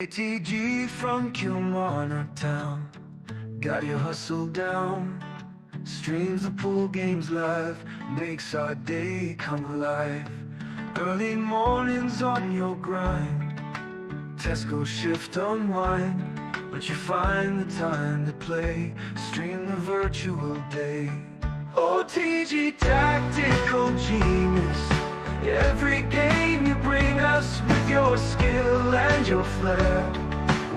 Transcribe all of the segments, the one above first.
ATG from Kilmarnock town, got your hustle down. Streams the pool games live, makes our day come alive. Early mornings on your grind, Tesco shift unwind, but you find the time to play, stream the virtual day. OTG tactical genius, every game you bring us with your skill and your flair.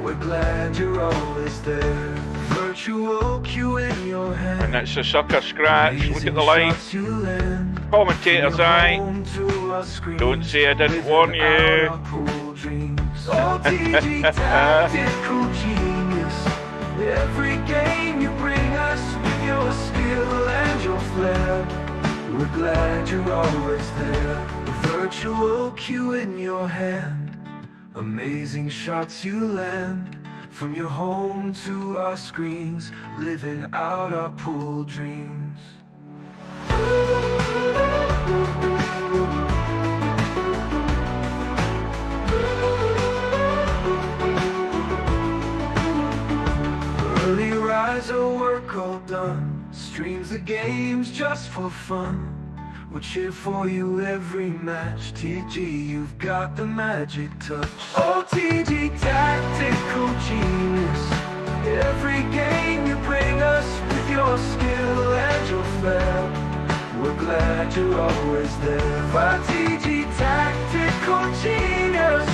We're glad you're always there. Virtual cue in your hand. And that's a sucker scratch. Look at the line. Commentator's eye. Don't say I didn't warn you. OTG tactical genius, every game you bring us with your skill and your flair. We're glad you're always there. Virtual cue in your hand, amazing shots you land. From your home to our screens, living out our pool dreams. Early riser, work all done, streams the games just for fun. We'll cheer for you every match. TG, you've got the magic touch. OTG tactical genius, every game you bring us with your skill and your flair. We're glad you're always there. OTG tactical genius,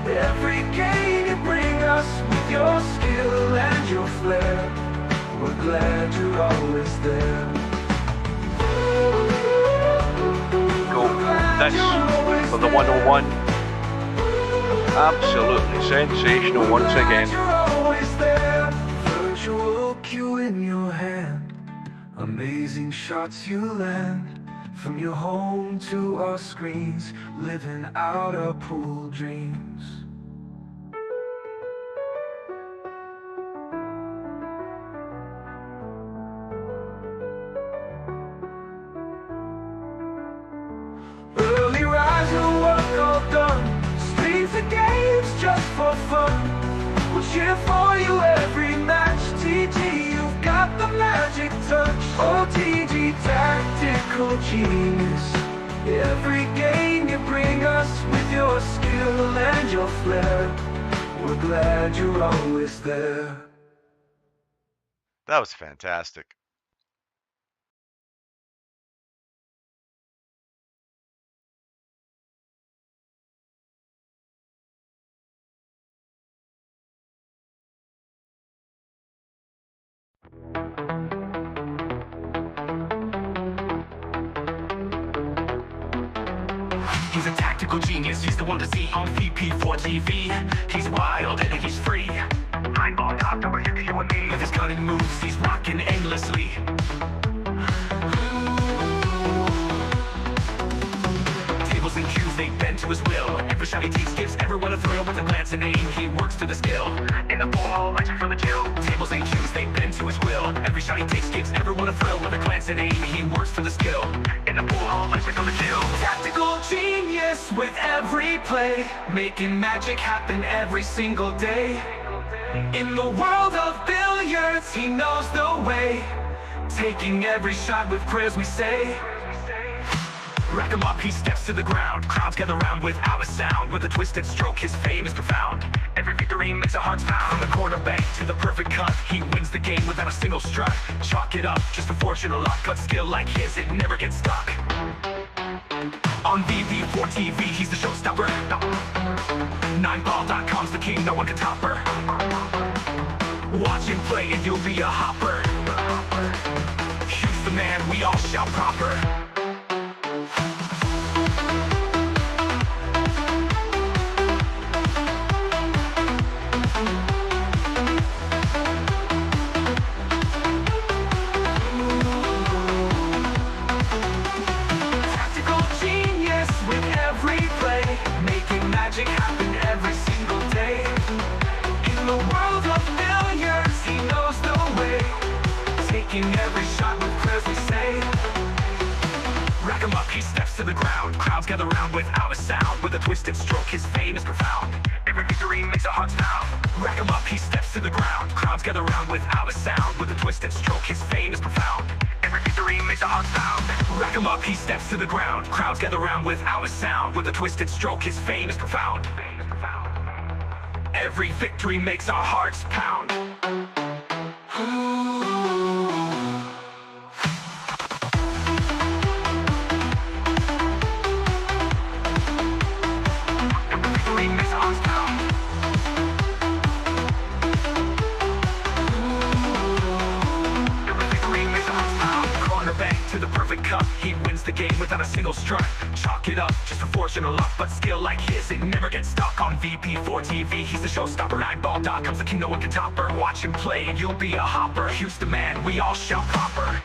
every game you bring us with your skill and your flair. We're glad you're always there. That's for the 101. Absolutely sensational once again. Virtual cue in your hand, amazing shots you land. From your home to our screens, living out our pool dreams. The games just for fun. We'll cheer for you every match. TG, you've got the magic touch. OTG tactical genius, every game you bring us with your skill and your flair. We're glad you're always there. That was fantastic. He's a tactical genius, he's the one to see on VP4TV. He's wild and he's free. Eyeball doctor, but you and me. With his cunning moves, he's rocking endlessly. Tables and cues, they bend to his will. Every shot he takes gives everyone a thrill. With a glance and aim, he works to the skill. In the ball, lights from the chill. Tables and cues, they bend to his will. Every shot he takes gives everyone a thrill. With a glance and aim, he works to the skill. In the pool, lights from the chill. Tactical genius with every play, making magic happen every single day. In the world of billiards, he knows the way, taking every shot with prayers we say. Rack him up, he steps to the ground. Crowds gather round without a sound. With a twisted stroke, his fame is profound. Every victory makes our hearts pound. From the corner bank to the perfect cut, he wins the game without a single strut. Chalk it up, just a fortune or luck. But skill like his, it never gets stuck. On VP4TV, he's the showstopper. 9ball.com's the king, no one can top her. Watch him play and you'll be a hopper. He's the man, we all shout proper. Magic happen every single day. In the world of billiards, he knows the way, taking every shot with prayers we say. Rack him up, he steps to the ground. Crowds gather round without a sound. With a twisted stroke, his fame is profound. Every victory makes our hearts pound. Rack him up, he steps to the ground. Crowds gather round without a sound. With a twisted stroke, his fame is profound. Every victory makes our hearts pound. Rack him up, he steps to the ground. Crowds gather round without a sound. With a twisted stroke, his fame is profound. Every victory makes our hearts pound. To the perfect cup, he wins the game without a single strut. Chalk it up, just for fortune or luck, but skill like his, it never gets stuck. On VP4TV, he's the showstopper. Eyeball comes the king, no one can top her. Watch him play and you'll be a hopper. Houston man, we all shout proper.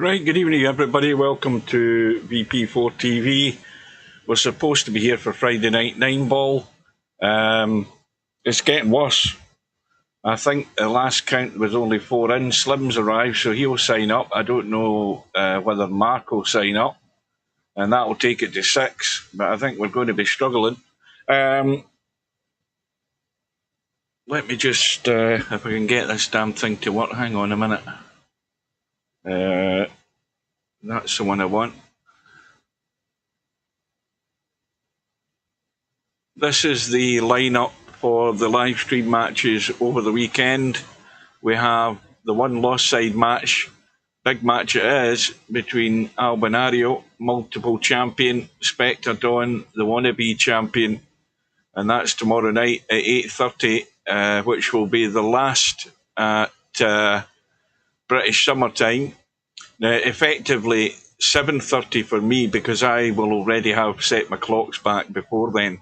Right, good evening everybody, welcome to VP4TV. We're supposed to be here for Friday night 9-ball. It's getting worse. I think the last count was only 4 in. Slim's arrived, so he'll sign up. I don't know whether Mark will sign up, and that will take it to 6, but I think we're going to be struggling. Let me just, if I can get this damn thing to work, hang on a minute. That's the one I want. This is the lineup for the live stream matches over the weekend. We have the one lost side match, big match it is, between Albinario, multiple champion, Spectre Dawn, the wannabe champion, and that's tomorrow night at 8:30, which will be the last at British summertime. Now, effectively 7:30 for me, because I will already have set my clocks back before then.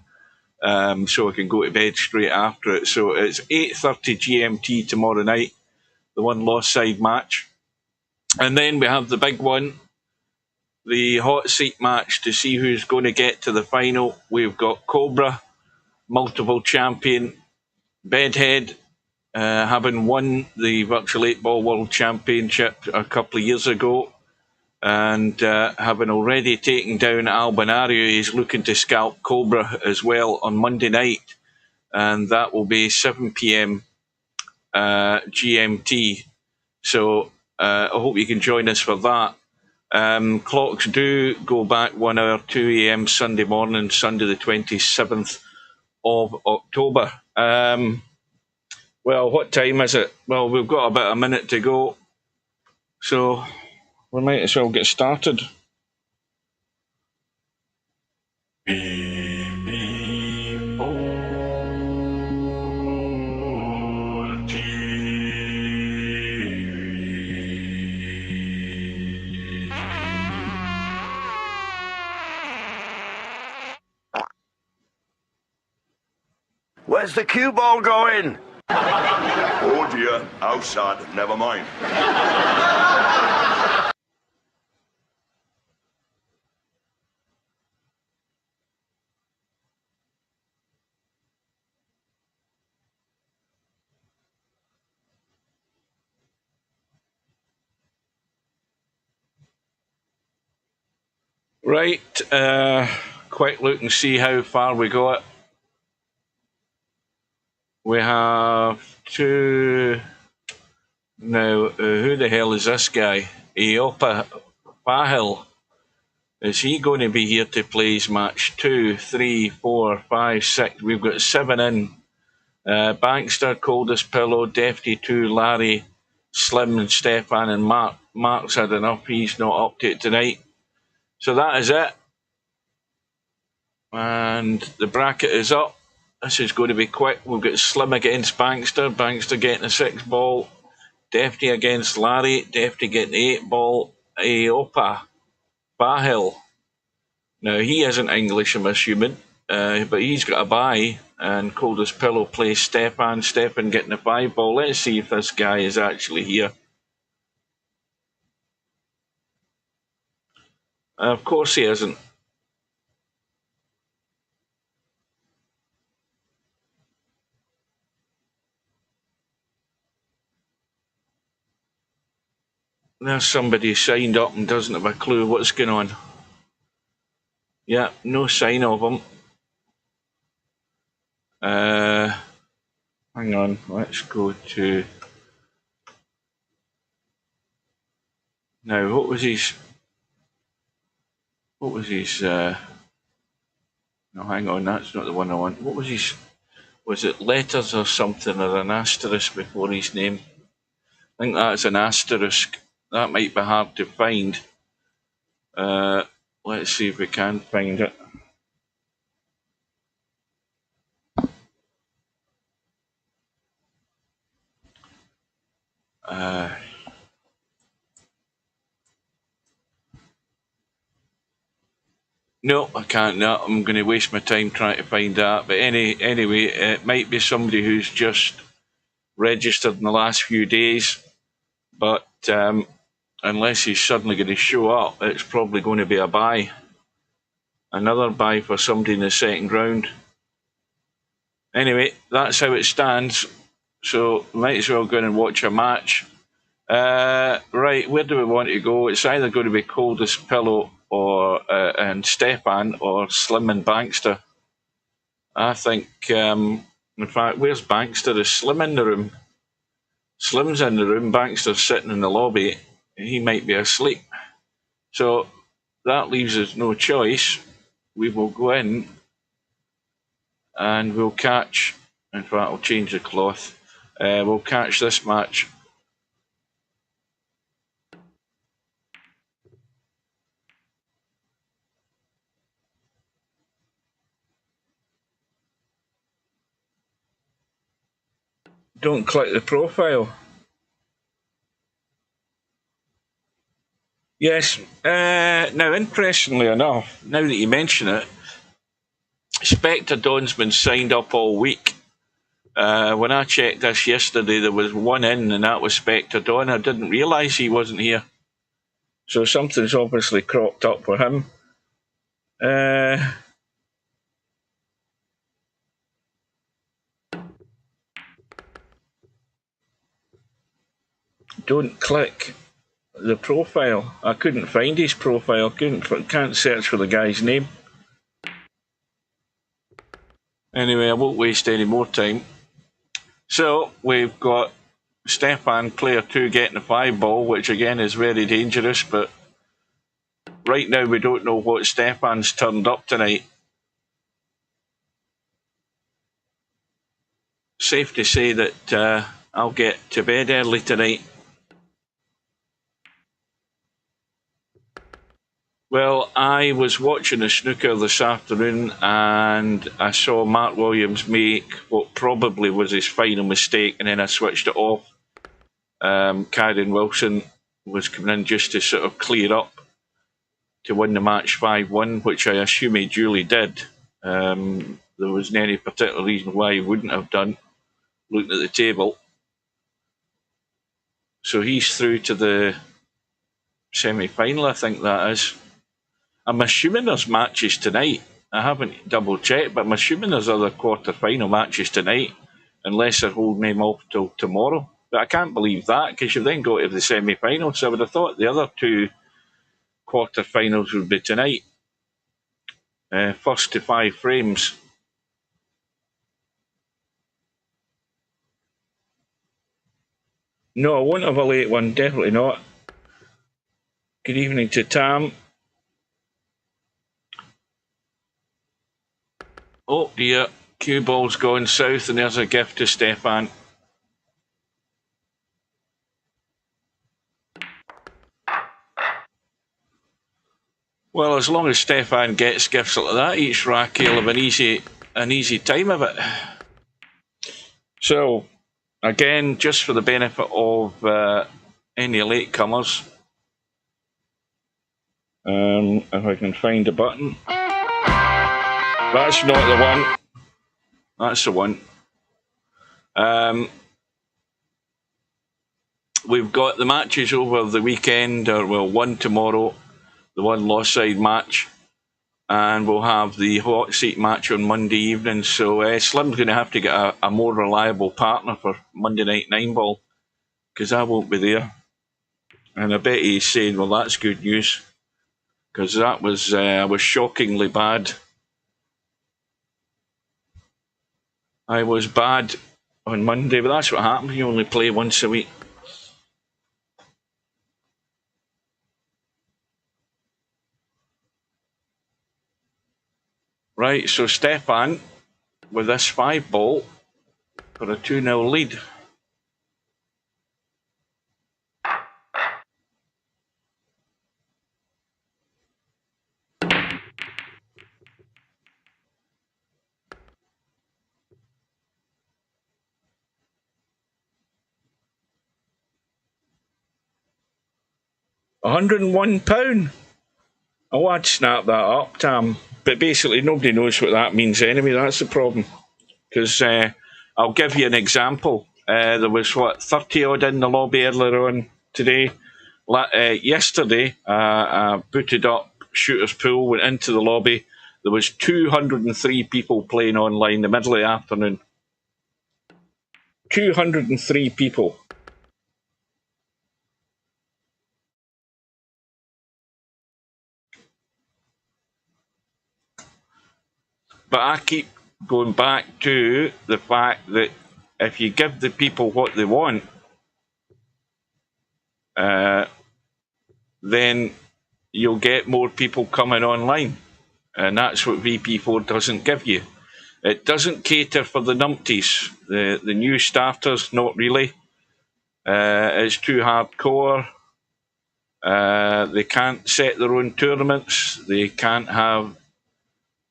So I can go to bed straight after it. So it's 8:30 GMT tomorrow night, the one lost side match. And then we have the big one, the hot seat match to see who's going to get to the final. We've got Cobra, multiple champion, Bedhead, having won the Virtual 8-Ball World Championship a couple of years ago, and having already taken down Albinario, he's looking to scalp Cobra as well on Monday night, and that will be 7 p.m. GMT. So I hope you can join us for that. Clocks do go back 1 hour, 2 a.m. Sunday morning, Sunday the 27th of October. Well, what time is it? Well, we've got about a minute to go, so we might as well get started. Where's the cue ball going? Oh dear, outside, never mind. Right, quick look and see how far we got. We have two. Now, who the hell is this guy? Eopa Pahil. Is he going to be here to play his match? 2, 3, 4, 5, 6. We've got 7 in. Bankster, Coldest Pillow, Defty 2, Larry, Slim, and Stefan, and Mark. Mark's had enough. He's not up to it tonight. So that is it. And the bracket is up. This is going to be quick. We've got Slim against Bankster. Bankster getting the 6-ball. Defty against Larry. Defty getting the 8-ball. Eopa Bahil. Now, he isn't English, I'm assuming, but he's got a bye. And Coldest Pillow plays Stefan. Stefan getting the 5-ball. Let's see if this guy is actually here. Of course he isn't. There's somebody signed up and doesn't have a clue what's going on. Yeah, no sign of him. Hang on, let's go to... Now, what was his... No, hang on, that's not the one I want. What was his... Was it letters or something, or an asterisk before his name? I think that's an asterisk. That might be hard to find. Let's see if we can find it. No, I can't. No, I'm going to waste my time trying to find that. But anyway, it might be somebody who's just registered in the last few days. But unless he's suddenly going to show up, it's probably going to be a bye. Another bye for somebody in the second round. Anyway, that's how it stands. So might as well go in and watch a match. Right, where do we want to go? It's either going to be Coldest Pillow or and Stefan or Slim and Bankster. I think, in fact, where's Bankster? Is Slim in the room? Slim's in the room, Bankster's sitting in the lobby. He might be asleep. So that leaves us no choice. We will go in and we'll catch, in fact, I'll change the cloth. We'll catch this match. Don't click the profile. Yes, now interestingly enough, now that you mention it, Spectre Dawn's been signed up all week. When I checked this yesterday, there was one in, and that was Spectre Dawn. I didn't realise he wasn't here. So something's obviously cropped up for him. Don't click the profile. I couldn't find his profile. Can't search for the guy's name. Anyway, I won't waste any more time. So we've got Stefan, player 2, getting the 5 ball, which again is very dangerous, but right now we don't know what Stefan's turned up tonight. Safe to say that I'll get to bed early tonight. Well, I was watching the snooker this afternoon and I saw Mark Williams make what probably was his final mistake, and then I switched it off. Kyron Wilson was coming in just to sort of clear up to win the match 5-1, which I assume he duly did. There wasn't any particular reason why he wouldn't have done, looking at the table. So he's through to the semi-final, I think that is. I'm assuming there's matches tonight. I haven't double checked, but I'm assuming there's other quarter-final matches tonight, unless they're holding him off till tomorrow. But I can't believe that, because you then go to the semi-final. So I would have thought the other 2 quarter-finals would be tonight. First to 5 frames. No, I won't have a late one, definitely not. Good evening to Tam. Oh dear, cue ball's going south, and there's a gift to Stefan. Well, as long as Stefan gets gifts like that each rack, he'll have an easy time of it. So, again, just for the benefit of any latecomers, if I can find a button. That's not the one. That's the one. We've got the matches over the weekend, or well, one tomorrow, the one lost side match, and we'll have the hot seat match on Monday evening. So Slim's going to have to get a more reliable partner for Monday night 9-ball, because I won't be there. And I bet he's saying, well, that's good news, because that was shockingly bad. I was bad on Monday, but that's what happens when you only play once a week. Right, so Stefan with this 5-ball for a 2-0 lead. £101. Oh, I'd snap that up, Tam. But basically, nobody knows what that means anyway. That's the problem. Because I'll give you an example. There was, 30 odd in the lobby earlier on today. Yesterday, I booted up Shooter's Pool, went into the lobby. There was 203 people playing online in the middle of the afternoon. 203 people. But I keep going back to the fact that if you give the people what they want, then you'll get more people coming online. And that's what VP4 doesn't give you. It doesn't cater for the numpties, the new starters, not really. It's too hardcore. They can't set their own tournaments. They can't have...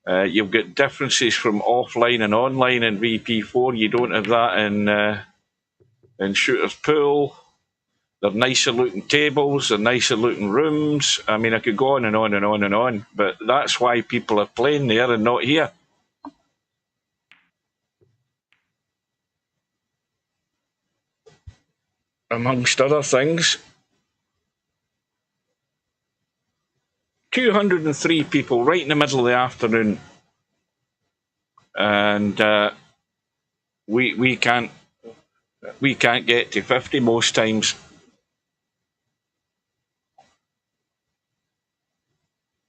you've got differences from offline and online in VP4. You don't have that in Shooter's Pool. They're nicer looking tables, they're nicer looking rooms. I mean, I could go on and on and on and on, but that's why people are playing there and not here. Amongst other things, 203 people right in the middle of the afternoon, and we can't get to 50 most times.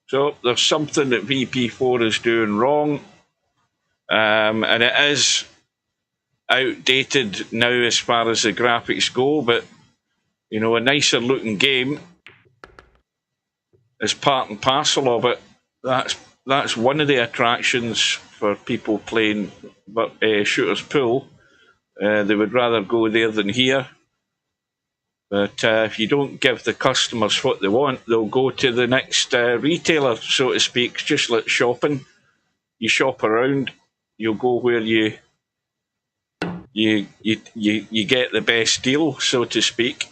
So there's something that VP4 is doing wrong, and it is outdated now as far as the graphics go, but you know, a nicer looking game is part and parcel of it. That's one of the attractions for people playing Shooter's Pool. They would rather go there than here. But if you don't give the customers what they want, they'll go to the next retailer, so to speak. It's just like shopping. You shop around, you'll go where you get the best deal, so to speak.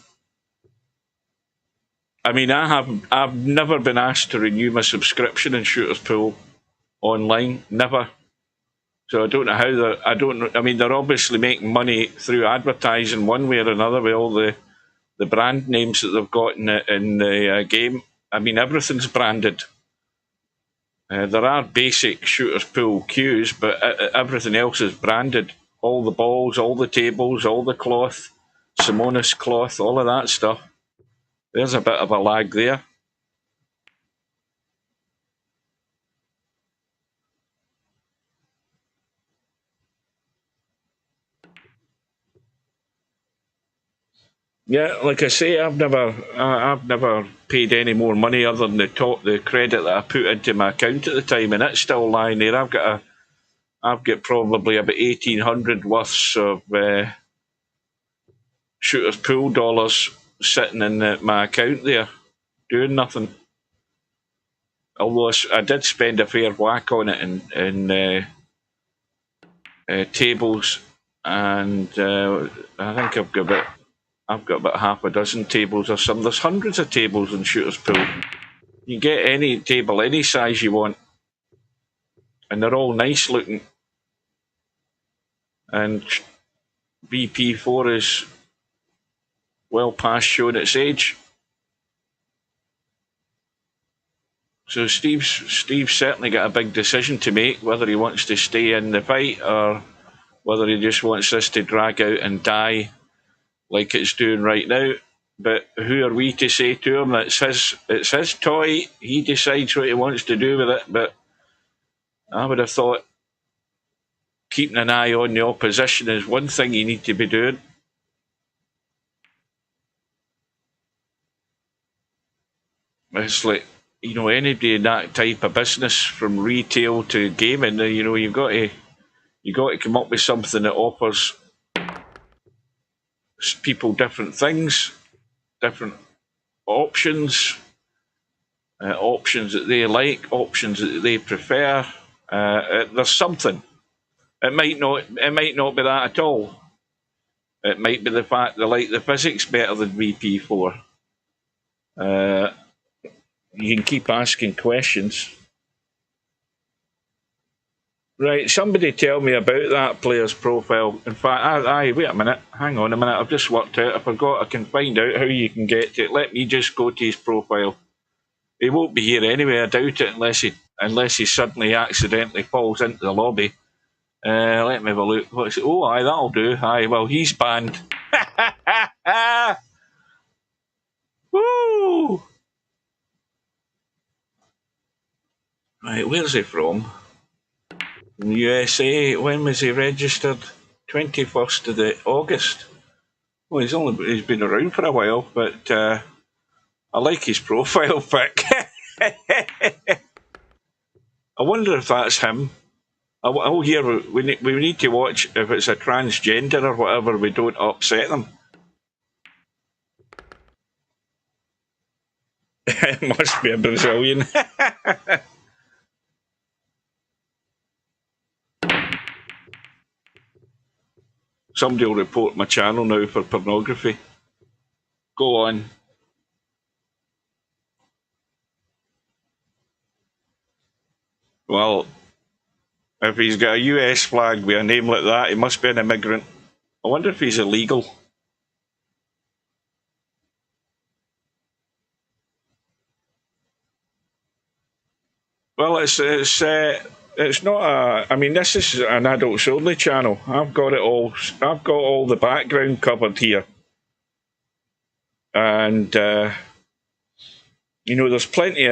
I mean, I've never been asked to renew my subscription in Shooter's Pool online, never. So I don't know how I mean, they're obviously making money through advertising one way or another with all the brand names that they've got in the game. I mean, everything's branded. There are basic Shooter's Pool cues, but everything else is branded. All the balls, all the tables, all the cloth, Simonis cloth, all of that stuff. There's a bit of a lag there. Yeah, like I say, I've never paid any more money other than the credit that I put into my account at the time, and it's still lying there. I've got probably about 1,800 worths of Shooter's Pool dollars sitting in my account there, doing nothing. Although I did spend a fair whack on it in tables, and I think I've got about half a dozen tables or something. There's hundreds of tables in Shooter's Pool. You can get any table, any size you want, and they're all nice looking. And VP4 is well past showing its age. So Steve's certainly got a big decision to make, whether he wants to stay in the fight or whether he just wants this to drag out and die like it's doing right now. But who are we to say to him? It's his toy. He decides what he wants to do with it. But I would have thought keeping an eye on the opposition is one thing you need to be doing. It's like, you know, anybody in that type of business, from retail to gaming, you know, you've got to come up with something that offers people different things, different options, options that they like, options that they prefer. There's something. It might not be that at all. It might be the fact they like the physics better than VP4. You can keep asking questions. Right, somebody tell me about that player's profile. In fact, wait a minute. Hang on a minute. I've just worked out. I forgot I can find out how you can get to it. Let me just go to his profile. He won't be here anyway. I doubt it unless he suddenly accidentally falls into the lobby. Let me have a look. What's it? Oh, aye, that'll do. Aye, well, he's banned. Woo! Right, where's he from? In the USA. When was he registered? 21st of August. Well, he's been around for a while, but I like his profile pic. I wonder if that's him. Oh, here we need to watch if it's a transgender or whatever. We don't upset them. It must be a Brazilian. Somebody will report my channel now for pornography. Go on. Well, if he's got a US flag with a name like that, he must be an immigrant. I wonder if he's illegal. Well, it's not a. I mean, this is an adults only channel. I've got it all. I've got all the background covered here, and you know, there's plenty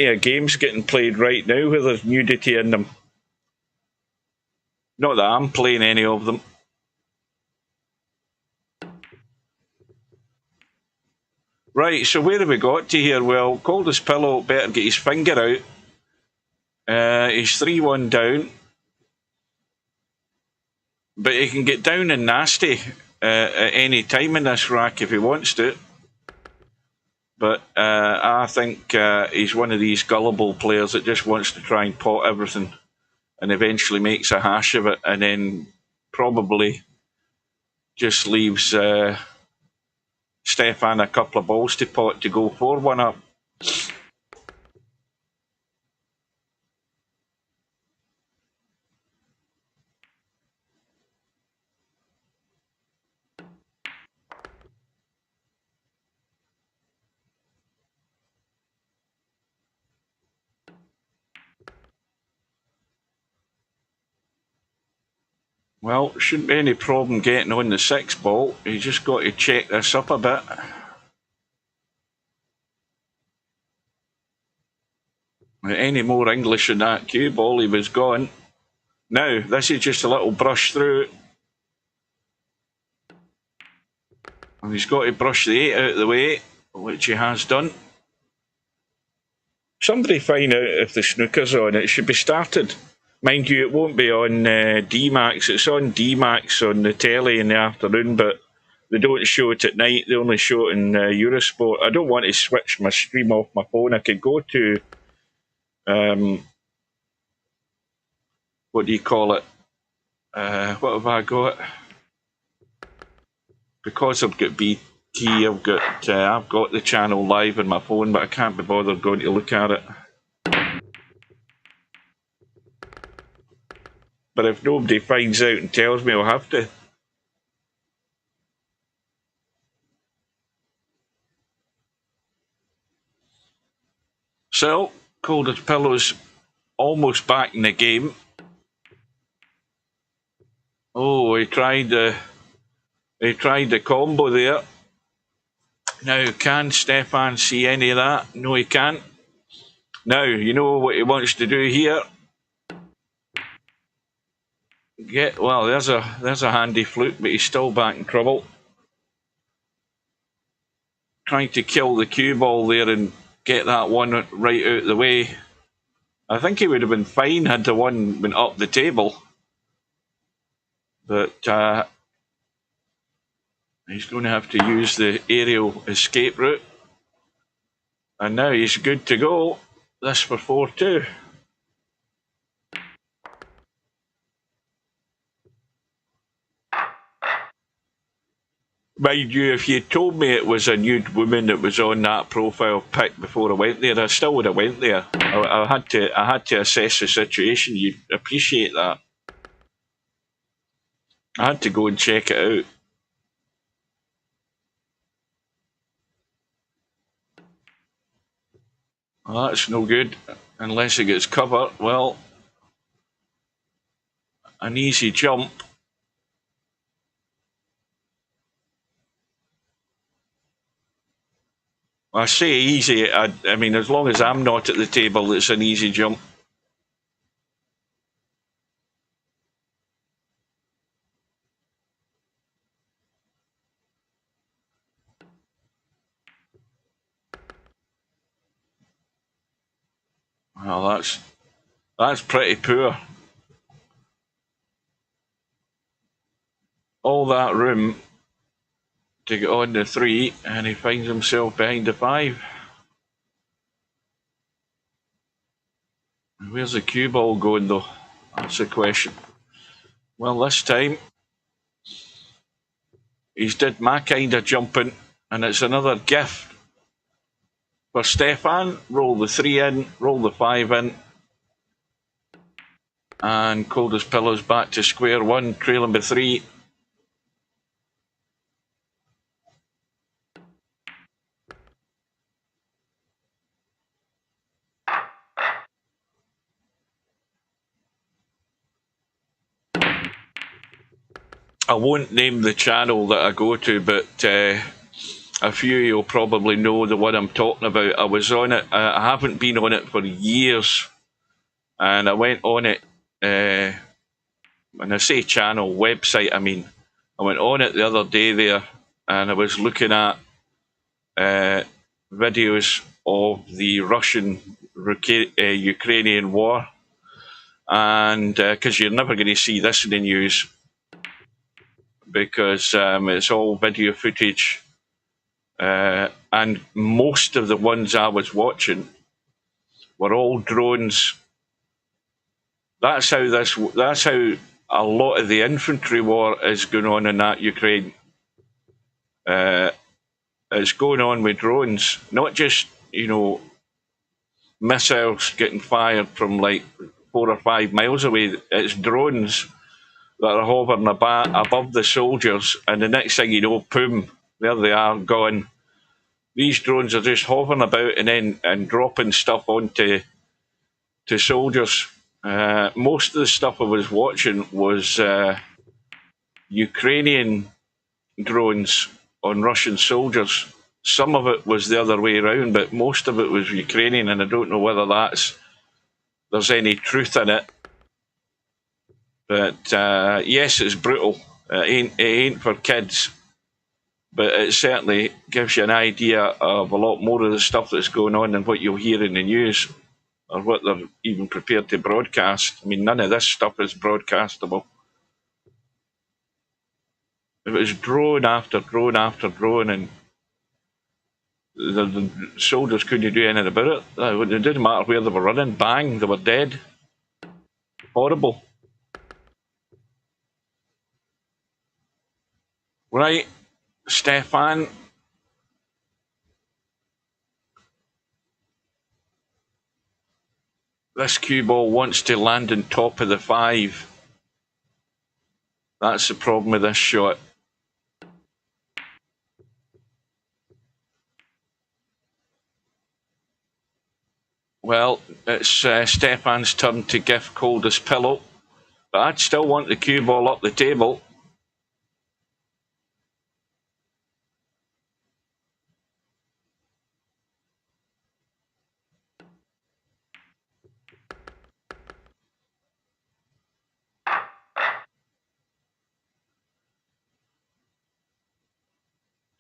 of games getting played right now where there's nudity in them. Not that I'm playing any of them. Right, so where have we got to here? Well, Coldest Pillow better get his finger out. He's 3-1 down. But he can get down and nasty at any time in this rack if he wants to. But I think he's one of these gullible players that just wants to try and pot everything and eventually makes a hash of it and then probably just leaves Stefan a couple of balls to pot to go 4-1 up. Well, shouldn't be any problem getting on the 6 ball. You just got to check this up a bit. Any more English in that cue ball, he was gone. Now, this is just a little brush through. And he's got to brush the 8 out of the way, which he has done. Somebody find out if the snooker's on. It should be started. Mind you, it won't be on D-Max. It's on D-Max on the telly in the afternoon, but they don't show it at night. They only show it in Eurosport. I don't want to switch my stream off my phone. I could go to, what do you call it? What have I got? Because I've got BT, I've got the channel live on my phone, but I can't be bothered going to look at it. But if nobody finds out and tells me, I'll have to. So, Coldest Pillow's almost back in the game. Oh, he tried the combo there. Now, can Stefan see any of that? No, he can't. Now, you know what he wants to do here? Well, there's a handy fluke, but he's still back in trouble. Trying to kill the cue ball there and get that one right out of the way. I think he would have been fine had the one been up the table. But he's going to have to use the aerial escape route. And now he's good to go. This for 4-2. Mind you, if you told me it was a nude woman that was on that profile pic before I went there, I still would have went there. I had to assess the situation. You'd appreciate that. I had to go and check it out. Well, that's no good unless it gets covered. Well, an easy jump. I say easy, I mean, as long as I'm not at the table, it's an easy jump. Well, that's pretty poor. All that room to get on the 3, and he finds himself behind the 5. Where's the cue ball going, though? That's the question. Well, this time, he's did my kind of jumping, and it's another gift for Stefan. Roll the 3 in, roll the 5 in, and Cold as Pillows back to square one, trailing by 3. I won't name the channel that I go to, but a few of you'll probably know the one I'm talking about. I was on it. I haven't been on it for years, and I went on it. When I say channel, website, I mean, I went on it the other day there, and I was looking at videos of the Russian-Ukrainian war, and because you're never going to see this in the news, because it's all video footage, and most of the ones I was watching were all drones. That's how a lot of the infantry war is going on in that Ukraine. It's going on with drones, not just, missiles getting fired from like 4 or 5 miles away. It's drones that are hovering above the soldiers, and the next thing you know, boom, there they are, gone. These drones are just hovering about and dropping stuff onto soldiers. Most of the stuff I was watching was Ukrainian drones on Russian soldiers. Some of it was the other way around, but most of it was Ukrainian, and I don't know whether there's any truth in it. But yes, it's brutal. It ain't for kids, but it certainly gives you an idea of a lot more of the stuff that's going on than what you'll hear in the news, or what they're even prepared to broadcast. I mean, none of this stuff is broadcastable. It was drone after drone after drone, and the soldiers couldn't do anything about it. It didn't matter where they were running. Bang, they were dead. Horrible. Right, Stefan. This cue ball wants to land on top of the 5. That's the problem with this shot. Well, it's Stefan's turn to gift Coldest Pillow, but I'd still want the cue ball up the table.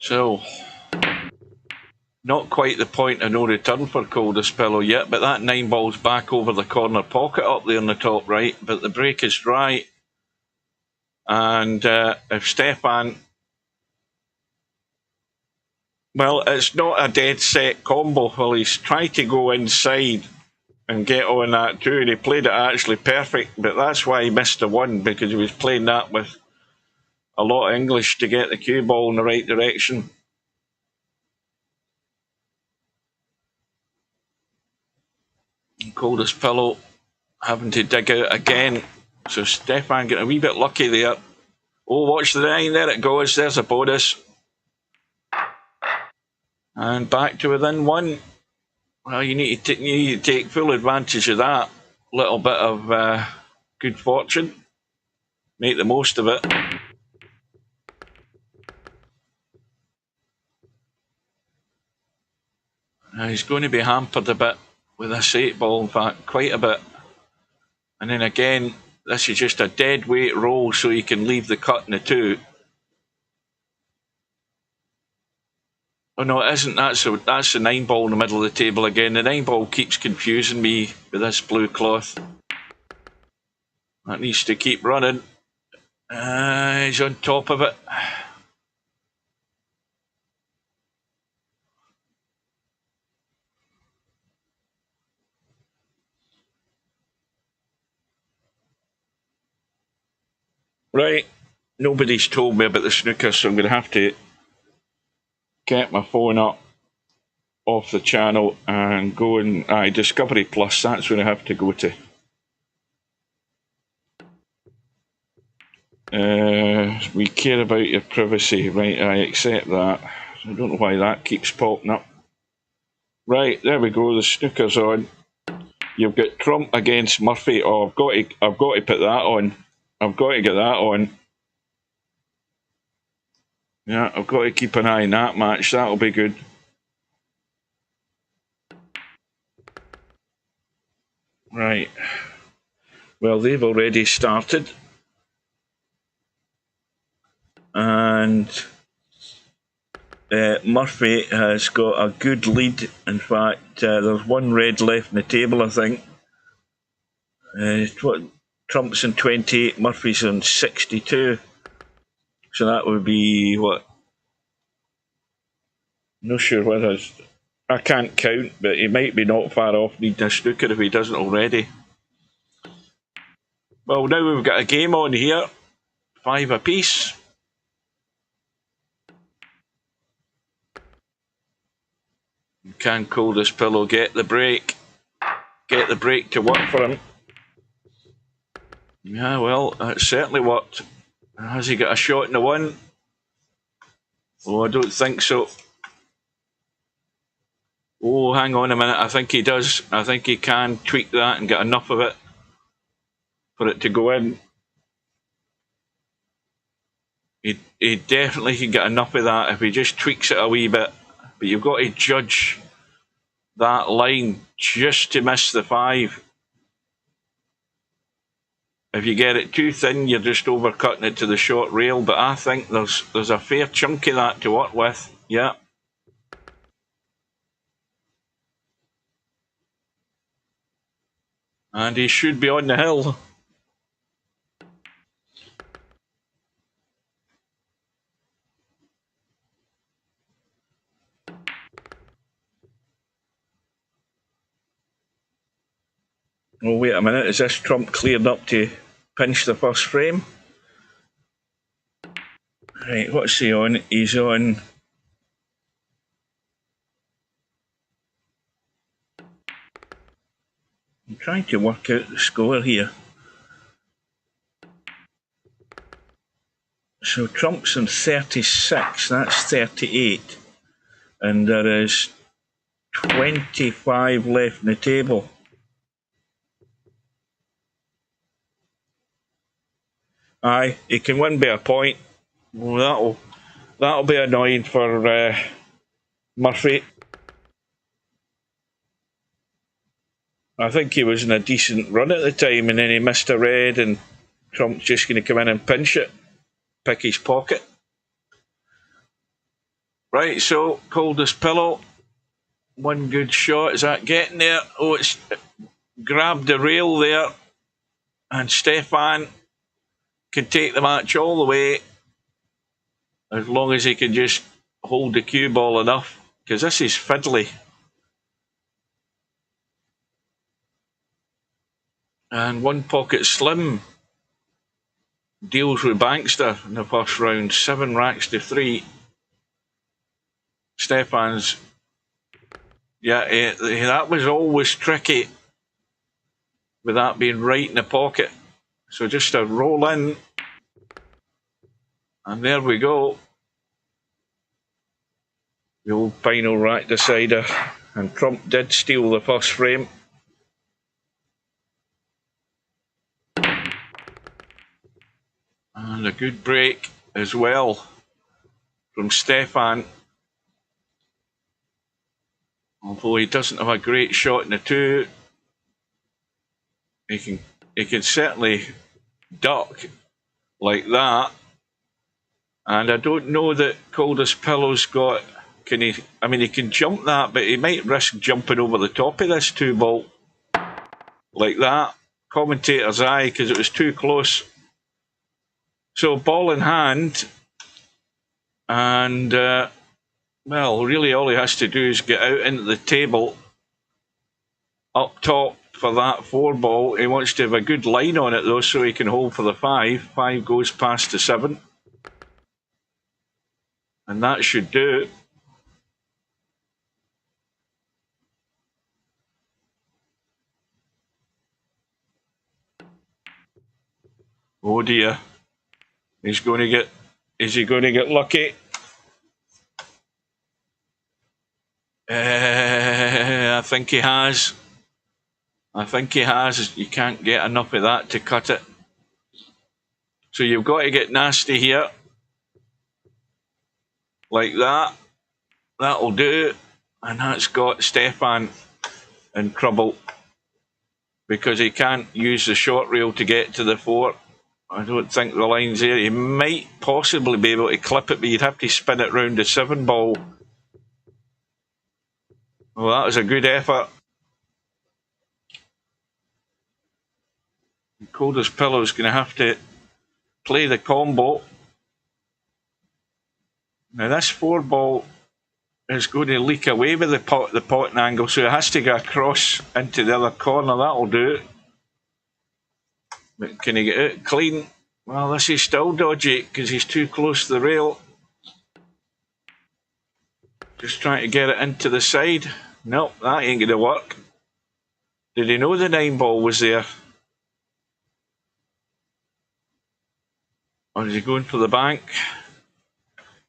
So, not quite the point of no return for Coldest Pillow yet, but that 9 ball's back over the corner pocket up there in the top right, but the break is dry. And if Stefan... Well, it's not a dead set combo. Well, he's tried to go inside and get on that too, and he played it actually perfect, but that's why he missed the 1, because he was playing that with a lot of English to get the cue ball in the right direction. And Coldest Pillow having to dig out again. So Stefan getting a wee bit lucky there. Oh, watch the line. There it goes. There's a bonus. And back to within one. Well, you need to take full advantage of that little bit of good fortune. Make the most of it. Now he's going to be hampered a bit with this 8-ball, in fact, quite a bit. And then again, this is just a dead weight roll so you can leave the cut in the 2. Oh no, it isn't. That's the 9-ball in the middle of the table again. The 9-ball keeps confusing me with this blue cloth. That needs to keep running. He's on top of it. Right, nobody's told me about the snooker, so I'm going to have to get my phone up off the channel and go in Discovery Plus. That's where I have to go to. We care about your privacy. Right, I accept that. I don't know why that keeps popping up. Right, there we go. The snooker's on. You've got Trump against Murphy. Oh, I've got to put that on. I've got to get that on. Yeah, I've got to keep an eye on that match. That'll be good. Right. Well, they've already started. And Murphy has got a good lead. In fact, there's one red left in the table, I think. Trump's on 28, Murphy's on 62. So that would be what? Not sure whether I can't count, but he might be not far off needing a snooker if he doesn't already. Well, now we've got a game on here. 5 apiece. Can Coldest Pillow get the break? Get the break to work for him? Yeah, well, it certainly worked. Has he got a shot in the 1? Oh, I don't think so. Oh, hang on a minute. I think he does. I think he can tweak that and get enough of it for it to go in. He definitely can get enough of that if he just tweaks it a wee bit. But you've got to judge that line just to miss the 5. If you get it too thin, you're just overcutting it to the short rail. But I think there's a fair chunk of that to work with. Yeah. And he should be on the hill. Oh, wait a minute. Is this Trump cleared up to pinch the first frame? Right, what's he on? He's on... I'm trying to work out the score here. So Trump's on 36, that's 38. And there is 25 left in the table. Aye, he can win by a point. Well, that'll be annoying for Murphy. I think he was in a decent run at the time, and then he missed a red, and Trump's just going to come in and pinch it, pick his pocket. Right, so Coldest Pillow, one good shot. Is that getting there? Oh, it's grabbed the rail there, and Stefan can take the match all the way as long as he can just hold the cue ball enough, because this is fiddly. And one pocket slim. deals with Bankster in the first round, 7 racks to 3. Stefan's, yeah, that was always tricky with that being right in the pocket. So just a roll in, and there we go. The old final rack decider, and Trump did steal the first frame. And a good break as well from Stefan. Although he doesn't have a great shot in the 2, he can certainly duck like that. And I don't know that Coldest Pillow's got, can he, I mean, he can jump that, but he might risk jumping over the top of this 2-ball like that. Commentator's eye, because it was too close. So ball in hand, and well, really all he has to do is get out into the table up top for that 4-ball. He wants to have a good line on it though, so he can hold for the 5. 5 goes past the 7. And that should do it. Oh dear. He's going to get, is he going to get lucky? I think he has. I think he has. You can't get enough of that to cut it. So you've got to get nasty here. Like that. That'll do. And that's got Stefan in trouble, because he can't use the short reel to get to the 4. I don't think the line's there. He might possibly be able to clip it, but you'd have to spin it round the 7-ball. Well, that was a good effort. Coldest Pillow's going to have to play the combo. Now this 4-ball is going to leak away with the potting angle, so it has to go across into the other corner. That'll do it. But can he get it clean? Well, this is still dodgy because he's too close to the rail. Just trying to get it into the side. Nope, that ain't going to work. Did he know the 9-ball was there? Or is he going for the bank?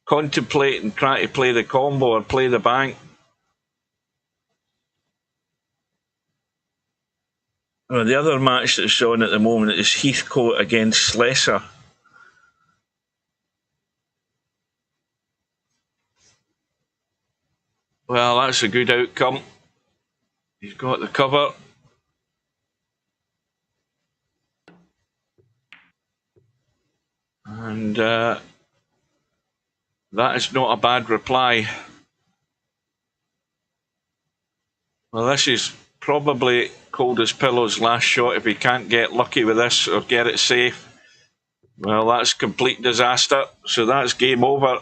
Contemplating trying to play the combo or play the bank. Well, the other match that's on at the moment is Heathcote against Slessor. Well, that's a good outcome. He's got the cover. And that is not a bad reply. Well, this is probably Coldest Pillow's last shot if he can't get lucky with this or get it safe. Well, that's complete disaster. So that's game over.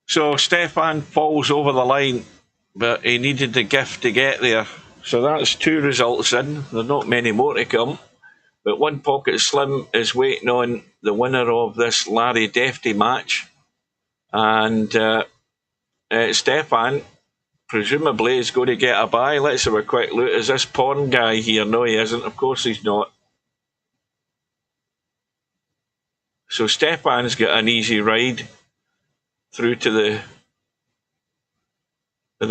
So Stefan falls over the line, but he needed the gift to get there. So that's 2 results in. There are not many more to come. But One Pocket Slim is waiting on the winner of this Larry Defty match. And Stefan, presumably, is going to get a bye. Let's have a quick look. Is this porn guy here? No, he isn't. Of course he's not. So Stefan's got an easy ride through to the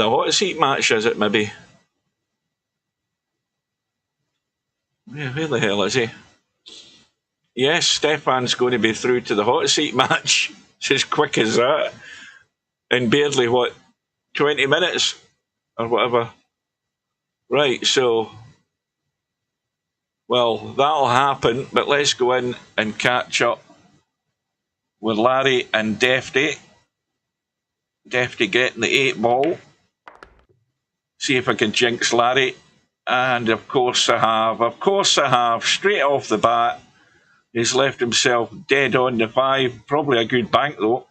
hot seat match, is it maybe? Yeah, where the hell is he? Yes, Stefan's going to be through to the hot seat match. It's as quick as that. In barely, what, 20 minutes? Or whatever. Right, so, well, that'll happen, but let's go in and catch up with Larry and Defty. Defty getting the 8-ball. See if I can jinx Larry. And of course I have. Of course I have. Straight off the bat, he's left himself dead on the 5. Probably a good bank though.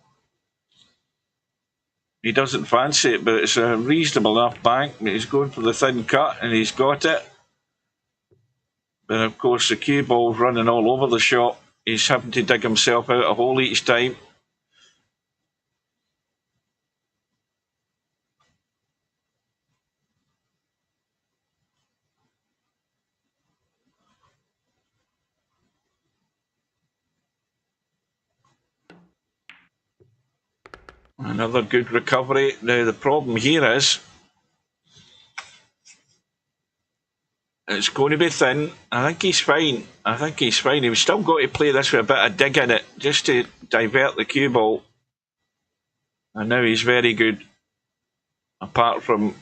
He doesn't fancy it, but it's a reasonable enough bank. He's going for the thin cut and he's got it. But of course the cue ball's running all over the shop. He's having to dig himself out a hole each time. Another good recovery. Now the problem here is it's going to be thin. I think he's fine. I think he's fine. He's still got to play this with a bit of dig in it just to divert the cue ball. And now he's very good. Apart from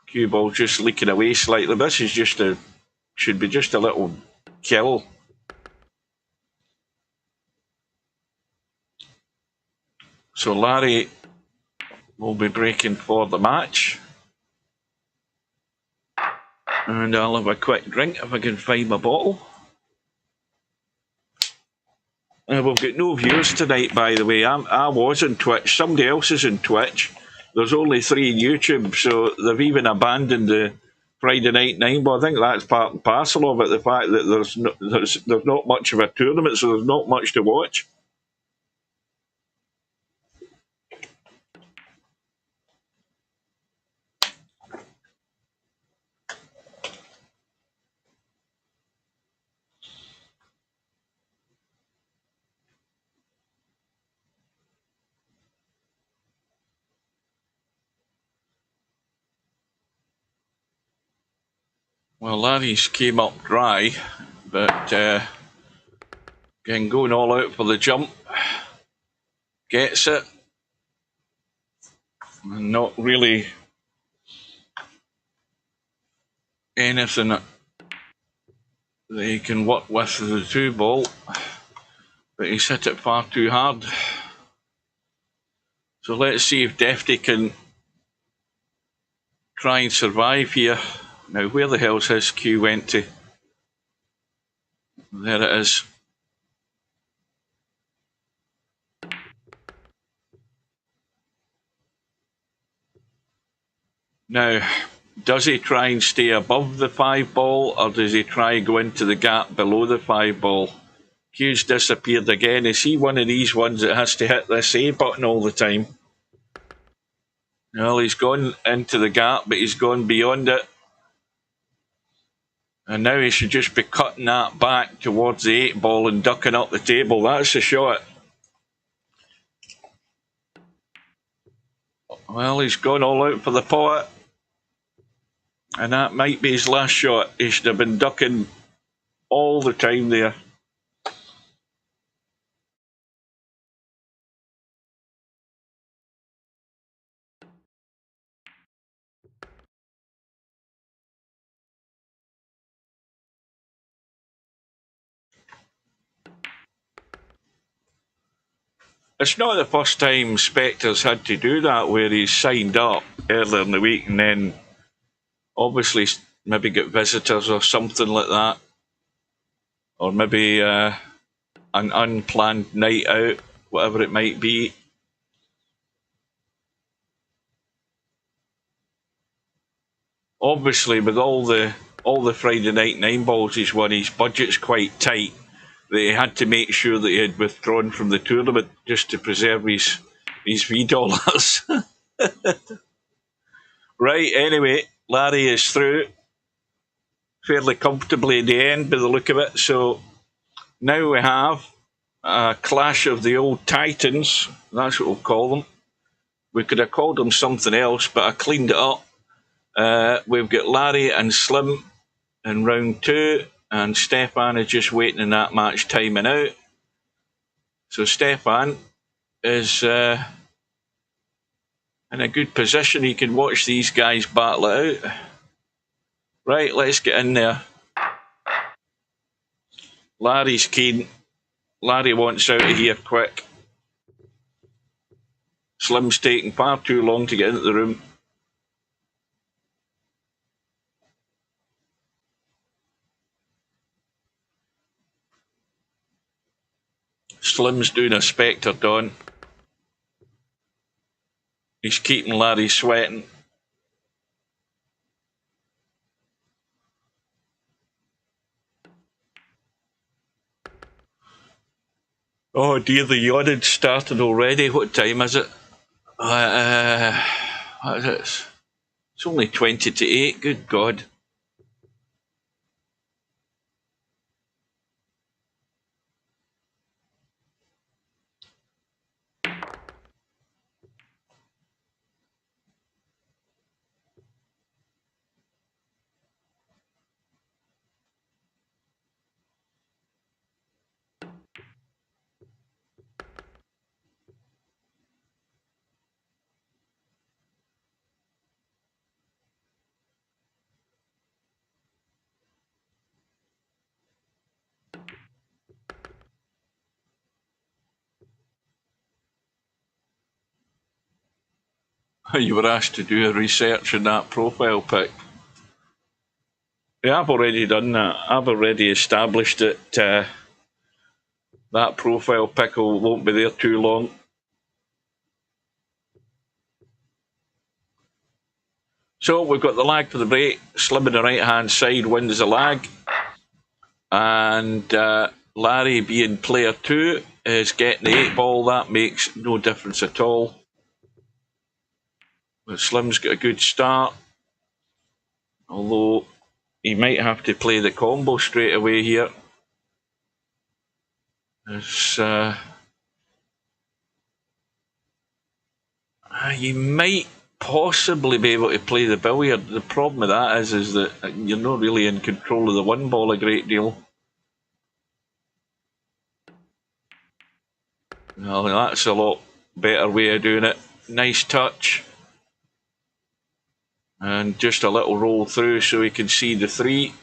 cue ball just leaking away slightly. This is just should be just a little kill. So Larry will be breaking for the match. And I'll have a quick drink if I can find my bottle. We've got no viewers tonight, by the way. I was on Twitch. Somebody else is on Twitch. There's only 3 on YouTube, so they've even abandoned the Friday Night 9. But I think that's part and parcel of it, the fact that there's not much of a tournament, so there's not much to watch. Well, Larry's came up dry, but again, going all out for the jump. Gets it. And not really anything that he can work with the 2 ball. But he's hit it far too hard. So let's see if Defty can try and survive here. Now, where the hell's his cue went to? There it is. Now, does he try and stay above the 5 ball, or does he try and go into the gap below the 5 ball? Cue's disappeared again. Is he one of these ones that has to hit this A button all the time? Well, he's gone into the gap, but he's gone beyond it. And now he should just be cutting that back towards the 8 ball and ducking up the table. That's the shot. Well, he's gone all out for the pot. And that might be his last shot. He should have been ducking all the time there. It's not the first time Spectre's had to do that, where he's signed up earlier in the week and then obviously maybe get visitors or something like that. Or maybe an unplanned night out, whatever it might be. Obviously, with all the Friday Night 9 balls he's won, his budget's quite tight. That he had to make sure that he had withdrawn from the tournament just to preserve his V-dollars. Right, anyway, Larry is through fairly comfortably in the end by the look of it. So now we have a clash of the old titans. That's what we'll call them. We could have called them something else, but I cleaned it up. We've got Larry and Slim in round 2. And Stefan is just waiting in that match timing out. So Stefan is in a good position. He can watch these guys battle it out. Right, let's get in there. Larry's keen. Larry wants out of here quick. Slim's taking far too long to get into the room. Slim's doing a Spectre Dawn. He's keeping Larry sweating. Oh dear, the yawning started already. What time is it? What is it? It's only 20 to 8. Good God. You were asked to do a research on that profile pic. Yeah, I've already done that. I've already established it. That profile pic won't be there too long. So we've got the lag for the break. Slim on the right hand side wins the lag. And Larry, being player 2, is getting the 8 ball. That makes no difference at all. But Slim's got a good start. Although he might have to play the combo straight away here. You might possibly be able to play the billiard. The problem with that is that you're not really in control of the 1 ball a great deal. Well, that's a lot better way of doing it. Nice touch. And just a little roll through so we can see the 3.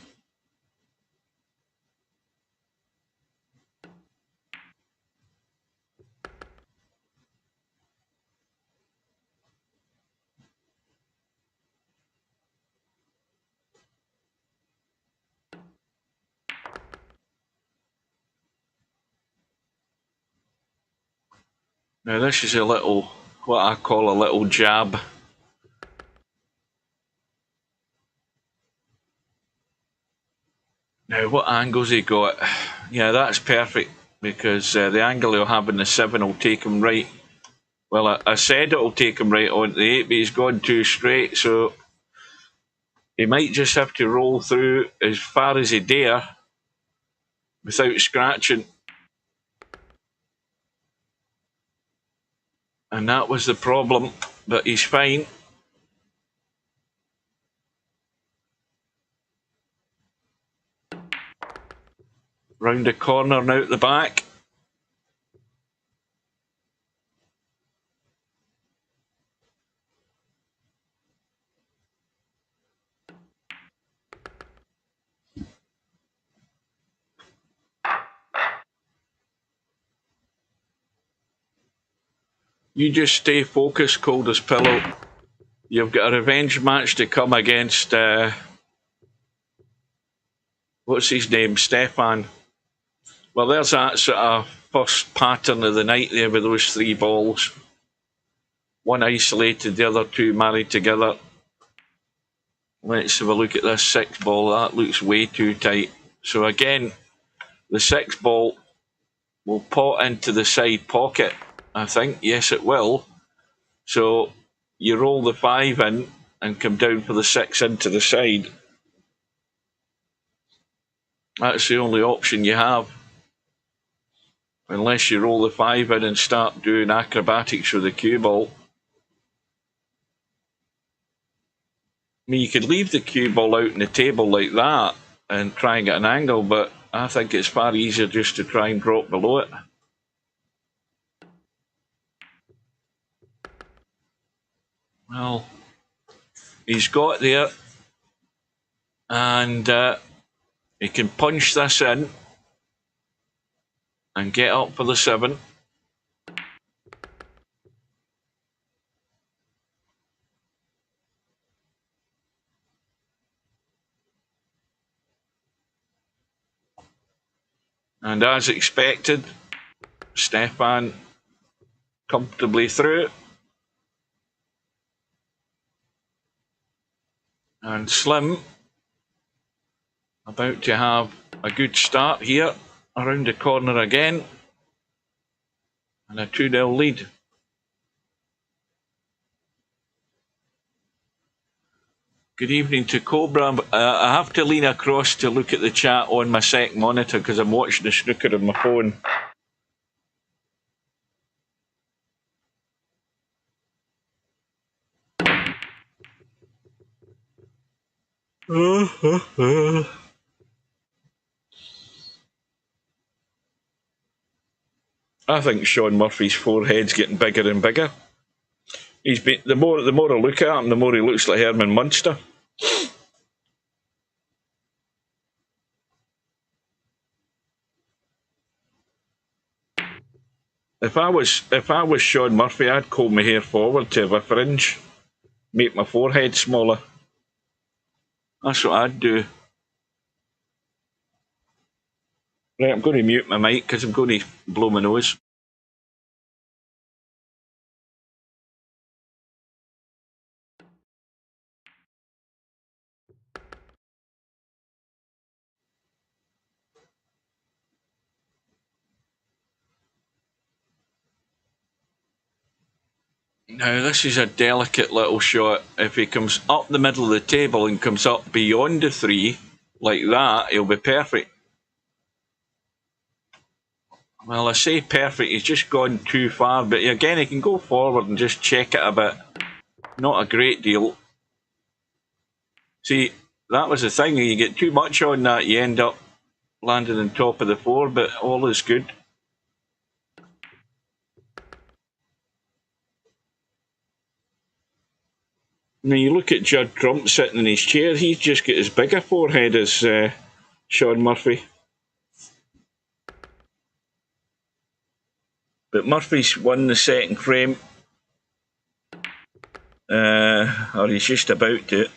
Now this is a little, what I call a little jab. Now what angle's he got? Yeah, that's perfect, because the angle he'll have in the 7 will take him right. Well, I said it'll take him right on the 8, but he's gone too straight, so he might just have to roll through as far as he dare without scratching. And that was the problem, but he's fine. Round the corner and out the back. You just stay focused, cold as pillow. You've got a revenge match to come against, what's his name, Stefan. Well, there's that sort of first pattern of the night there with those 3 balls. 1 isolated, the other 2 married together. Let's have a look at this 6 ball. That looks way too tight. So again, the 6 ball will pot into the side pocket, I think. Yes, it will. So you roll the 5 in and come down for the 6 into the side. That's the only option you have. Unless you roll the 5 in and start doing acrobatics with the cue ball. I mean, you could leave the cue ball out on the table like that and try and get an angle, but I think it's far easier just to try and drop below it. Well, he's got there, and he can punch this in and get up for the 7. And as expected, Stefan comfortably through. And Slim about to have a good start here, around the corner again. And a 2-0 lead. Good evening to Cobra. I have to lean across to look at the chat on my second monitor because I'm watching the snooker on my phone. I think Sean Murphy's forehead's getting bigger and bigger. He's been the more I look at him, the more he looks like Herman Munster. If I was Sean Murphy, I'd comb my hair forward to have a fringe, make my forehead smaller. That's what I'd do. Right, I'm going to mute my mic because I'm going to blow my nose. Now, this is a delicate little shot. If he comes up the middle of the table and comes up beyond the 3, like that, he'll be perfect. Well, I say perfect, he's just gone too far, but again, he can go forward and just check it a bit. Not a great deal. See, that was the thing, you get too much on that, you end up landing on top of the 4, but all is good. Now you look at Judd Trump sitting in his chair, he's just got as big a forehead as Sean Murphy. But Murphy's won the second frame. Or he's just about to.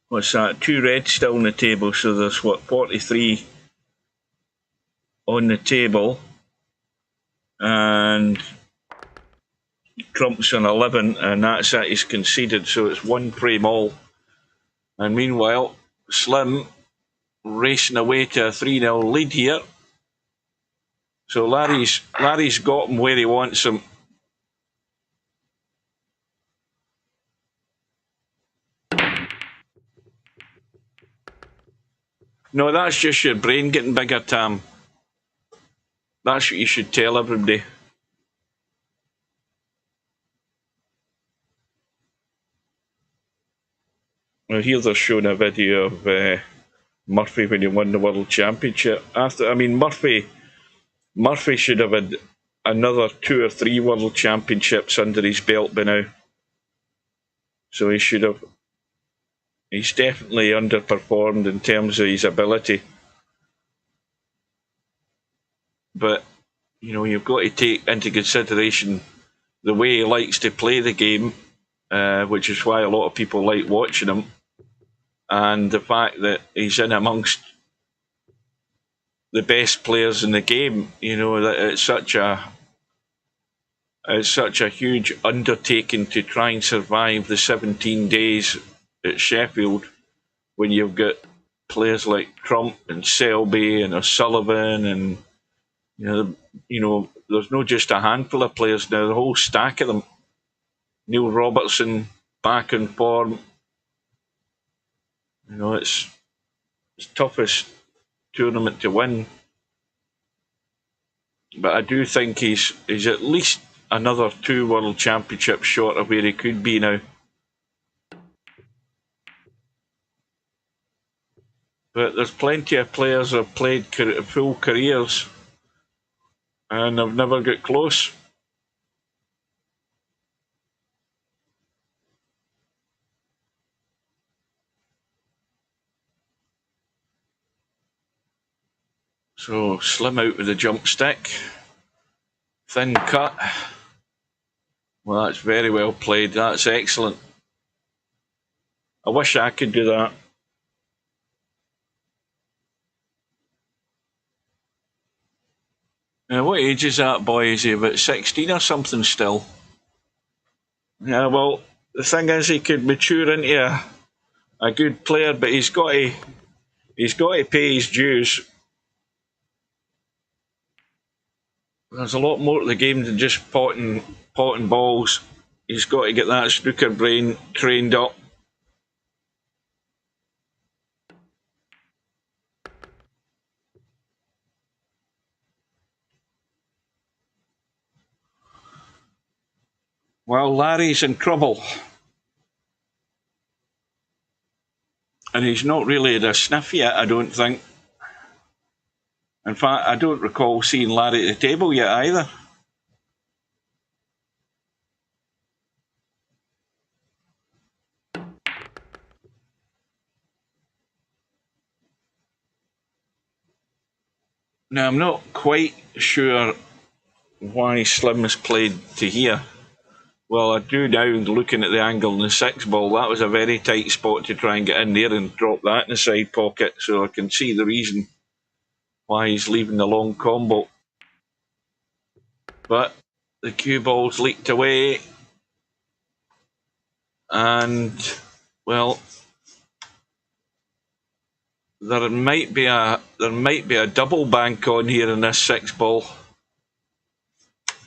What's that? 2 reds still on the table, so there's what, 43 on the table. And Trump's on 11, and that's it, he's conceded, so it's 1 frame all. And meanwhile, Slim racing away to a 3-0 lead here. So Larry's got him where he wants him. No, that's just your brain getting bigger, Tam. That's what you should tell everybody. Now here they're showing a video of Murphy when he won the World Championship. Murphy should have had another 2 or 3 World Championships under his belt by now. So he should have. He's definitely underperformed in terms of his ability. But, you know, you've got to take into consideration the way he likes to play the game, which is why a lot of people like watching him, and the fact that he's in amongst the best players in the game. You know, that it's such a huge undertaking to try and survive the 17 days at Sheffield when you've got players like Trump and Selby and O'Sullivan, and you know there's not just a handful of players now, the whole stack of them. Neil Robertson back in form. You know, it's toughest tournament to win. But I do think he's at least another 2 World Championships short of where he could be now. But there's plenty of players who have played full careers and have never got close. So Slim out with the jump stick. Thin cut. Well, that's very well played. That's excellent. I wish I could do that. Now, what age is that boy? Is he about 16 or something still? Yeah, well, the thing is, he could mature into a good player, but he's got He's got to pay his dues. There's a lot more to the game than just potting balls. He's got to get that snooker brain trained up. Well, Larry's in trouble. And he's not really had a sniff yet, I don't think. In fact, I don't recall seeing Larry at the table yet either. Now, I'm not quite sure why Slim has played to here. Well, I do now, looking at the angle in the 6 ball. That was a very tight spot to try and get in there and drop that in the side pocket, so I can see the reason why he's leaving the long combo. But the cue ball's leaked away, and, well, there might be a double bank on here in this 6 ball.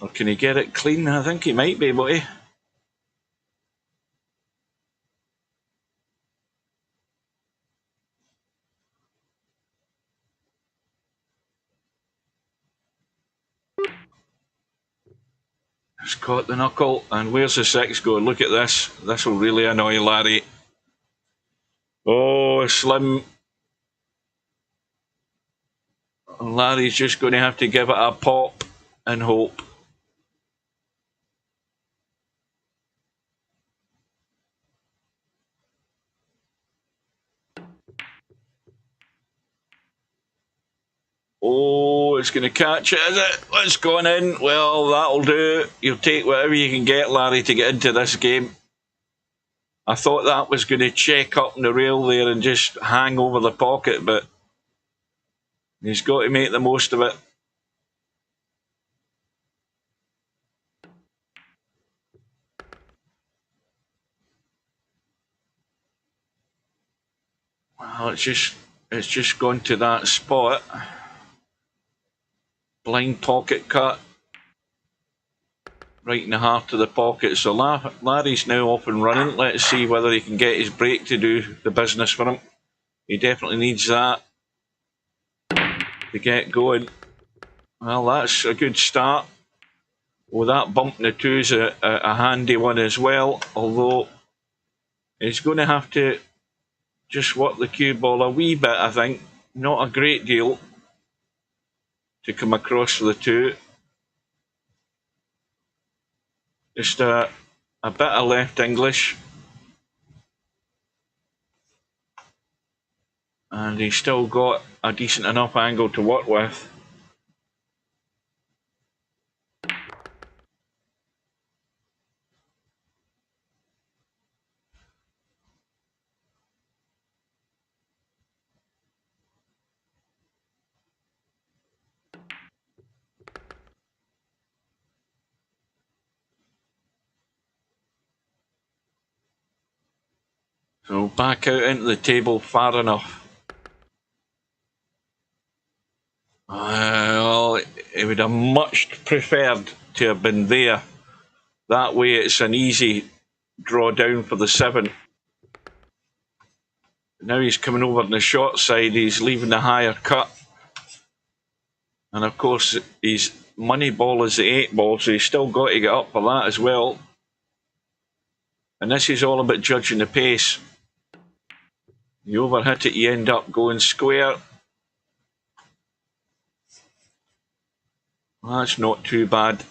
Or can he get it clean? I think he might be able to. He's caught the knuckle, and where's the 6 going? Look at this. This will really annoy Larry. Oh, Slim. Larry's just going to have to give it a pop and hope. Oh, it's going to catch it, is it? It's gone in. Well, that'll do. You'll take whatever you can get, Larry, to get into this game. I thought that was going to check up on the rail there and just hang over the pocket, but he's got to make the most of it. Well, it's just gone to that spot. Blind pocket cut. Right in the heart of the pocket. So Larry's now off and running. Let's see whether he can get his break to do the business for him. He definitely needs that to get going. Well, that's a good start. Well, that bump in the 2 is a handy one as well. Although he's going to have to just work the cue ball a wee bit, I think. Not a great deal to come across for the 2. Just a bit of left English. And he's still got a decent enough angle to work with. So back out into the table far enough. Well, he would have much preferred to have been there. That way it's an easy draw down for the 7. Now he's coming over on the short side, he's leaving the higher cut. And of course his money ball is the 8 ball, so he's still got to get up for that as well. And this is all about judging the pace. You overhit it, you end up going square. Well, that's not too bad.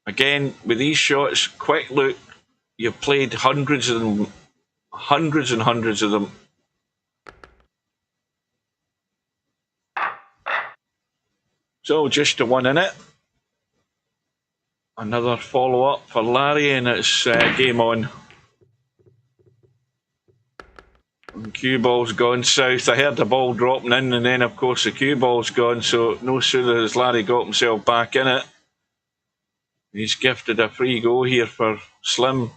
Again, with these shots, quick look, you've played hundreds of them, hundreds and hundreds of them. So just a 1 in it. Another follow-up for Larry, and it's game on. And cue ball's gone south. I heard the ball dropping in, and then of course the cue ball's gone, so no sooner has Larry got himself back in it, he's gifted a free go here for Slim.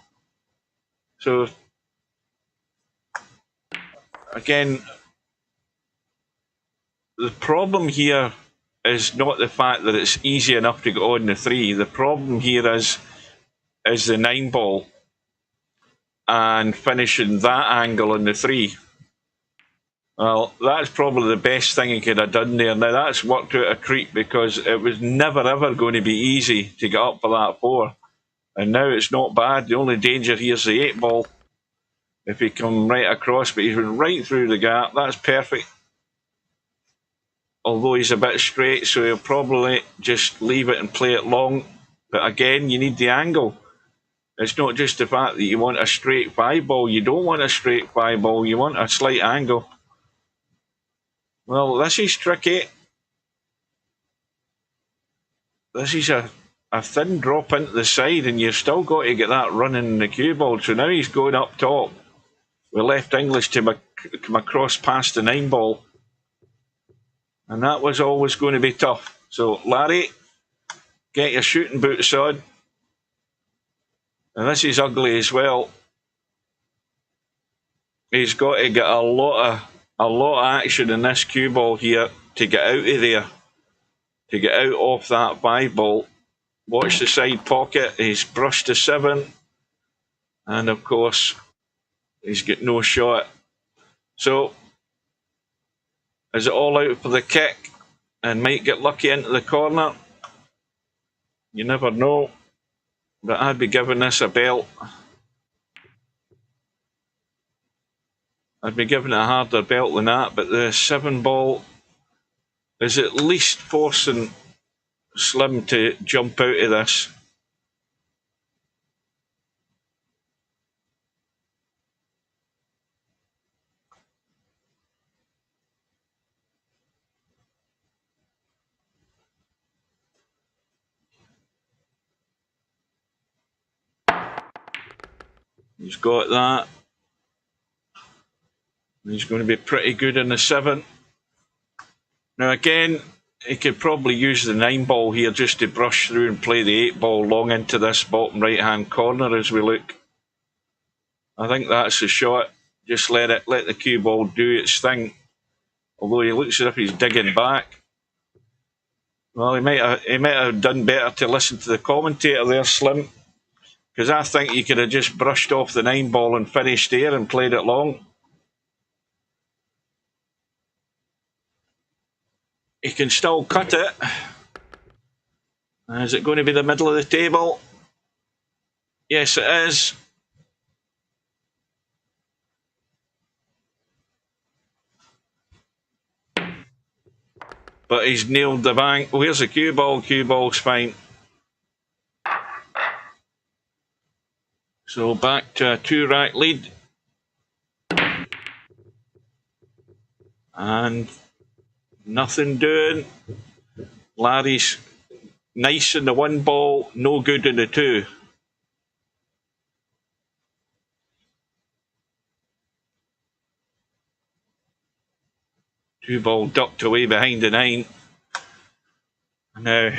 So again, the problem here is not the fact that it's easy enough to get on the 3. The problem here is the 9 ball and finishing that angle on the 3. Well, that's probably the best thing he could have done there. Now, that's worked out a treat because it was never ever going to be easy to get up for that 4. And now it's not bad. The only danger here is the 8 ball. If he come right across, but he's been right through the gap. That's perfect. Although he's a bit straight, so he'll probably just leave it and play it long. But again, you need the angle. It's not just the fact that you want a straight 5 ball. You don't want a straight 5 ball. You want a slight angle. Well, this is tricky. This is a thin drop into the side, and you've still got to get that running in the cue ball. So now he's going up top. We left English to come across past the 9 ball. And that was always going to be tough. So, Larry, get your shooting boots on. And this is ugly as well. He's got to get a lot of action in this cue ball here to get out of there. To get out off that 5 ball. Watch the side pocket. He's brushed the 7. And of course, he's got no shot. So, is it all out for the kick? And might get lucky into the corner? You never know. But I'd be giving this a belt. I'd be giving it a harder belt than that. But the 7 ball is at least forcing Slim to jump out of this. He's got that. He's going to be pretty good in the 7. Now again, he could probably use the 9 ball here just to brush through and play the 8 ball long into this bottom right hand corner as we look. I think that's the shot. Just let the cue ball do its thing. Although he looks as if he's digging back. Well, he might have done better to listen to the commentator there, Slim. Because I think he could have just brushed off the 9 ball and finished there and played it long. He can still cut it. Is it going to be the middle of the table? Yes, it is. But he's nailed the bank. Oh, here's the cue ball. Cue ball's fine. So back to a 2-rack lead. And nothing doing. Larry's nice in the 1 ball, no good in the 2. Two ball ducked away behind the 9. Now,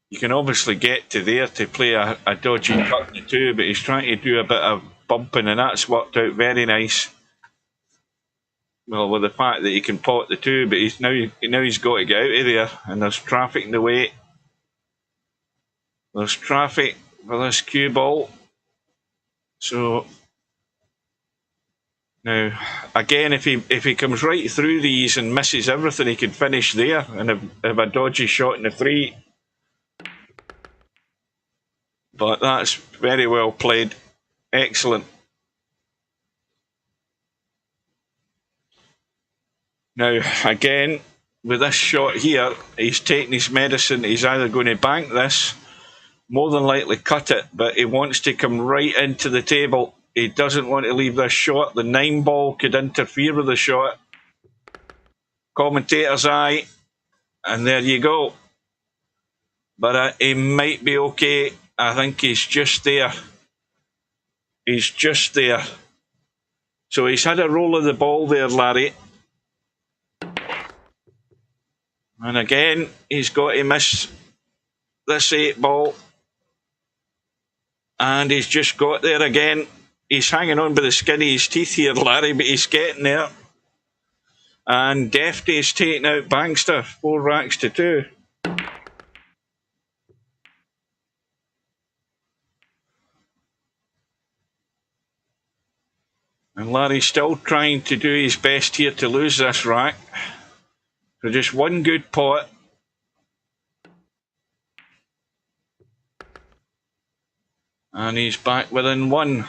you can obviously get to there to play a dodgy cut in the 2, but he's trying to do a bit of bumping, and that's worked out very nice. Well, with the fact that he can pot the 2, but he's got to get out of there, and there's traffic in the way. There's traffic for this cue ball. So now, again, if he comes right through these and misses everything, he could finish there and have a dodgy shot in the 3. But that's very well played. Excellent. Now, again, with this shot here, he's taking his medicine. He's either going to bank this, more than likely cut it, but he wants to come right into the table. He doesn't want to leave this shot. The 9 ball could interfere with the shot. Commentator's eye. And there you go. But he might be okay. I think he's just there. He's just there. So he's had a roll of the ball there, Larry. And again, he's got to miss this 8 ball. And he's just got there again. He's hanging on by the skin of his teeth here, Larry, but he's getting there. And Defty's taking out Bankster, 4 racks to 2. And Larry's still trying to do his best here to lose this rack. So just one good pot. And he's back within 1.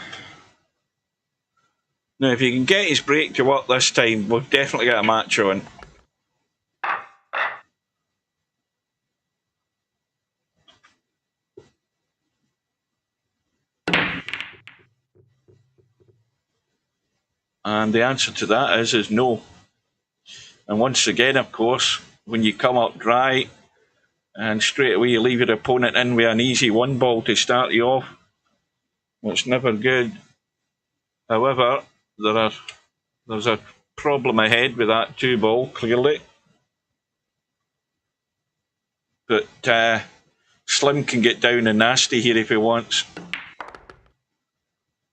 Now, if he can get his break to work this time, we'll definitely get a match on. And the answer to that is no. And once again, of course, when you come up dry and straight away you leave your opponent in with an easy 1 ball to start you off, it's never good. However, there's a problem ahead with that 2 ball, clearly. But Slim can get down and nasty here if he wants.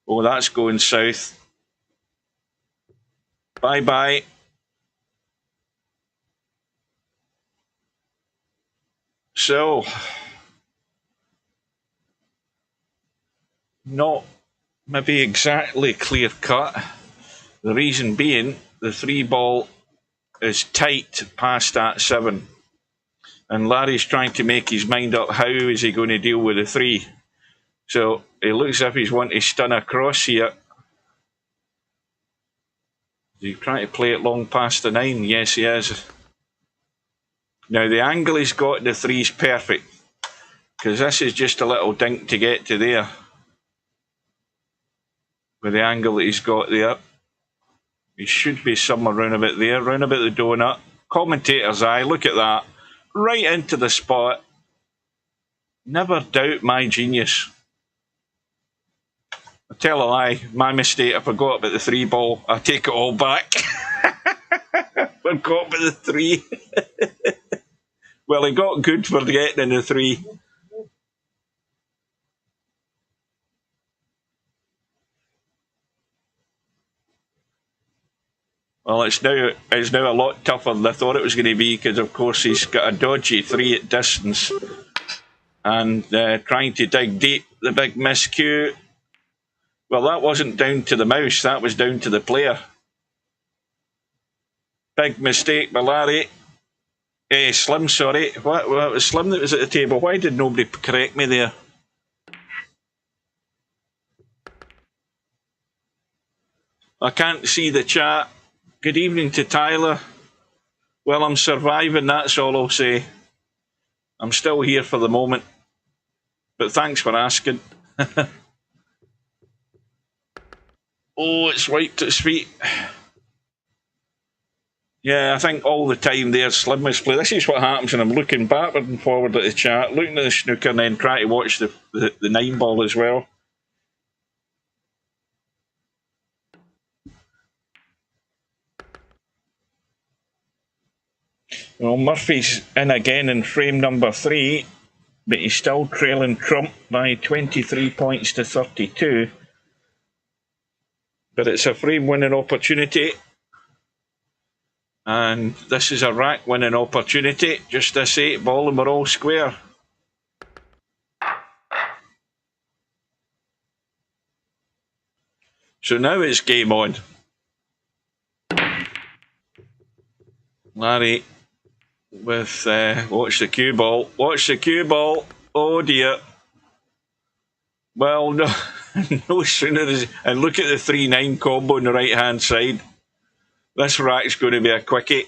Oh, that's going south. Bye-bye. So, not maybe exactly clear cut. The reason being, the 3 ball is tight past that 7. And Larry's trying to make his mind up how is he going to deal with the 3. So, it looks as if he's wanting to stun across here. Is he trying to play it long past the 9? Yes, he is. Now, the angle he's got the 3's perfect, because this is just a little dink to get to there. With the angle that he's got there. He should be somewhere round about there, round about the donut. Commentator's eye, look at that. Right into the spot. Never doubt my genius. I tell a lie, my mistake, I forgot about the 3 ball. I take it all back. Forgot about the 3. Well, he got good for getting in the 3. Well, it's now a lot tougher than I thought it was going to be, because of course he's got a dodgy 3 at distance. And trying to dig deep, the big miscue. Well, that wasn't down to the mouse, that was down to the player. Big mistake by Larry. Slim, sorry. What it was Slim that was at the table. Why did nobody correct me there? I can't see the chat. Good evening to Tyler. Well, I'm surviving, that's all I'll say. I'm still here for the moment. But thanks for asking. Oh, it's wiped its feet. Yeah, I think all the time there, Slim was playing. This is what happens when I'm looking backward and forward at the chat, looking at the snooker and then trying to watch the 9 ball as well. Well, Murphy's in again in frame number 3, but he's still trailing Trump by 23 points to 32. But it's a frame winning opportunity. And this is a rack winning opportunity. Just this 8 ball and we're all square. So now it's game on. Larry with watch the cue ball. Watch the cue ball. Oh dear. Well, no, no sooner is... And look at the 3-9 combo on the right hand side. This rack's going to be a quickie.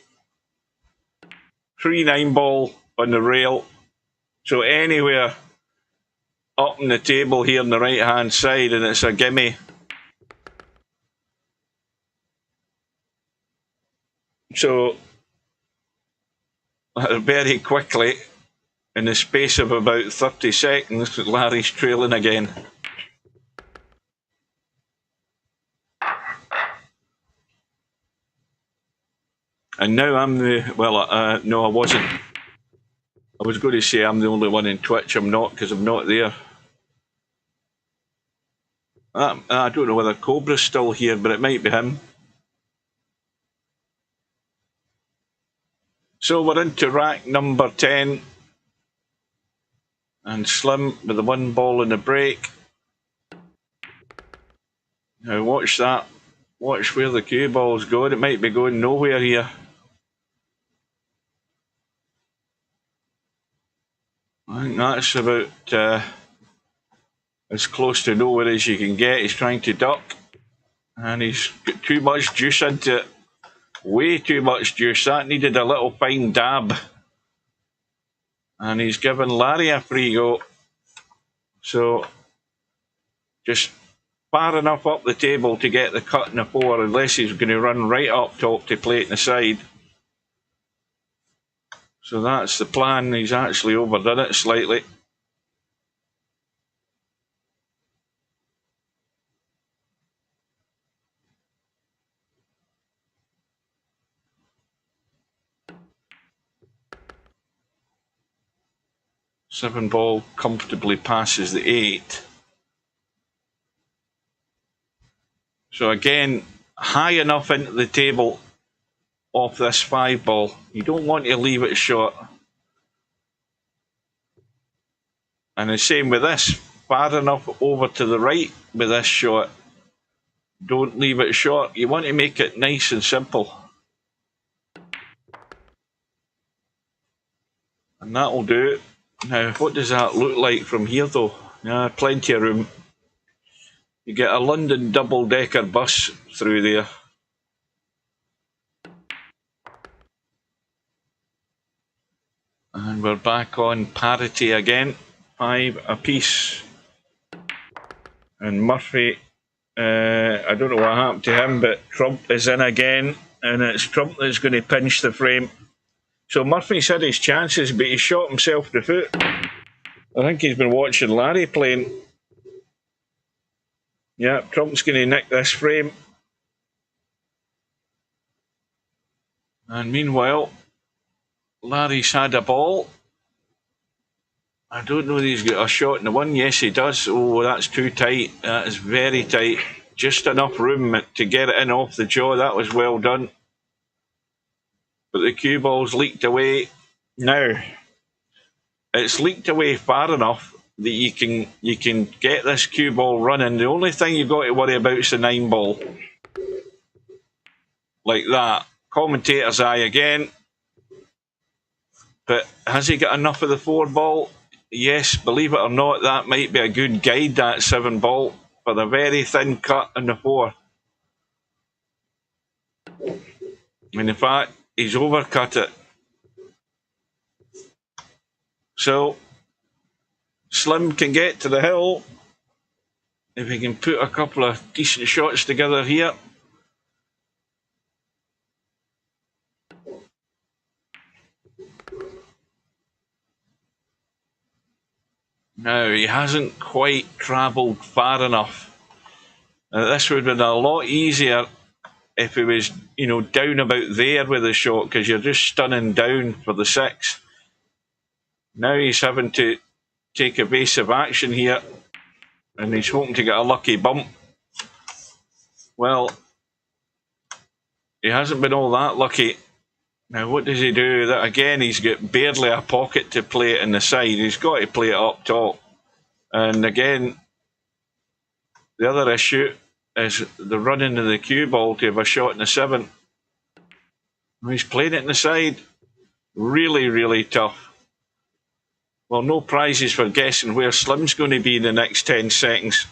3-9 ball on the rail. So anywhere up on the table here on the right hand side, and it's a gimme. So very quickly, in the space of about 30 seconds, Larry's trailing again. And now I'm the... Well, no, I wasn't. I was going to say I'm the only one in Twitch. I'm not, because I'm not there. I don't know whether Cobra's still here, but it might be him. So we're into rack number 10. And Slim with the 1 ball in the break. Now watch that. Watch where the cue ball's going. It might be going nowhere here. I think that's about as close to nowhere as you can get. He's trying to duck. And he's got too much juice into it. Way too much juice. That needed a little fine dab. And he's given Larry a free go. So just far enough up the table to get the cut in the 4, unless he's going to run right up top to play it in the side. So that's the plan. He's actually overdone it slightly. Seven ball comfortably passes the 8. So again, high enough into the table off this 5 ball. You don't want to leave it short. And the same with this. Far enough over to the right with this shot. Don't leave it short. You want to make it nice and simple. And that'll do it. Now, what does that look like from here though? Plenty of room. You get a London double-decker bus through there. And we're back on parity again. 5 apiece. And Murphy, I don't know what happened to him, but Trump is in again. And it's Trump that's going to pinch the frame. So Murphy's had his chances, but he shot himself in the foot. I think he's been watching Larry playing. Yeah, Trump's going to nick this frame. And meanwhile, Larry's had a ball. I don't know if he's got a shot in the 1. Yes, he does. Oh, that's too tight. That is very tight. Just enough room to get it in off the jaw. That was well done. But the cue ball's leaked away. Now, it's leaked away far enough that you can get this cue ball running. The only thing you've got to worry about is the 9 ball. Like that. Commentator's eye again. But has he got enough of the 4 ball? Yes, believe it or not, that might be a good guide, that 7 ball, for the very thin cut in the 4. And in fact, he's overcut it. So, Slim can get to the hill if he can put a couple of decent shots together here. Now, he hasn't quite travelled far enough. This would have been a lot easier if he was, down about there with the shot, because you're just stunning down for the 6. Now he's having to take evasive action here, and he's hoping to get a lucky bump. Well, he hasn't been all that lucky. Now, what does he do? That again, he's got barely a pocket to play it in the side. He's got to play it up top. And again, the other issue is the running of the cue ball to have a shot in the 7. He's playing it in the side. Really, really tough. Well, no prizes for guessing where Slim's going to be in the next 10 seconds.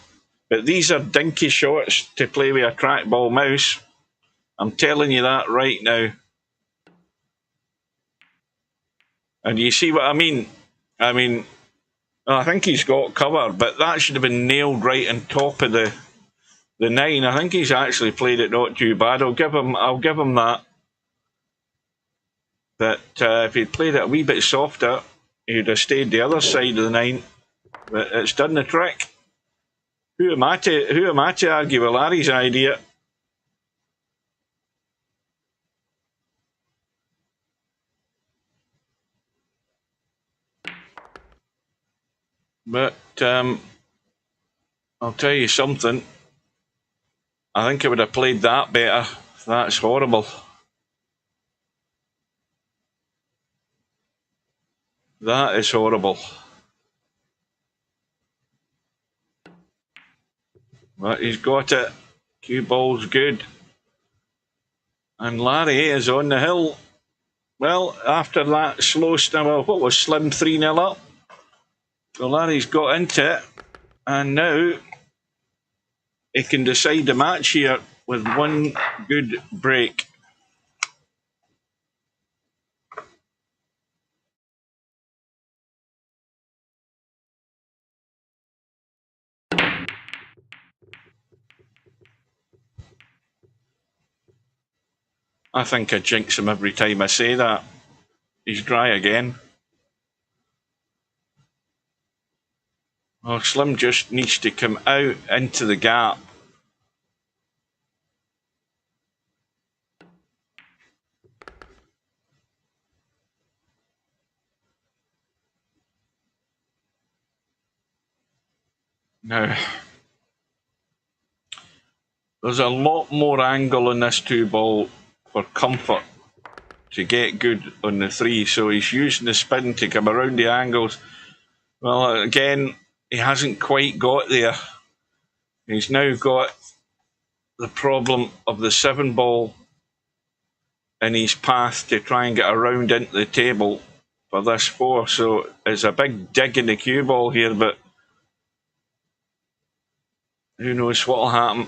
But these are dinky shots to play with a trackball mouse. I'm telling you that right now. And you see what I mean? I think he's got cover, but that should have been nailed right on top of the 9. I think he's actually played it not too bad. I'll give him that. But if he'd played it a wee bit softer, he'd have stayed the other side of the 9. But it's done the trick. Who am I to argue with Larry's idea? But I'll tell you something. I think I would have played that better. That's horrible. That is horrible. But he's got it. Cue ball's good. And Larry is on the hill. Well, after that slow start, what was Slim 3-0 up? So Larry's got into it. And now he can decide the match here with one good break. I think I jinx him every time I say that. He's dry again. Oh, Slim just needs to come out into the gap. Now, there's a lot more angle on this 2-ball for comfort to get good on the 3, so he's using the spin to come around the angles. Well, again, he hasn't quite got there. He's now got the problem of the 7-ball in his path to try and get around into the table for this 4. So it's a big dig in the cue ball here, but who knows what will happen.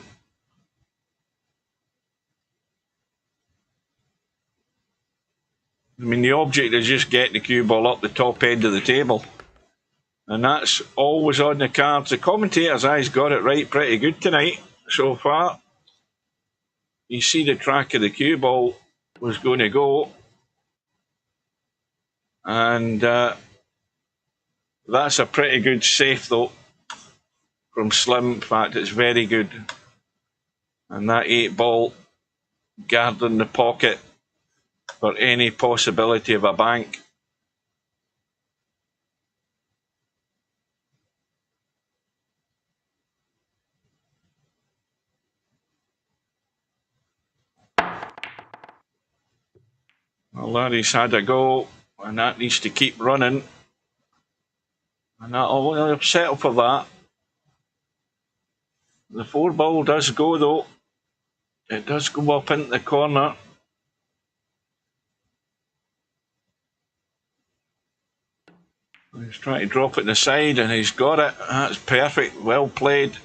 I mean, the object is just getting the cue ball up the top end of the table. And that's always on the cards. The commentator's eyes got it right pretty good tonight so far. You see the track of the cue ball was going to go. And that's a pretty good save, though, from Slim. In fact, it's very good. And that 8-ball guarding the pocket for any possibility of a bank. Well, Larry's had a go, and that needs to keep running. And that'll settle for that. The 4-ball does go, though. It does go up into the corner. He's trying to drop it in the side, and he's got it. That's perfect. Well played.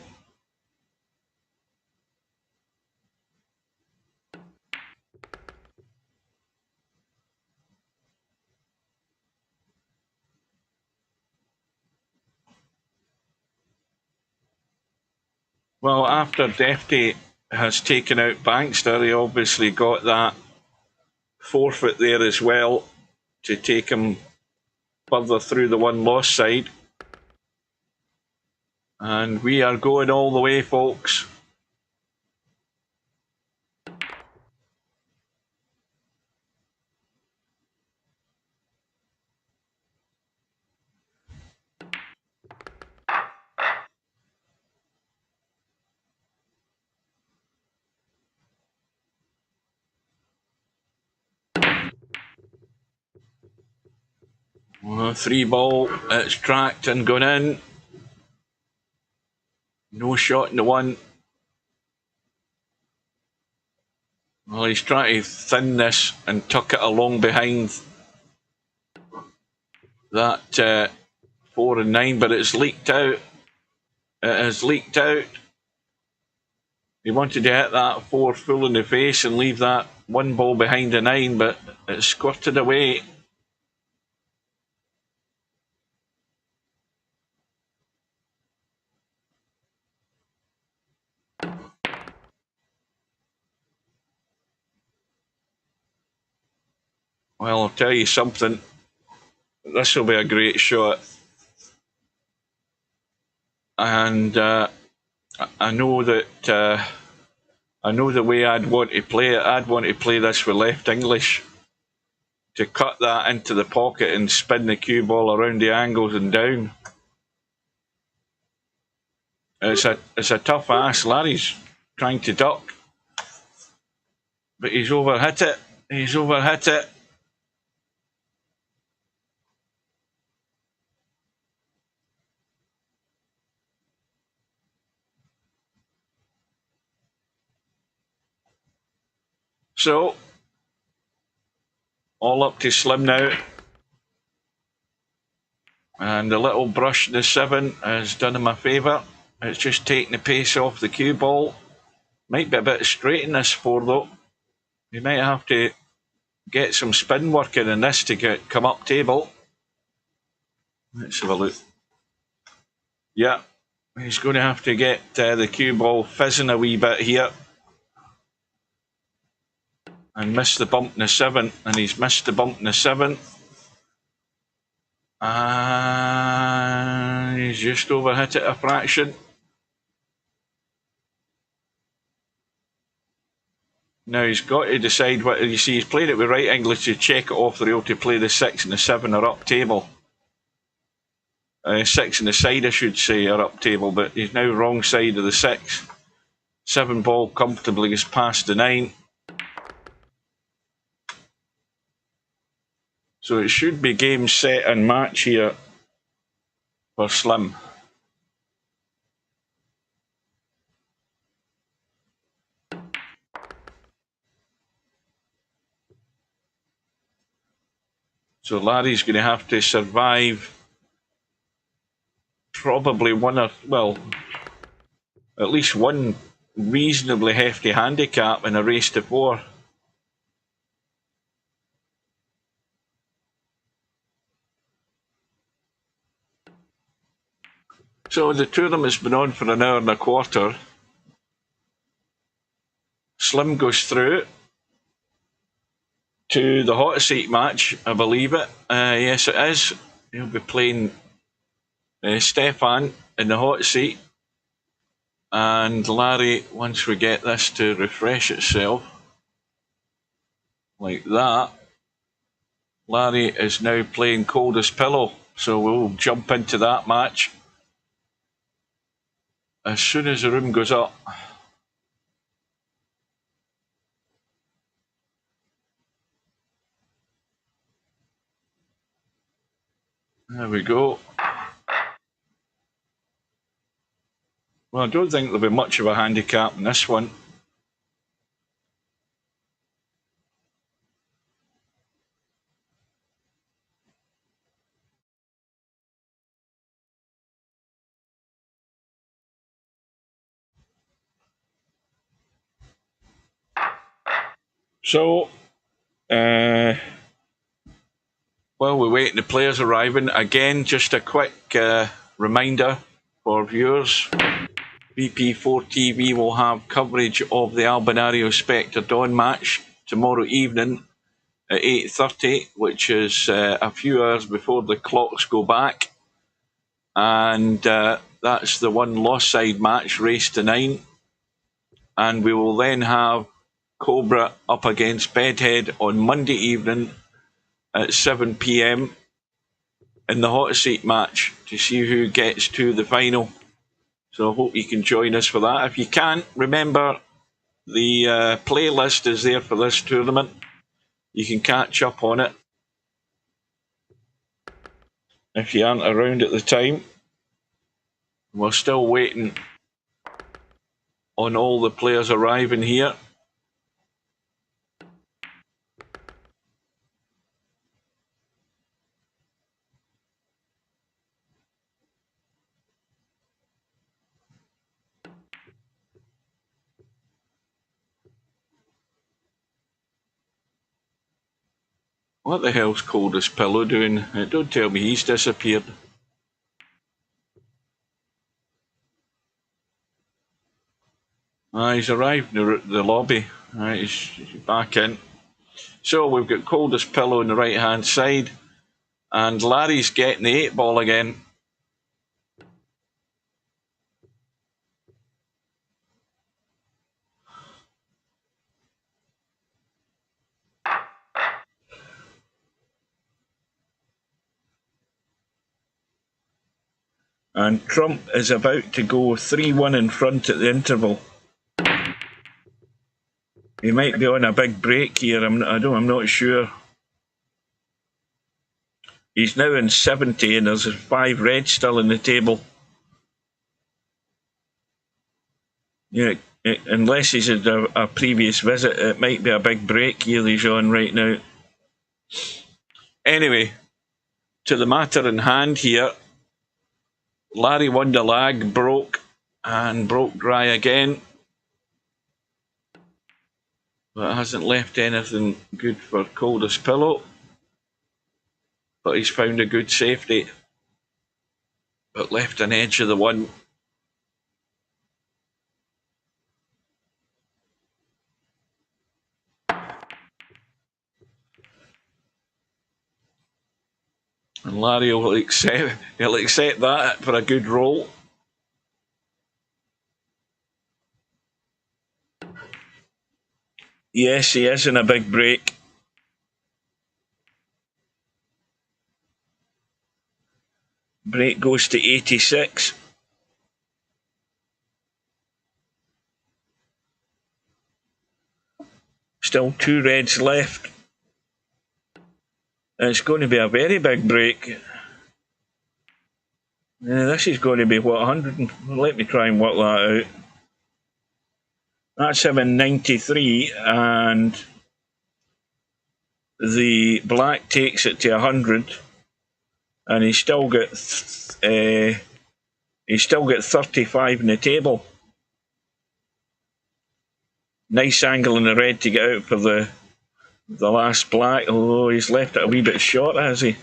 Well, after Defty has taken out Bankster, he obviously got that forfeit there as well to take him further through the 1-loss side. And we are going all the way, folks. Well, 3-ball, it's tracked and gone in. No shot in the 1. Well, he's trying to thin this and tuck it along behind that 4 and 9, but it's leaked out. It has leaked out. He wanted to hit that 4 full in the face and leave that 1 ball behind the 9, but it squirted away. Well, I'll tell you something. This will be a great shot. And I know that I know the way I'd want to play it. I'd want to play this with left English to cut that into the pocket and spin the cue ball around the angles and down. It's a tough ask. Larry's trying to duck. But he's overhit it. He's overhit it. So, all up to Slim now. And the little brush in the 7 has done him a favour. It's just taking the pace off the cue ball. Might be a bit straight in this 4 though. You might have to get some spin working in this to come up table. Let's have a look. Yeah, he's going to have to get the cue ball fizzing a wee bit here. And miss the bump in the 7. And he's missed the bump in the 7. And he's just overhit it a fraction. Now he's got to decide what, you see, he's played it with right angle to check it off the rail to play the 6 and the 7 are up table. 6 and the side, I should say, are up table, but he's now wrong side of the 6. 7 ball comfortably gets past the 9. So it should be game, set and match here for Slim. So Larry's going to have to survive probably one or, well, at least one reasonably hefty handicap in a race to 4. So the tournament's been on for an hour and a quarter. Slim goes through to the hot seat match, I believe it. Yes, it is. He'll be playing Stefan in the hot seat. And Larry, once we get this to refresh itself, like that, Larry is now playing Coldest Pillow. So we'll jump into that match as soon as the room goes up. There we go. Well, I don't think there'll be much of a handicap in this one. So, while we're waiting, the players arriving, again, just a quick reminder for viewers. VP4TV will have coverage of the Albinario Spectre Dawn match tomorrow evening at 8:30, which is a few hours before the clocks go back. And that's the one lost side match, race to 9. And we will then have Cobra up against Bedhead on Monday evening at 7 PM in the hot seat match to see who gets to the final. So I hope you can join us for that. If you can't, remember the playlist is there for this tournament. You can catch up on it if you aren't around at the time. We're still waiting on all the players arriving here. What the hell's Coldest Pillow doing? Don't tell me he's disappeared. He's arrived in the lobby. He's back in. So we've got Coldest Pillow on the right hand side. And Larry's getting the 8 ball again. And Trump is about to go 3-1 in front at the interval. He might be on a big break here. I'm not sure. He's now in 70 and there's 5 reds still in the table. Yeah, unless he's had a previous visit, it might be a big break here he's on right now. Anyway, to the matter in hand here, Larry won the lag, broke dry again. But it hasn't left anything good for Coldest Pillow. But he's found a good safety. But left an edge of the one. And Larry will accept that for a good roll. Yes, he is in a big break. Break goes to 86. Still 2 reds left. It's going to be a very big break. This is going to be what, 100? Let me try and work that out. That's 793, and the black takes it to 100, and he's still got 35 in the table. Nice angle in the red to get out for the last black, although he's left it a wee bit short, has he?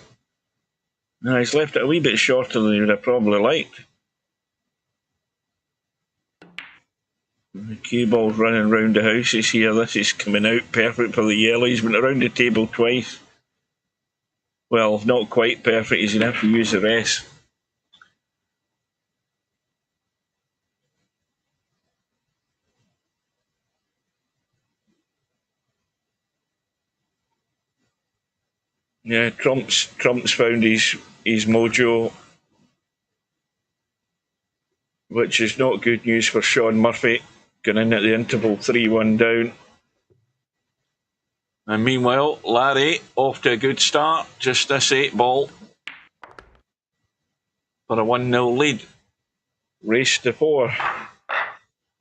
No, he's left it a wee bit shorter than he would have probably liked. The cue ball's running round the houses here. This is coming out perfect for the yellow. He's been around the table twice. Well, not quite perfect. He's going to have to use the rest. Yeah, Trump's found his mojo, which is not good news for Sean Murphy, going in at the interval 3-1 down. And meanwhile, Larry off to a good start, just this 8 ball for a 1-0 lead. Race to 4.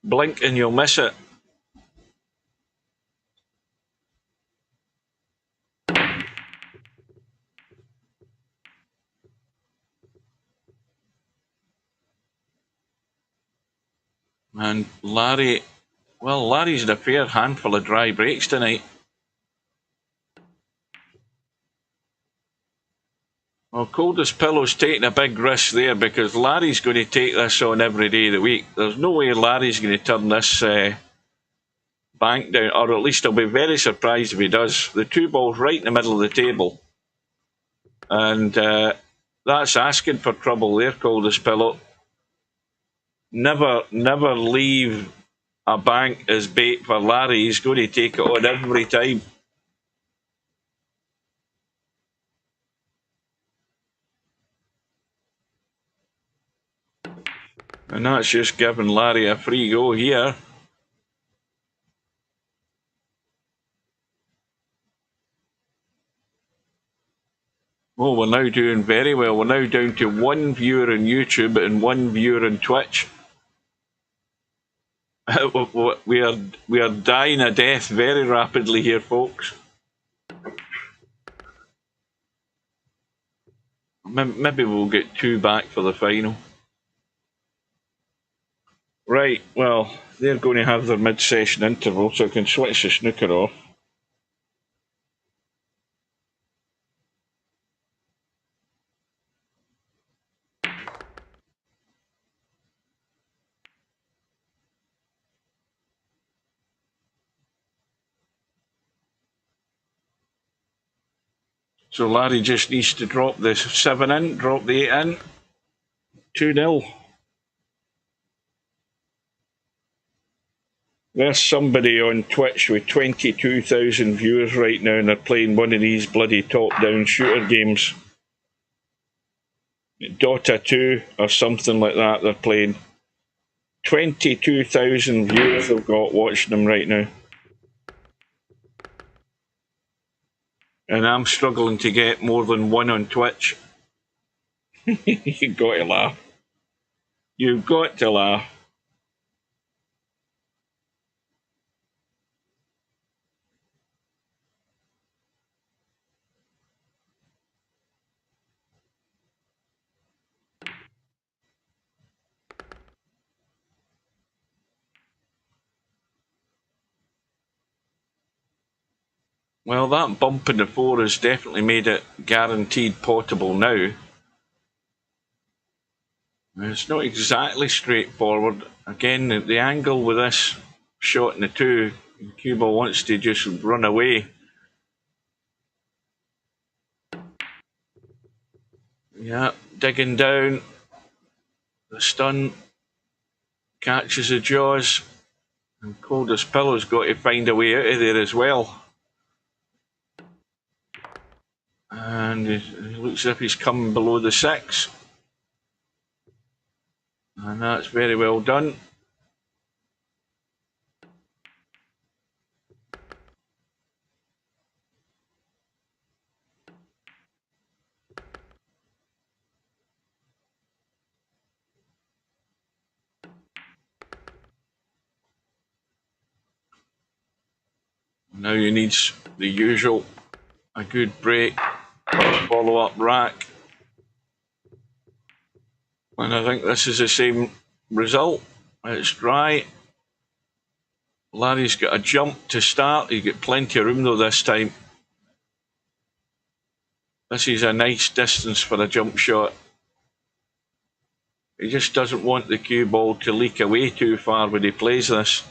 Blink and you'll miss it. And Larry's in a fair handful of dry breaks tonight. Well, Coldest Pillow's taking a big risk there because Larry's going to take this on every day of the week. There's no way Larry's going to turn this bank down, or at least I'll be very surprised if he does. The 2 balls right in the middle of the table. And that's asking for trouble there, Coldest Pillow. Never leave a bank as bait for Larry. He's going to take it on every time. And that's just giving Larry a free go here. Oh, we're now doing very well. We're now down to 1 viewer on YouTube and 1 viewer on Twitch. We are dying a death very rapidly here, folks. Maybe we'll get 2 back for the final. Right, well, they're going to have their mid-session interval, so I can switch the snooker off. So Larry just needs to drop the 7 in, drop the 8 in. 2-0. There's somebody on Twitch with 22,000 viewers right now and they're playing one of these bloody top-down shooter games. Dota 2 or something like that they're playing. 22,000 viewers they've got watching them right now. And I'm struggling to get more than one on Twitch. You've got to laugh. You've got to laugh. Well, that bump in the 4 has definitely made it guaranteed potable now. It's not exactly straightforward. Again, the angle with this shot in the 2, Cuba wants to just run away. Yeah, digging down. The stun catches the jaws. And Cold as Pillow's got to find a way out of there as well. And he looks as if he's coming below the 6. And that's very well done. Now he needs the usual, a good break, follow-up rack. And I think this is the same result. It's dry. Larry's got a jump to start. He's got plenty of room though this time. This is a nice distance for a jump shot. He just doesn't want the cue ball to leak away too far when he plays this.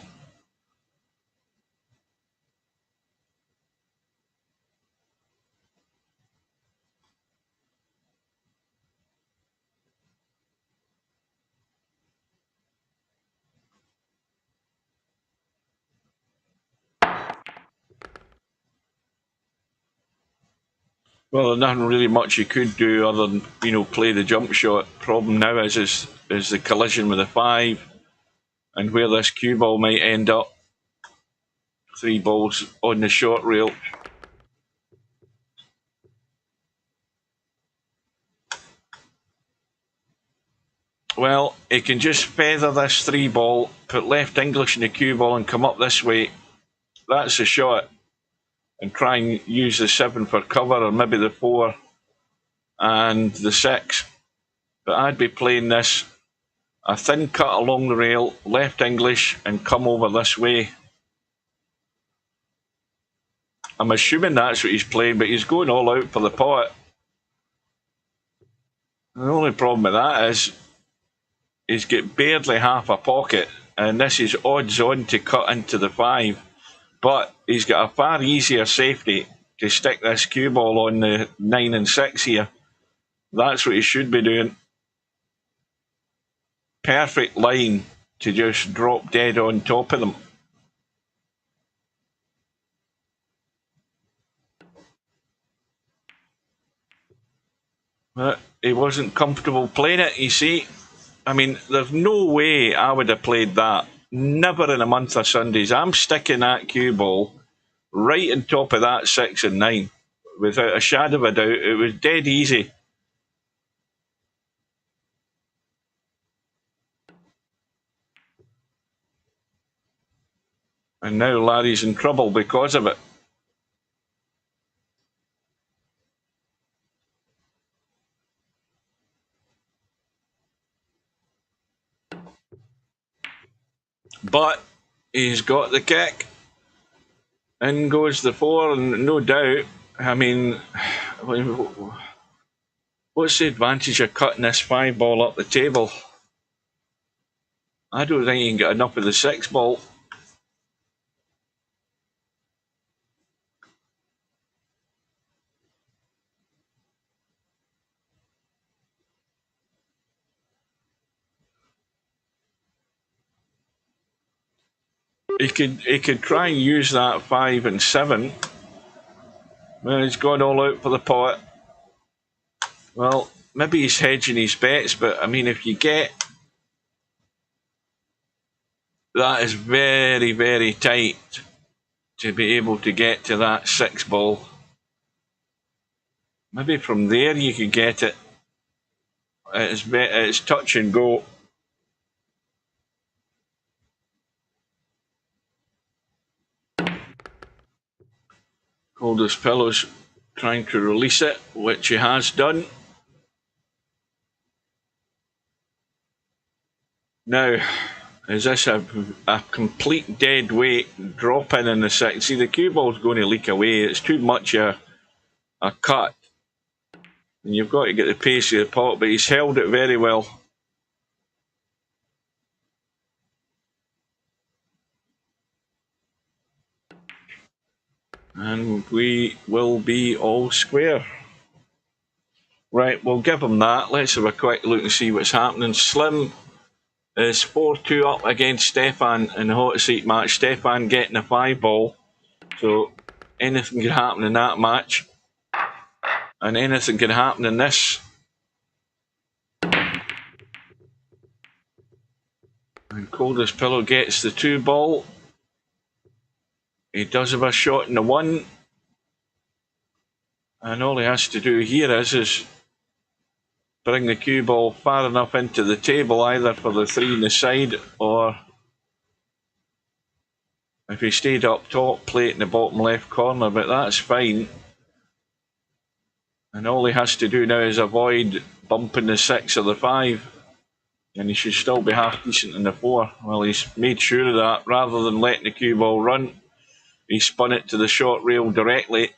Well, there's nothing really much you could do other than, play the jump shot. Problem now is the collision with the 5 and where this cue ball might end up. 3 balls on the short rail. Well, he can just feather this 3 ball, put left English in the cue ball and come up this way. That's the shot. And try and use the 7 for cover, or maybe the 4 and the 6. But I'd be playing this, a thin cut along the rail, left English, and come over this way. I'm assuming that's what he's playing, but he's going all out for the pot. The only problem with that is he's got barely half a pocket, and this is odds on to cut into the 5. But he's got a far easier safety to stick this cue ball on the 9 and 6 here. That's what he should be doing. Perfect line to just drop dead on top of them. But he wasn't comfortable playing it, you see. I mean, there's no way I would have played that. Never in a month of Sundays. I'm sticking that cue ball right on top of that 6 and 9. Without a shadow of a doubt. It was dead easy. And now Larry's in trouble because of it. But he's got the kick. In goes the 4, and no doubt, I mean, what's the advantage of cutting this 5 ball up the table? I don't think he can get enough of the 6 ball. He could try and use that 5 and 7. Well, he's gone all out for the pot. Well, maybe he's hedging his bets, but I mean, if you get... That is very, very tight to be able to get to that 6 ball. Maybe from there you could get it. It's touch and go. Coldest Pillow's trying to release it, which he has done. Now, is this a complete dead weight drop in the sixth? See, the cue ball's going to leak away. It's too much a cut. And you've got to get the pace of the pot, but he's held it very well. And we will be all square. Right, we'll give him that. Let's have a quick look and see what's happening. Slim is 4-2 up against Stefan in the hot seat match. Stefan getting a 5-ball. So anything could happen in that match. And anything can happen in this. And Coldest Pillow gets the 2-ball. He does have a shot in the 1. And all he has to do here is bring the cue ball far enough into the table, either for the 3 in the side, or if he stayed up top, play it in the bottom left corner, but that's fine. And all he has to do now is avoid bumping the 6 or the 5. And he should still be half decent in the 4. Well, he's made sure of that. Rather than letting the cue ball run, he spun it to the short rail directly.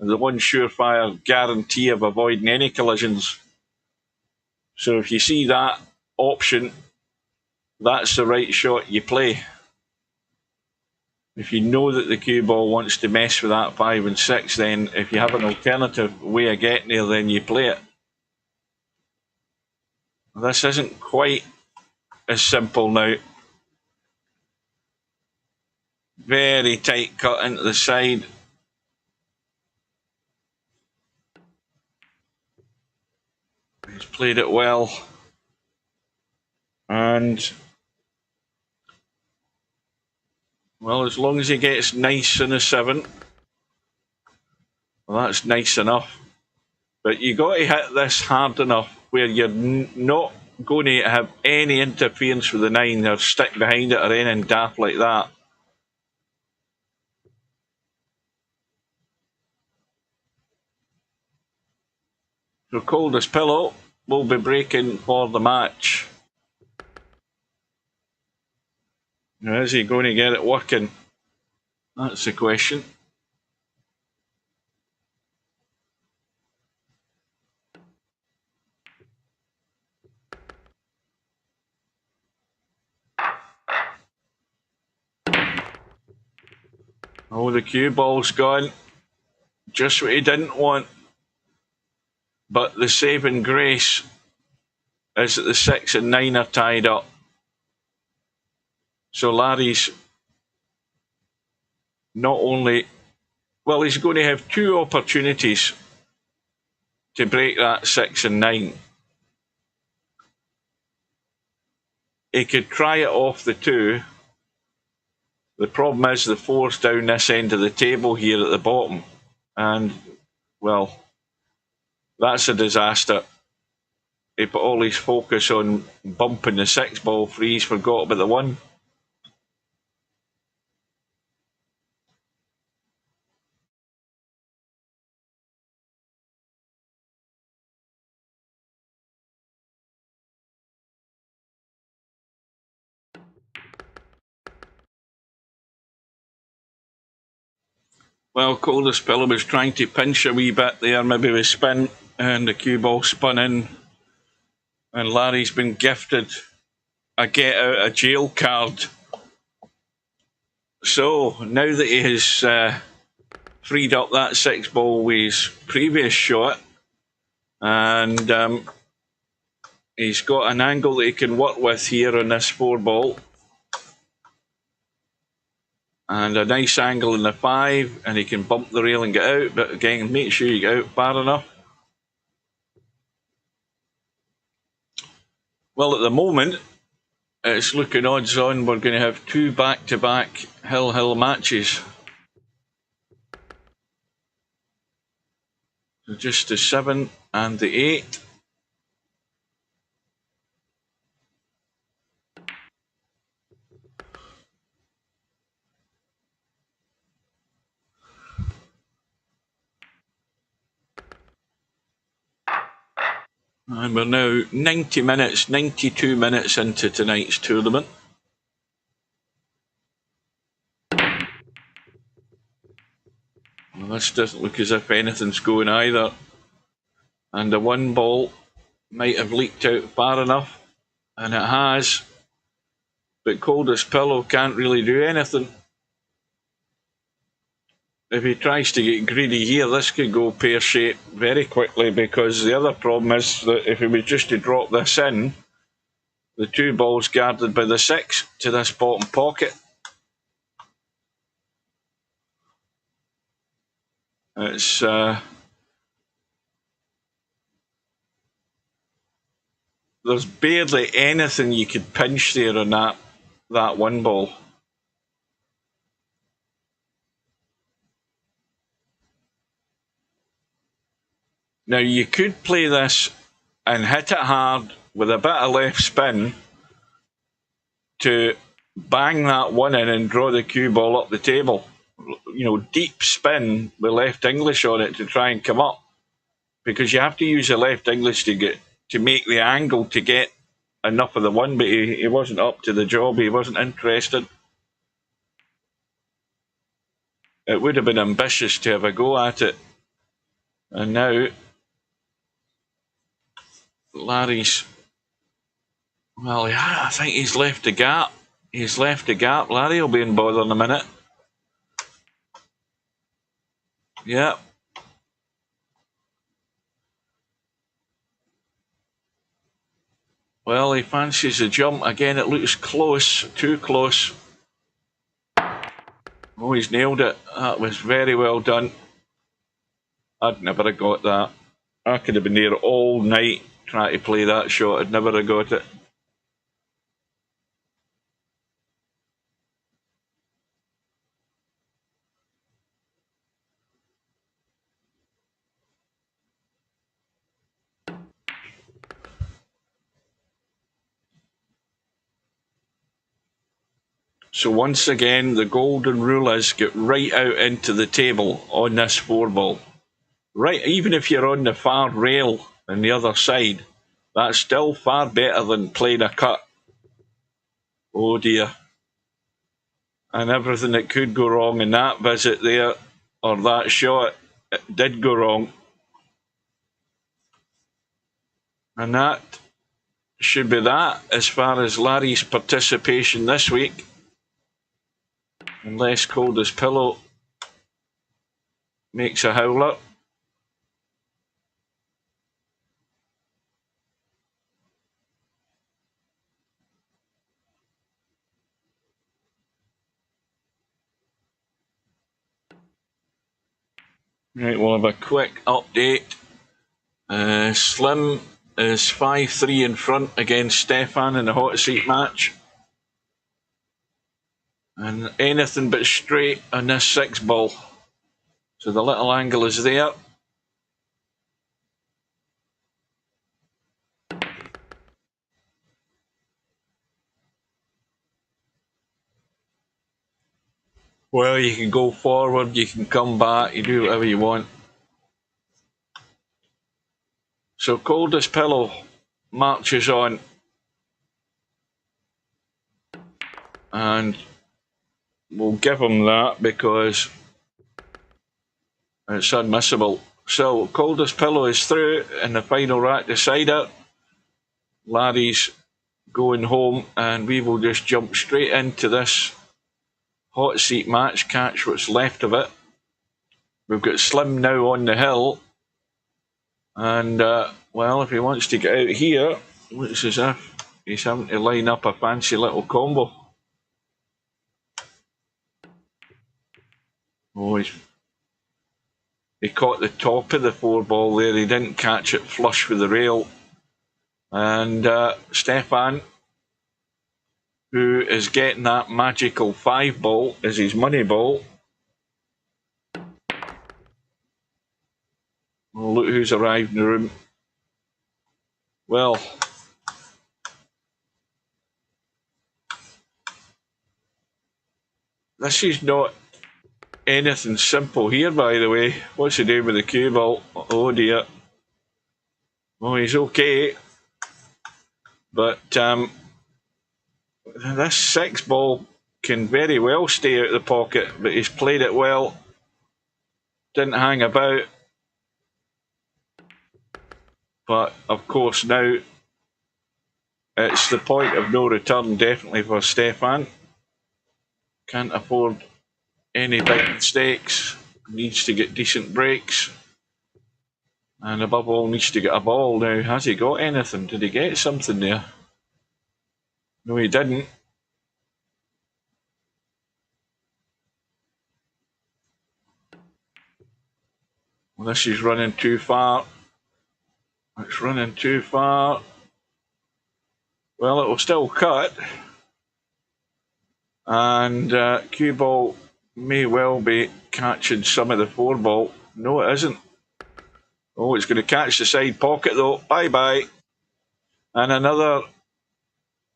The one surefire guarantee of avoiding any collisions. So if you see that option, that's the right shot you play. If you know that the cue ball wants to mess with that 5 and 6, then if you have an alternative way of getting there, then you play it. This isn't quite as simple now. Very tight cut into the side. He's played it well. And, well, as long as he gets nice in a 7, well, that's nice enough. But you got to hit this hard enough where you're not going to have any interference with the 9 or stick behind it or anything daft like that. So Coldest Pillow will be breaking for the match. Now, is he going to get it working? That's the question. Oh, the cue ball's gone. Just what he didn't want. But the saving grace is that the 6 and 9 are tied up. So Larry's not only... Well, he's going to have 2 opportunities to break that 6 and 9. He could try it off the 2. The problem is the 4's down this end of the table here at the bottom. And, well, that's a disaster. He put all his focus on bumping the 6 ball free. He's forgot about the 1. Well, Coldest Pillow was trying to pinch a wee bit there, maybe with spin, and the cue ball spun in. And Larry's been gifted a get out of jail card. So, now that he has freed up that 6 ball with his previous shot, and he's got an angle that he can work with here on this 4 ball. And a nice angle in the 5, and he can bump the rail and get out, but again, make sure you get out far enough. Well, at the moment, it's looking odds on we're going to have 2 back-to-back Hill matches. So just the 7 and the 8. And we're now 90 minutes, 92 minutes into tonight's tournament. Well, this doesn't look as if anything's going either. And the 1 ball might have leaked out far enough, and it has. But Coldest Pillow can't really do anything. If he tries to get greedy here, this could go pear-shaped very quickly, because the other problem is that if he was just to drop this in, the 2 balls guarded by the 6 to this bottom pocket. It's there's barely anything you could pinch there on that 1 ball. Now you could play this and hit it hard with a bit of left spin to bang that 1 in and draw the cue ball up the table. You know, deep spin with left English on it to try and come up, because you have to use the left English to make the angle to get enough of the 1, but he wasn't up to the job. He wasn't interested. It would have been ambitious to have a go at it. And now Larry's, well, yeah, I think he's left the gap. He's left the gap. Larry will be in bother in a minute. Yeah. Well, he fancies a jump. Again, it looks close, too close. Oh, he's nailed it. That was very well done. I'd never have got that. I could have been there all night trying to play that shot. I'd never have got it. So once again, the golden rule is get right out into the table on this 4 ball. Right, even if you're on the far rail on the other side, that's still far better than playing a cut. Oh dear. And everything that could go wrong in that visit there, or that shot, it did go wrong. And that should be that as far as Larry's participation this week. Unless Coldest Pillow makes a howler. Right, we'll have a quick update. Slim is 5-3 in front against Stefan in the hot seat match. And anything but straight on this 6 ball. So the little angle is there. Well, you can go forward, you can come back, you do whatever you want. So Coldest Pillow marches on. And we'll give him that because it's unmissable. So Coldest Pillow is through in the final rack decider. Larry's going home, and we will just jump straight into this hot seat match, catch what's left of it. We've got Slim now on the hill, and well, if he wants to get out here, it looks as if he's having to line up a fancy little combo. Oh, he caught the top of the 4 ball there. He didn't catch it flush with the rail. And Stefan, who is getting that magical 5 ball as his money ball. Well, who's arrived in the room. Well, this is not anything simple here, by the way. What's he doing with the cue ball? Oh dear. Well, he's okay. But this 6 ball can very well stay out of the pocket, but he's played it well. Didn't hang about. But, of course, now it's the point of no return, definitely, for Stefan. Can't afford any big mistakes. Needs to get decent breaks. And above all, needs to get a ball now. Has he got anything? Did he get something there? No, he didn't. Well, this is running too far. It's running too far. Well, it will still cut. And cue ball may well be catching some of the 4 ball. No, it isn't. Oh, it's going to catch the side pocket though. Bye-bye. And another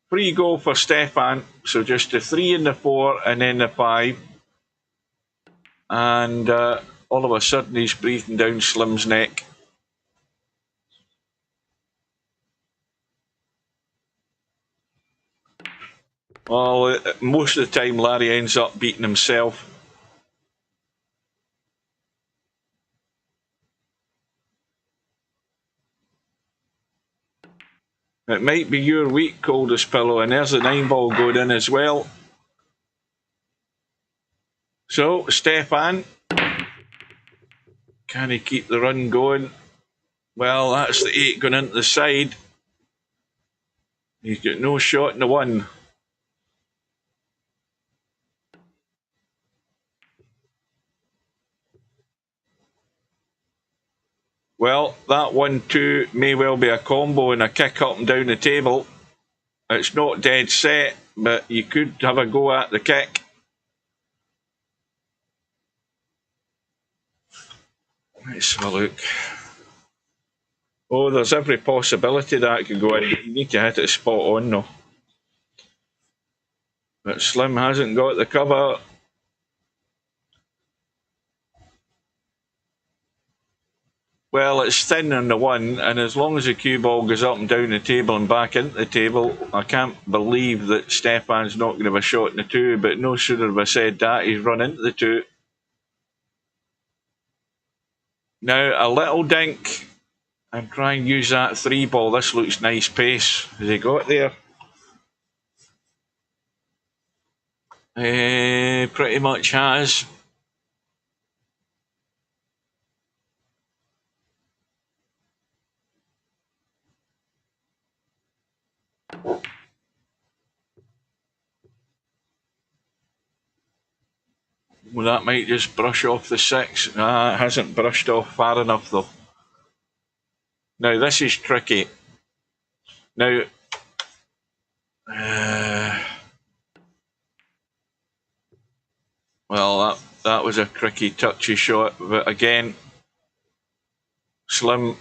free goal for Stefan. So just the 3 and the 4 and then the 5. And all of a sudden he's breathing down Slim's neck. Well, most of the time Larry ends up beating himself. It might be your week, Coldest Pillow, and there's the 9 ball going in as well. So, Stefan, can he keep the run going? Well, that's the 8 going into the side. He's got no shot in the 1. Well, that 1-2 may well be a combo and a kick up and down the table. It's not dead set, but you could have a go at the kick. Let's have a look. Oh, there's every possibility that could go in. You need to hit it spot on though. But Slim hasn't got the cover. Well, it's thin on the 1, and as long as the cue ball goes up and down the table and back into the table, I can't believe that Stefan's not going to have a shot in the 2, but no sooner have I said that, he's run into the 2. Now, a little dink, and try and use that 3 ball. This looks nice pace. Has he got there? Pretty much has. Well, that might just brush off the 6. Nah, it hasn't brushed off far enough though. Now this is tricky. Now, well, that was a tricky, touchy shot, but again, Slim,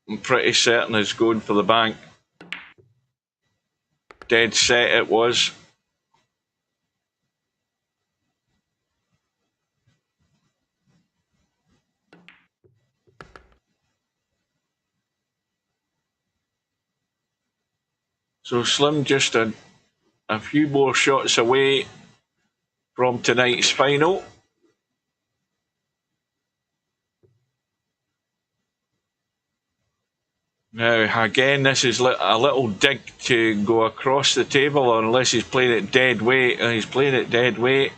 I'm pretty certain is going for the bank. Dead set it was. So Slim just a few more shots away from tonight's final. Now again, this is a little dig to go across the table unless he's playing it dead weight, and he's playing it dead weight.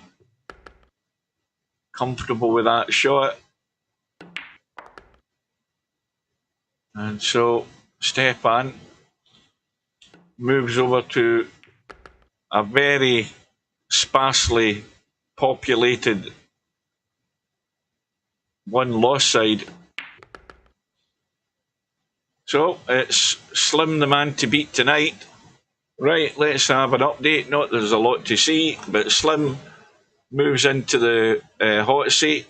Comfortable with that shot. And so Stefan moves over to a very sparsely populated 1-loss side. So it's Slim the man to beat tonight. Right, let's have an update. Not there's a lot to see, but Slim moves into the hot seat.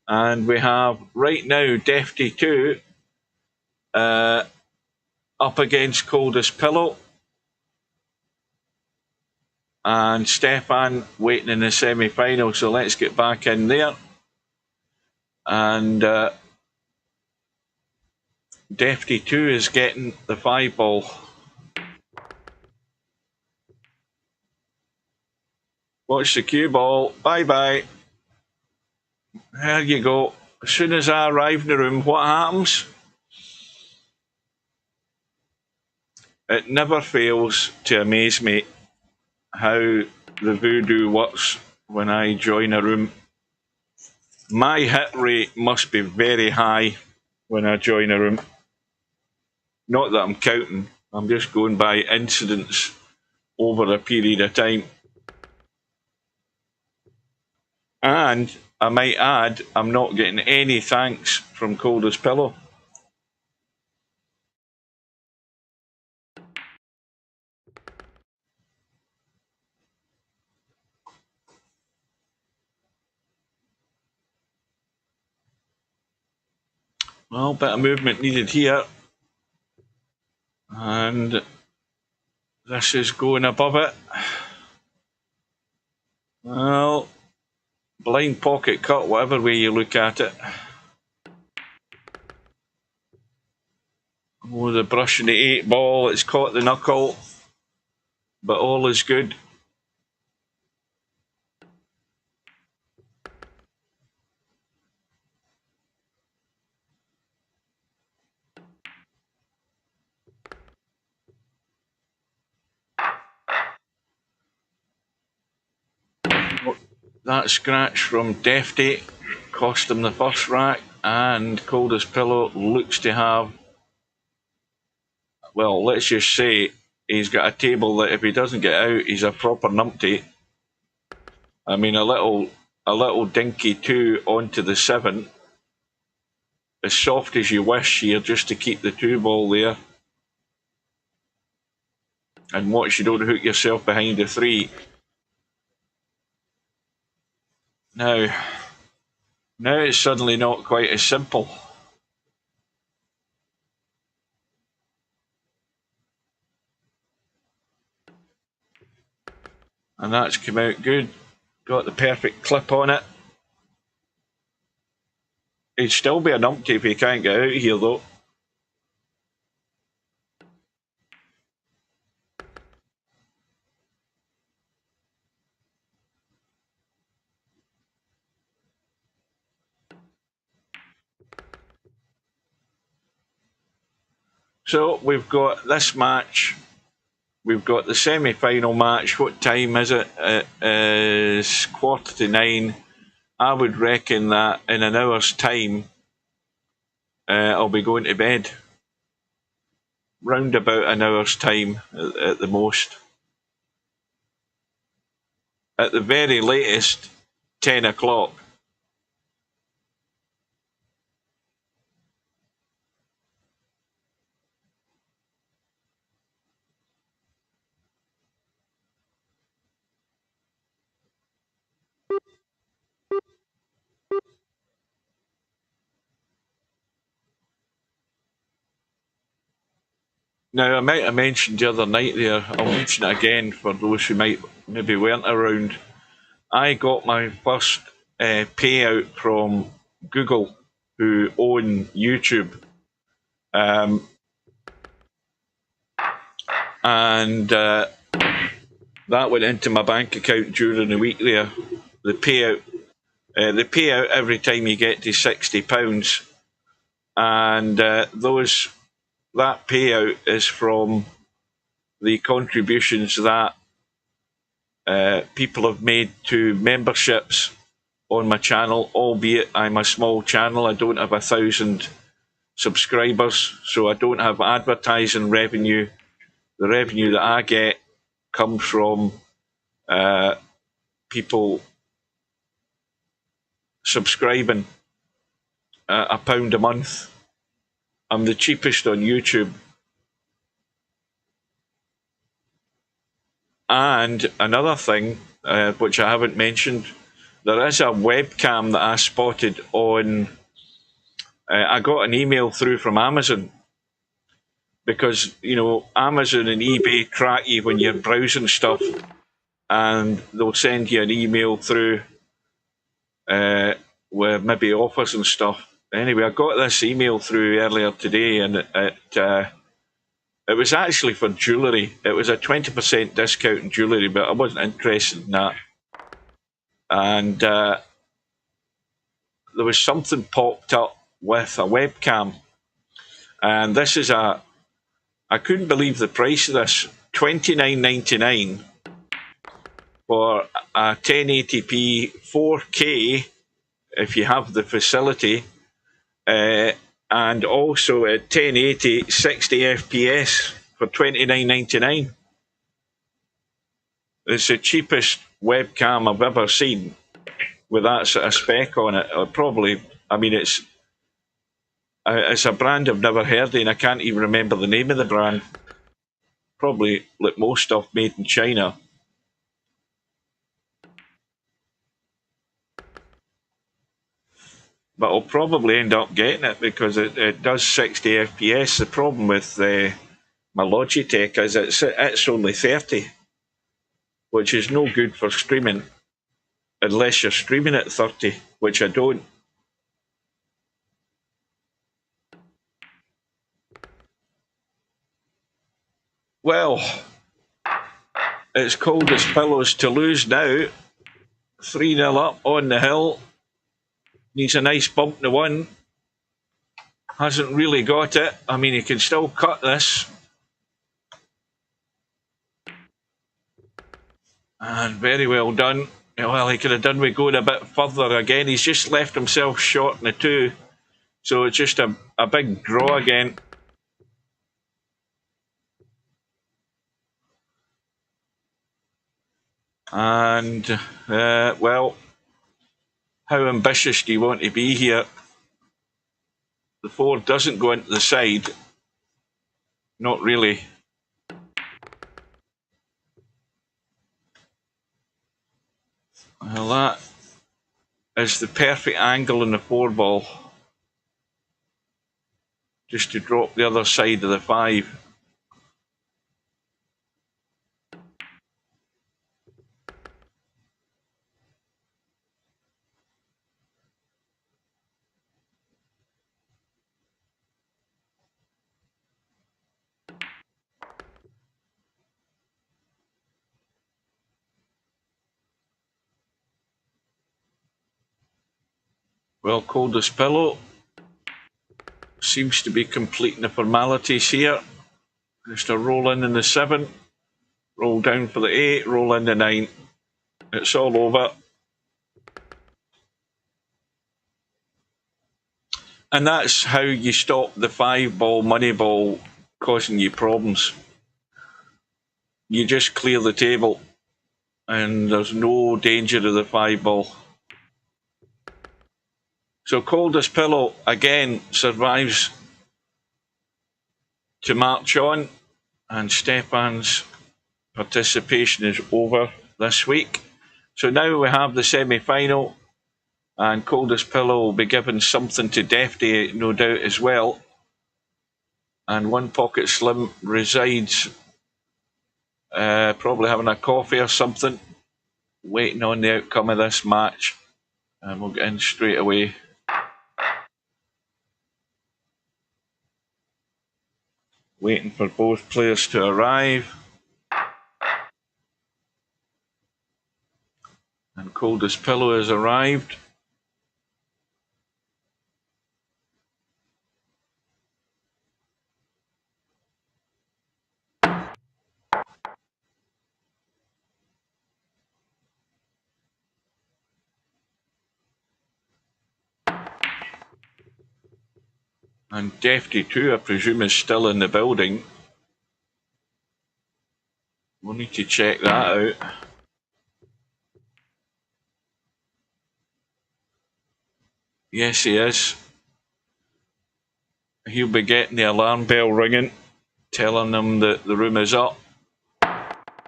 And we have right now Defty 2 up against Coldest Pillow. And Stefan waiting in the semi-final, so let's get back in there. And Defty 2 is getting the 5-ball. Watch the cue ball. Bye-bye. There you go. As soon as I arrive in the room, what happens? It never fails to amaze me how the voodoo works when I join a room. My hit rate must be very high when I join a room. Not that I'm counting, I'm just going by incidents over a period of time. And I might add, I'm not getting any thanks from Coldest Pillow. Well, bit of movement needed here. And this is going above it. Well, blind pocket cut, whatever way you look at it. Oh, the brush in the 8-ball, it's caught the knuckle, but all is good. That scratch from Defty cost him the first rack, and Coldest Pillow looks to have, well, let's just say he's got a table that if he doesn't get out, he's a proper numpty. I mean, a little dinky 2 onto the 7. As soft as you wish here, just to keep the 2-ball there. And watch you don't hook yourself behind the 3. Now it's suddenly not quite as simple. And that's come out good. Got the perfect clip on it. He'd still be a numpty if he can't get out here though. So we've got this match. We've got the semi-final match. What time is it? It is 9:15. I would reckon that in an hour's time, I'll be going to bed. Round about an hour's time at the most. At the very latest, 10 o'clock. Now, I might have mentioned the other night there, I'll mention it again for those who maybe weren't around. I got my first payout from Google, who own YouTube. And that went into my bank account during the week there. The payout every time you get to £60. And that payout is from the contributions that people have made to memberships on my channel, albeit I'm a small channel. I don't have 1,000 subscribers, so I don't have advertising revenue. The revenue that I get comes from people subscribing £1 a month. I'm the cheapest on YouTube. And another thing, which I haven't mentioned, there is a webcam that I spotted on. I got an email through from Amazon because, you know, Amazon and eBay track you when you're browsing stuff, and they'll send you an email through with maybe offers and stuff. Anyway, I got this email through earlier today, and it was actually for jewellery. It was a 20% discount in jewellery, but I wasn't interested in that. And there was something popped up with a webcam, and this is I couldn't believe the price of this, $29.99 for a 1080p 4K if you have the facility, and also at 1080 60 FPS for $29.99. It's the cheapest webcam I've ever seen with that sort of spec on it. Probably, I mean, it's a brand I've never heard of, and I can't even remember the name of the brand. Probably, like most stuff, made in China. But I'll probably end up getting it because it does 60 FPS. The problem with my Logitech is it's only 30, which is no good for streaming unless you're streaming at 30, which I don't. Well, it's cold as pillows to lose now. 3-0 up on the hill. Needs a nice bump to one. Hasn't really got it. I mean, he can still cut this. And very well done. Well, he could have done with going a bit further again. He's just left himself short in the 2. So it's just a big draw again. And, well, how ambitious do you want to be here? The 4 doesn't go into the side. Not really. Well, that is the perfect angle in the 4 ball. Just to drop the other side of the 5. Well, cold as pillow. Seems to be completing the formalities here. Just a roll in the 7. Roll down for the 8. Roll in the 9. It's all over. And that's how you stop the 5 ball money ball causing you problems. You just clear the table and there's no danger of the 5 ball. So cold as pillow again survives to march on, and Stefan's participation is over this week. So now we have the semi-final, and cold as pillow will be given something to Defty, no doubt, as well. And One Pocket Slim resides probably having a coffee or something, waiting on the outcome of this match. And we'll get in straight away. Waiting for both players to arrive. And cold as pillow has arrived. And Defty too, I presume, is still in the building. We'll need to check that out. Yes, he is. He'll be getting the alarm bell ringing, telling them that the room is up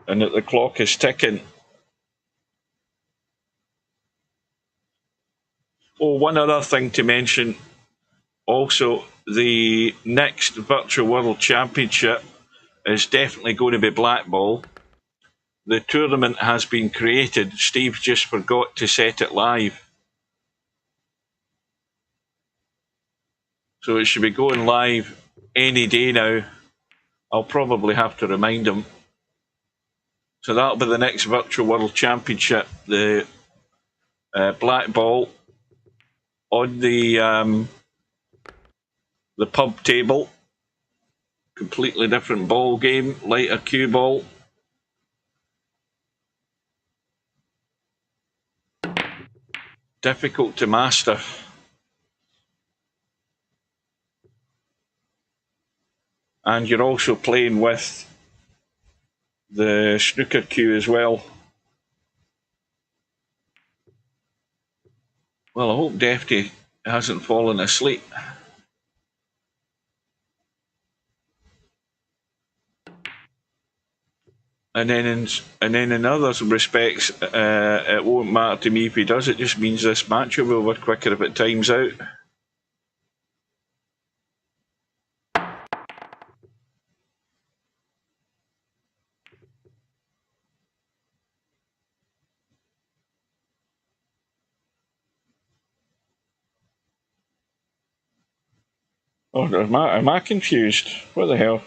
and that the clock is ticking. Oh, one other thing to mention. Also, the next Virtual World Championship is definitely going to be black ball. The tournament has been created. Steve just forgot to set it live. So it should be going live any day now. I'll probably have to remind him. So that'll be the next Virtual World Championship. The black ball on the pub table. Completely different ball game, lighter cue ball. Difficult to master. And you're also playing with the snooker cue as well. Well, I hope Defty hasn't fallen asleep. And then in other respects, it won't matter to me if he does. It just means this match will be over quicker if it times out. Oh, am I confused? What the hell?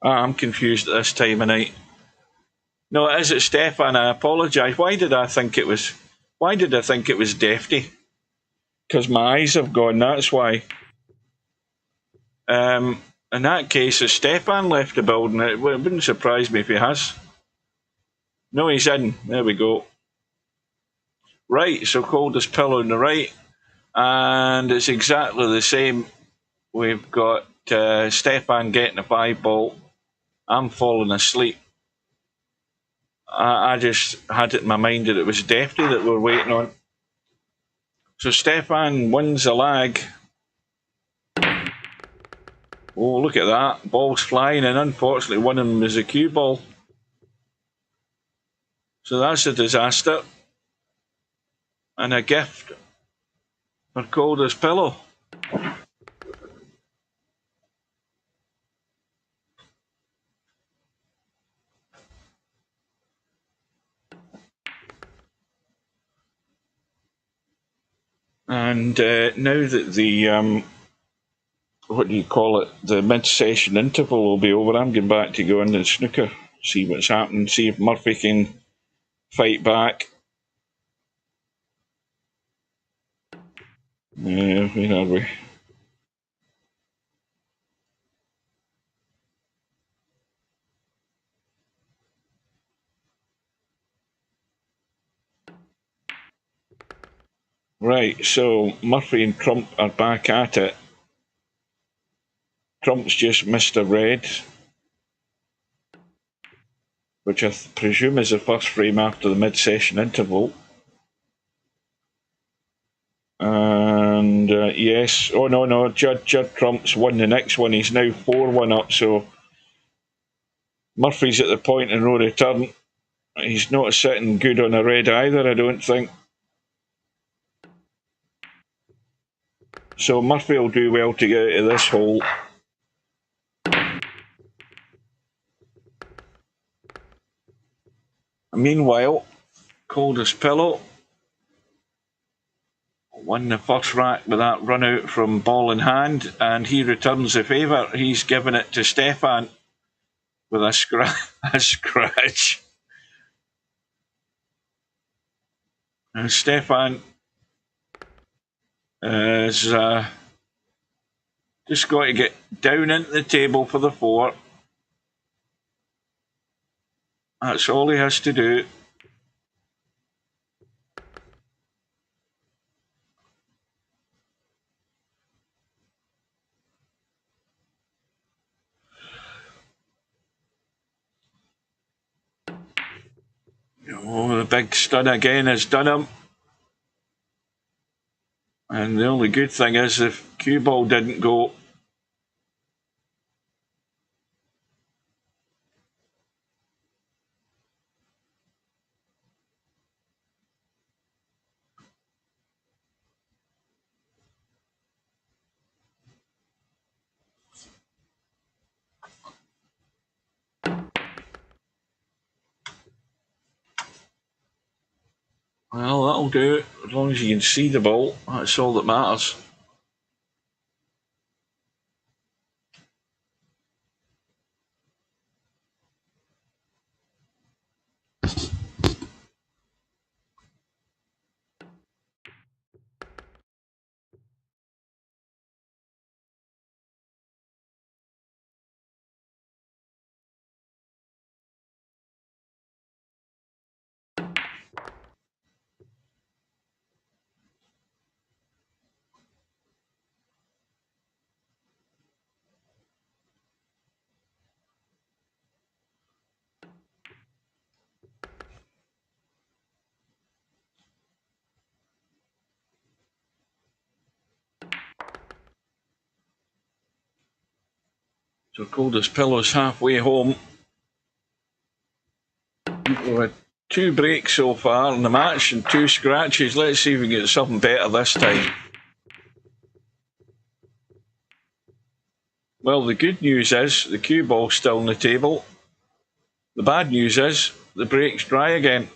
I'm confused at this time of night. No, is it Stefan? I apologise. Why did I think it was Defty? Because my eyes have gone, that's why. In that case, if Stefan left the building, it wouldn't surprise me if he has. No, he's in. There we go. Right, so coldest pillow on the right. And it's exactly the same. We've got Stefan getting a 5-ball. I'm falling asleep. I just had it in my mind that it was Defty that we're waiting on. So Stefan wins the lag. Oh, look at that. Ball's flying, and unfortunately one of them is a cue ball. So that's a disaster. And a gift for coldest pillow. And now that the what do you call it? The mid-session interval will be over. I'm going back to go into the snooker, see what's happening, see if Murphy can fight back. Where are we? Right, so Murphy and Trump are back at it. Trump's just missed a red, which I presume is the first frame after the mid-session interval. And yes, oh no, Judd Trump's won the next one. He's now 4-1 up, so Murphy's at the point and no return. He's not sitting good on a red either, I don't think. So Murphy will do well to get out of this hole. Meanwhile, coldest pillow won the first rack with that run out from ball in hand, and he returns the favour. He's given it to Stefan with a scratch. And Stefan is just got to get down into the table for the 4. That's all he has to do. Oh, the big stun again has done him. And the only good thing is if cue ball didn't go. Well, that'll do. As long as you can see the ball, that's all that matters. So Cold as Pillows halfway home. We've had 2 breaks so far in the match and 2 scratches. Let's see if we can get something better this time. Well, the good news is the cue ball's still on the table. The bad news is the break's dry again.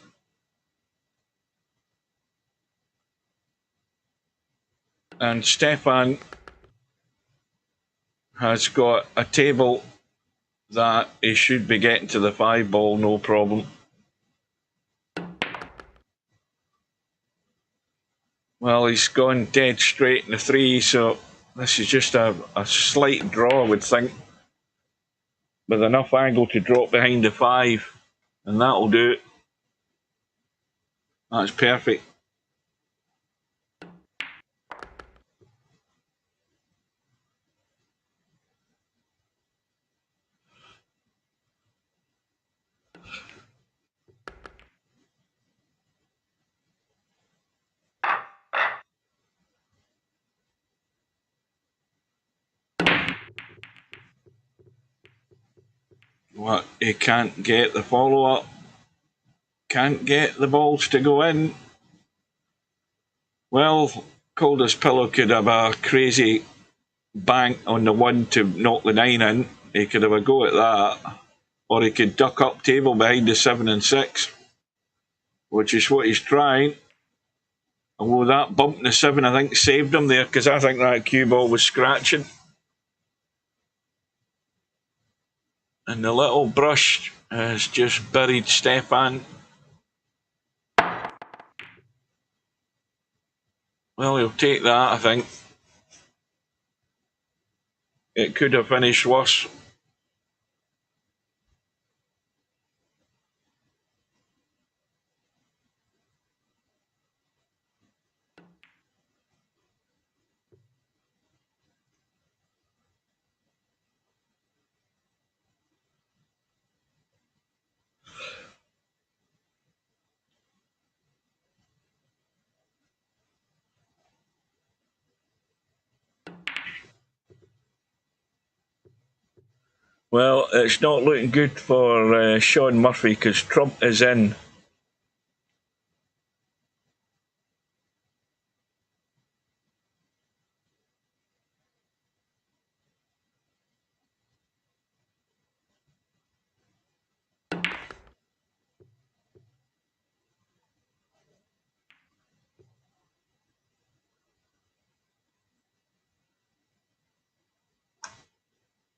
And Stefan has got a table that he should be getting to the 5 ball, no problem. Well, he's gone dead straight in the 3, so this is just a slight draw, I would think. With enough angle to drop behind the 5, and that'll do it. That's perfect. What, he can't get the follow-up. Can't get the balls to go in. Well, Cold as Pillow could have a crazy bank on the 1 to knock the 9 in. He could have a go at that. Or he could duck up table behind the 7 and 6, which is what he's trying. Although that bump in the 7, I think, saved him there, because I think that cue ball was scratching. And the little brush has just buried Stefan. Well, he'll take that, I think. It could have finished worse. Well, it's not looking good for Sean Murphy, because Trump is in.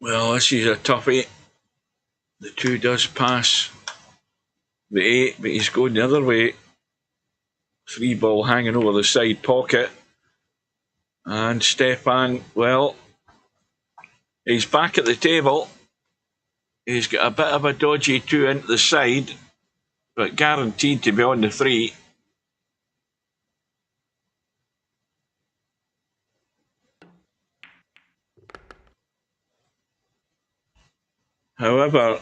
Well, this is a toughie. The 2 does pass the 8, but he's going the other way. 3 ball hanging over the side pocket. And Stefan, well, he's back at the table. He's got a bit of a dodgy 2 into the side, but guaranteed to be on the 3. However,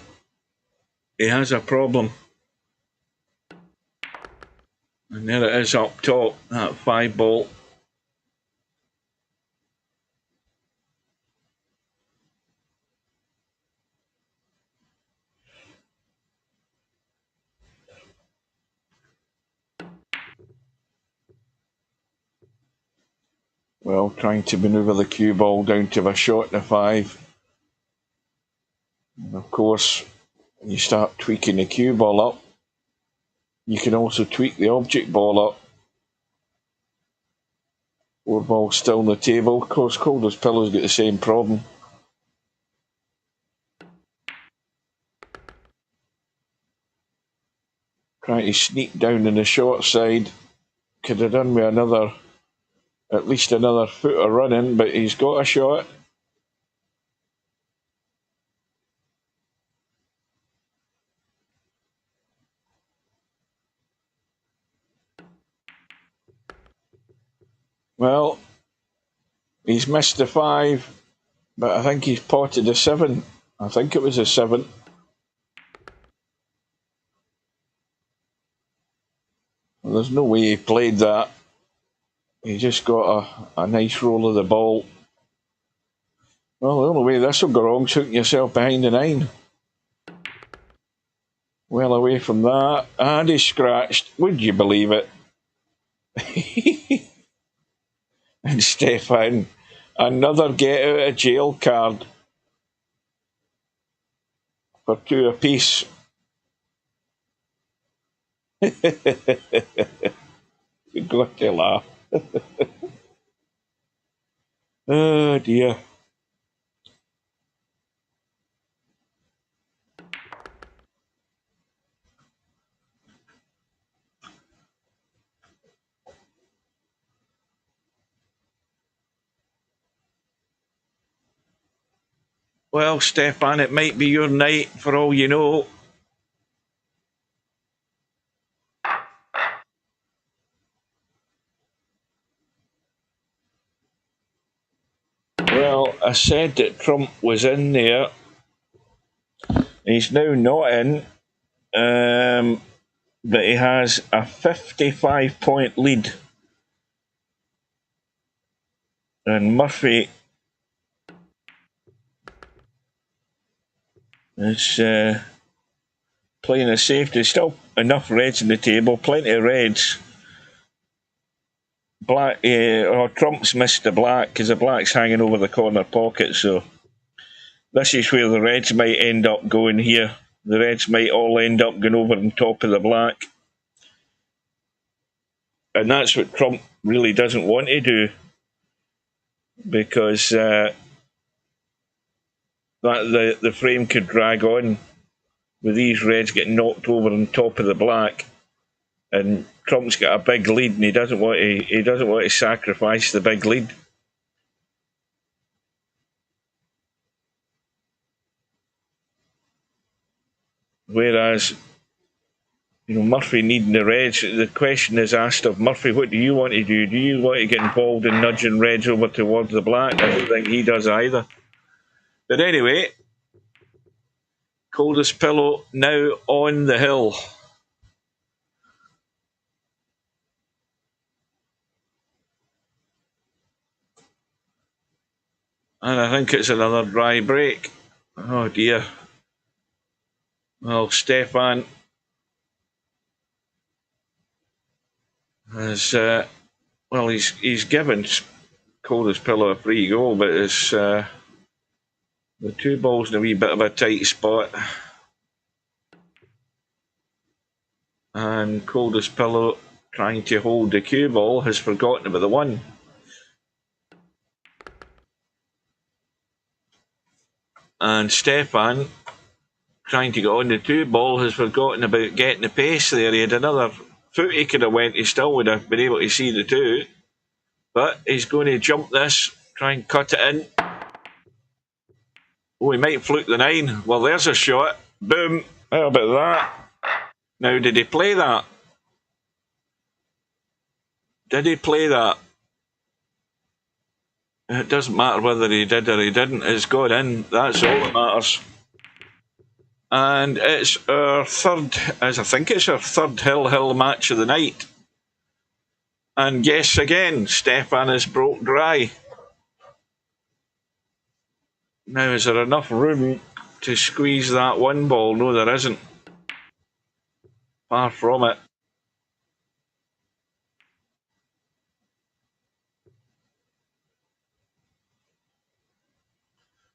he has a problem. And there it is up top, that 5 ball. Well, trying to manoeuvre the cue ball down to a shot to 5. And of course, you start tweaking the cue ball up. You can also tweak the object ball up. 4 balls still on the table. Of course, Calder's Pillow's got the same problem. Trying to sneak down in the short side. Could have done with another, at least another foot of running, but he's got a shot. Well, he's missed the 5, but I think he's potted a 7. I think it was a 7. Well, there's no way he played that. He just got a nice roll of the ball. Well, the only way this will go wrong is hooking yourself behind the 9. Well away from that. And he scratched. Would you believe it? And Stefan, another get out of jail card for 2 apiece. You've got to laugh. Oh dear. Well, Stefan, it might be your night for all you know. Well, I said that Trump was in there. He's now not in, but he has a 55-point lead. And Murphy is playing a safe. There's still enough reds on the table, plenty of reds. Black, Trump's missed the black because the black's hanging over the corner pocket, so this is where the reds might end up going here. The reds might all end up going over on top of the black. And that's what Trump really doesn't want to do, because the frame could drag on with these reds getting knocked over on top of the black. And Trump's got a big lead, and he doesn't want to sacrifice the big lead. Whereas, Murphy needing the reds, the question is asked of Murphy, what do you want to do? Do you want to get involved in nudging reds over towards the black? I don't think he does either. But anyway, Coldest Pillow now on the hill. And I think it's another dry break. Oh dear. Well, Stefan has, he's given Coldest Pillow a free goal, but it's the 2 balls in a wee bit of a tight spot. And Coldest Pillow, trying to hold the cue ball, has forgotten about the 1. And Stefan, trying to get on the 2 ball, has forgotten about getting the pace there. He had another foot he could have went. He still would have been able to see the 2. But he's going to jump this, try and cut it in. Oh, he might fluke the 9. Well, there's a shot. Boom. How about that? Now, did he play that? Did he play that? It doesn't matter whether he did or he didn't. It's gone in. That's all that matters. And it's our third, as I think it's our third Hill match of the night. And yes, again, Stefan is broke dry. Now, is there enough room to squeeze that 1 ball? No, there isn't. Far from it.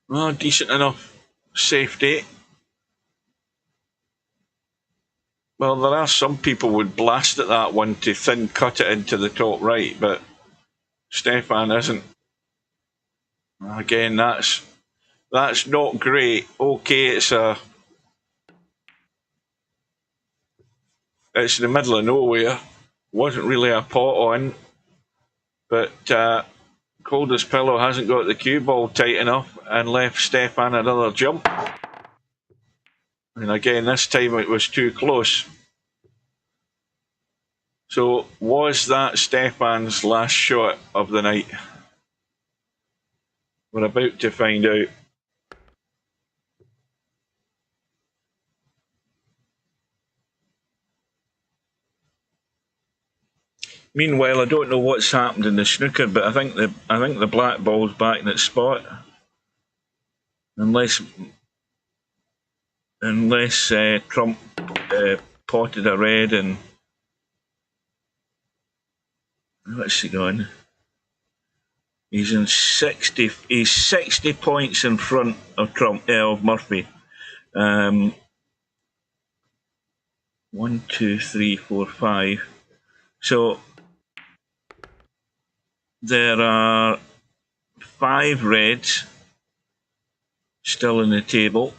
Well, decent enough safety. Well, there are some people would blast at that one to thin cut it into the top right, but Stefan isn't. Again, that's not great. Okay, it's in the middle of nowhere. Wasn't really a pot on, but Coldest Pillow hasn't got the cue ball tight enough and left Stefan another jump. And again, this time it was too close. So, was that Stefan's last shot of the night? We're about to find out. Meanwhile, I don't know what's happened in the snooker, but I think the black ball's back in its spot. Unless Trump potted a red and what's he going? He's 60 points in front of of Murphy. 1, 2, 3, 4, 5. So there are 5 reds still in the table.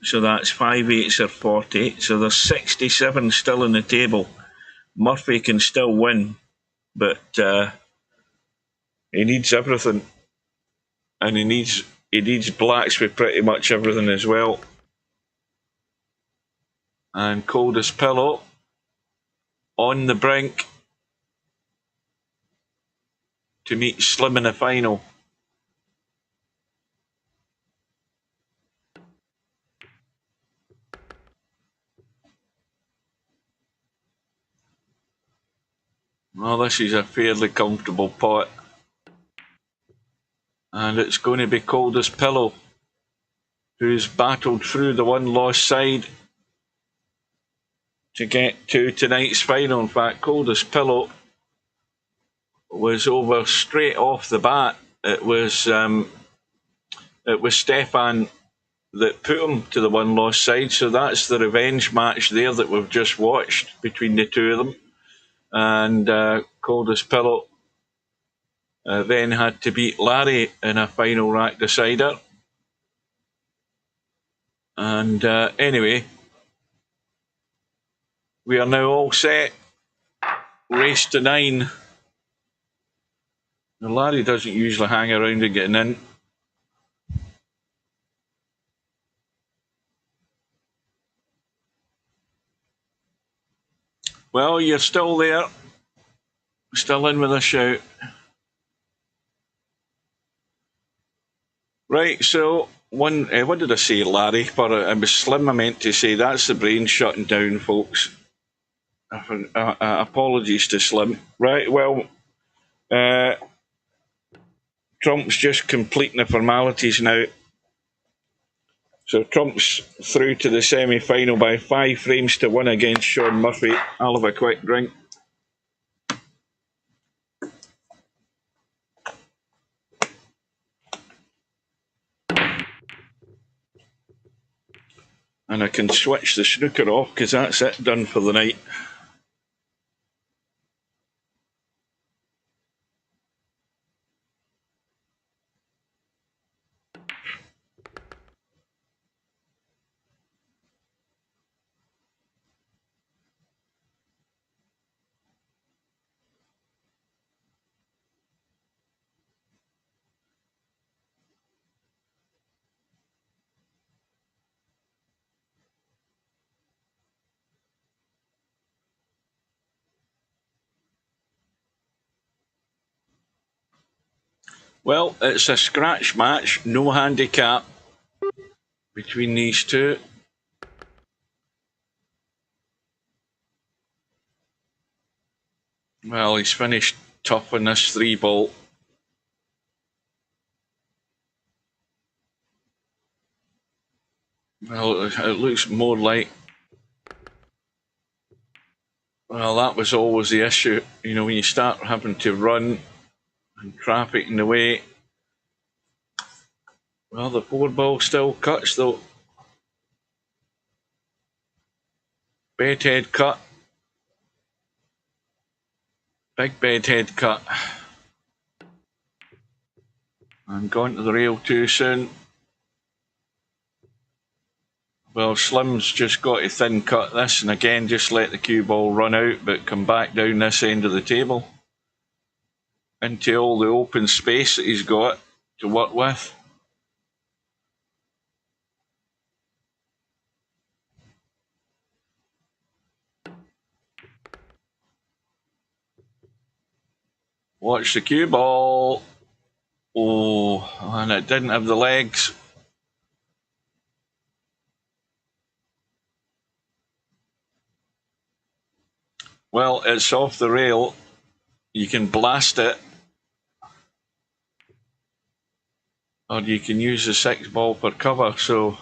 So that's 5 8s or 40. So there's 67 still in the table. Murphy can still win, but he needs everything, and he needs blacks with pretty much everything as well. And Coldest Pillow on the brink to meet Slim in the final. Well, this is a fairly comfortable pot. And it's going to be Coldest Pillow, who's battled through the one lost side to get to tonight's final. In fact, Coldest Pillow was over straight off the bat. It was Stefan that put him to the one lost side. So that's the revenge match there that we've just watched between the two of them. And Coldest Pillow then had to beat Larry in a final rack decider. And anyway, we are now all set. Race to 9. Now, Larry doesn't usually hang around and getting in. Well, you're still there. Still in with a shout. Right, so what did I say, Larry? But it was Slim I meant to say. That's the brain shutting down, folks. Apologies to Slim. Right, well, Trump's just completing the formalities now. So Trump's through to the semi-final by 5 frames to 1 against Sean Murphy. I'll have a quick drink. And I can switch the snooker off because that's it, done for the night. Well, it's a scratch match, no handicap between these two. Well, he's finished tough on this 3-ball. Well, it looks more like... Well, that was always the issue. You know, when you start having to run and traffic in the way. Well, the 4-ball still cuts, though. Bedhead cut. Big bedhead cut. And gone to the rail too soon. Well, Slim's just got to thin cut this, and again just let the cue ball run out but come back down this end of the table into all the open space that he's got to work with. Watch the cue ball. Oh, and it didn't have the legs. Well, it's off the rail. You can blast it, or you can use the 6 ball for cover. So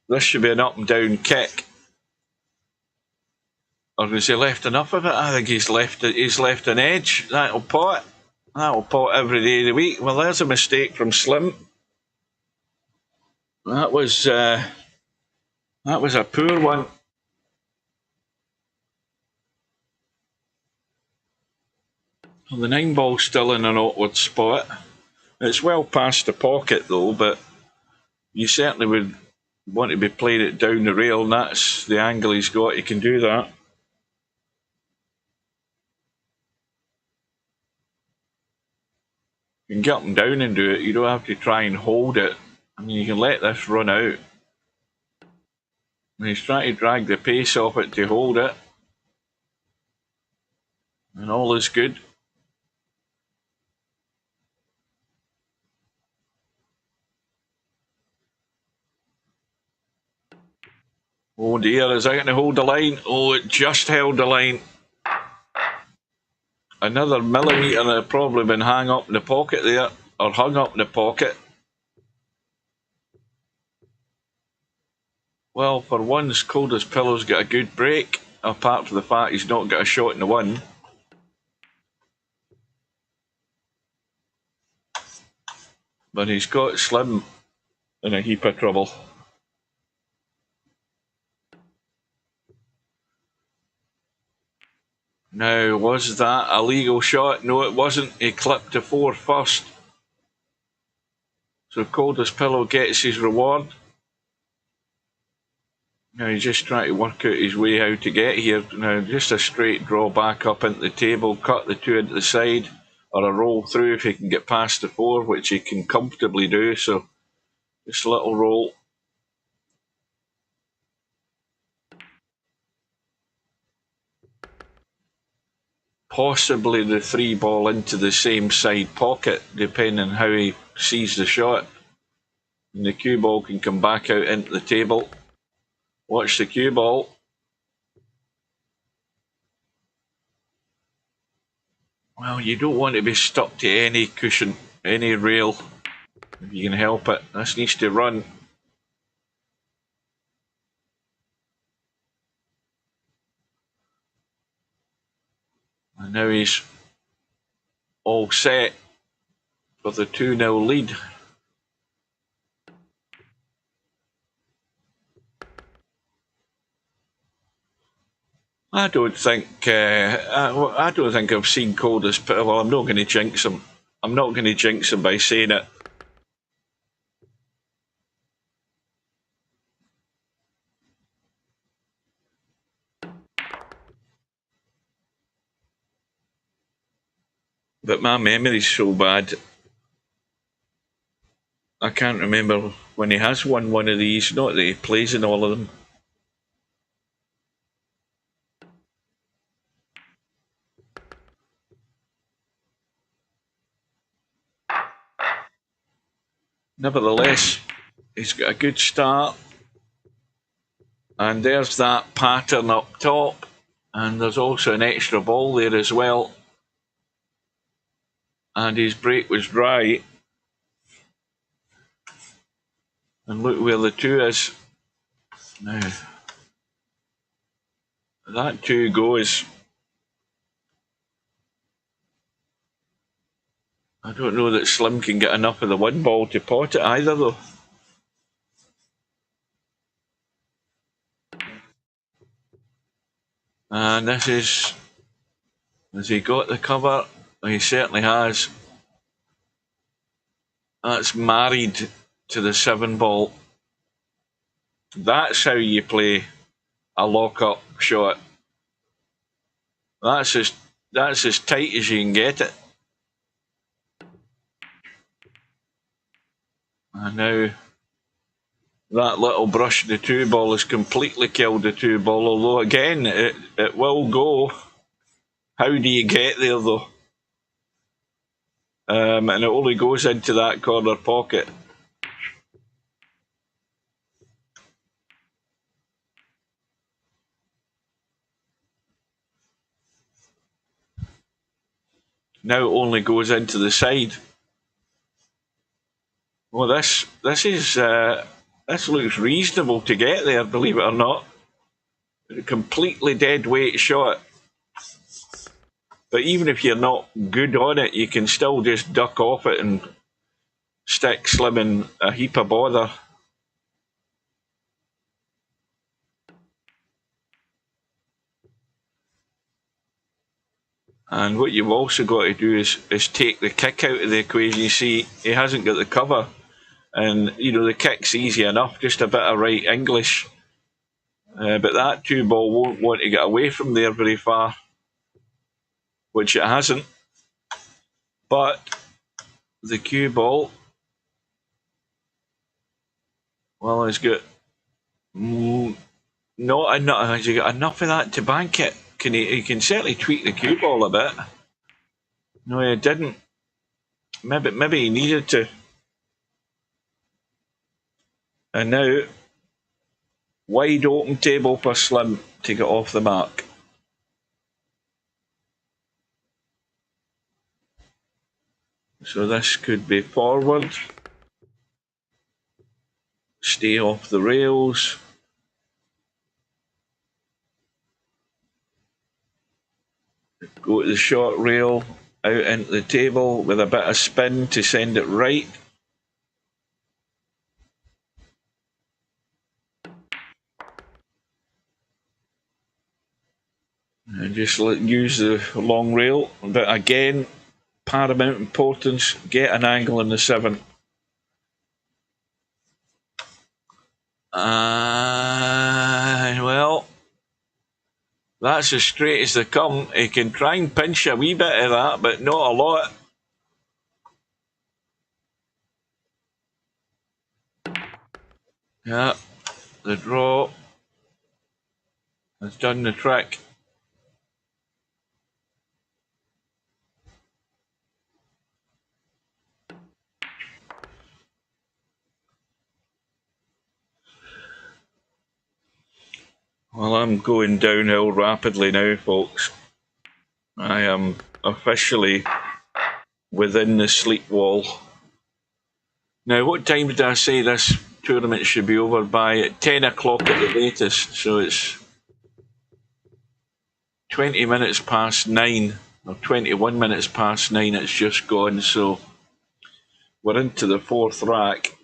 this should be an up and down kick. Or has he left enough of it? I think he's left an edge. That'll pot. That'll pot every day of the week. Well, there's a mistake from Slim. That was a poor one. Well, the 9 ball's still in an awkward spot. It's well past the pocket though, but you certainly would want to be playing it down the rail, and that's the angle he's got. He can do that. You can get up and down and do it. You don't have to try and hold it. I mean, you can let this run out. And he's trying to drag the pace off it to hold it. And all is good. Oh dear, is that going to hold the line? Oh, it just held the line. Another millimetre and it'd probably been hung up in the pocket there, or hung up in the pocket. Well, for once, Cold as Pillow's got a good break, apart from the fact he's not got a shot in the one. But he's got Slim in a heap of trouble. Now, was that a legal shot? No, it wasn't. He clipped to 4 first. So Cold as Pillow gets his reward. Now he's just trying to work out his way how to get here. Now, just a straight draw back up into the table, cut the 2 into the side, or a roll through if he can get past the 4, which he can comfortably do. So, just a little roll. Possibly the 3 ball into the same side pocket, depending on how he sees the shot. And the cue ball can come back out into the table. Watch the cue ball. Well, you don't want to be stuck to any cushion, any rail, if you can help it. This needs to run. And now he's all set for the 2-0 lead. I don't think I've seen Cold as Pillow. Well, I'm not going to jinx him. I'm not going to jinx him by saying it. But my memory's so bad. I can't remember when he has won one of these. Not that he plays in all of them. Nevertheless, he's got a good start. And there's that pattern up top. And there's also an extra ball there as well. And his break was dry. And look where the 2 is. Now, that 2 goes. I don't know that Slim can get enough of the 1 ball to pot it either, though. And this is, has he got the cover? He certainly has. That's married to the 7 ball. That's how you play a lock-up shot. That's as tight as you can get it. And now that little brush of the 2 ball has completely killed the 2 ball, although again it will go. How do you get there though? And it only goes into that corner pocket. Now it only goes into the side. Well, this looks reasonable to get there, believe it or not. A completely dead weight shot. But even if you're not good on it, you can still just duck off it and stick Slim in a heap of bother. And what you've also got to do is take the kick out of the equation. You see, he hasn't got the cover. And, you know, the kick's easy enough, just a bit of right English. But that 2 ball won't want to get away from there very far, which it hasn't. But the cue ball, well, it's got not enough. Has he got enough of that to bank it? He can certainly tweak the cue ball a bit. No, he didn't. Maybe he needed to. And now, wide open table for Slim to get off the mark. So this could be forward. Stay off the rails. Go to the short rail, out into the table with a bit of spin to send it right. And just use the long rail. But again, paramount importance, get an angle in the 7. Well, that's as straight as they come. He can try and pinch a wee bit of that, but not a lot. Yeah, the draw has done the trick. Well, I'm going downhill rapidly now, folks. I am officially within the sleep wall. Now, what time did I say this tournament should be over by? At 10 o'clock at the latest, so it's 20 minutes past 9, or 21 minutes past 9, it's just gone, so we're into the 4th rack.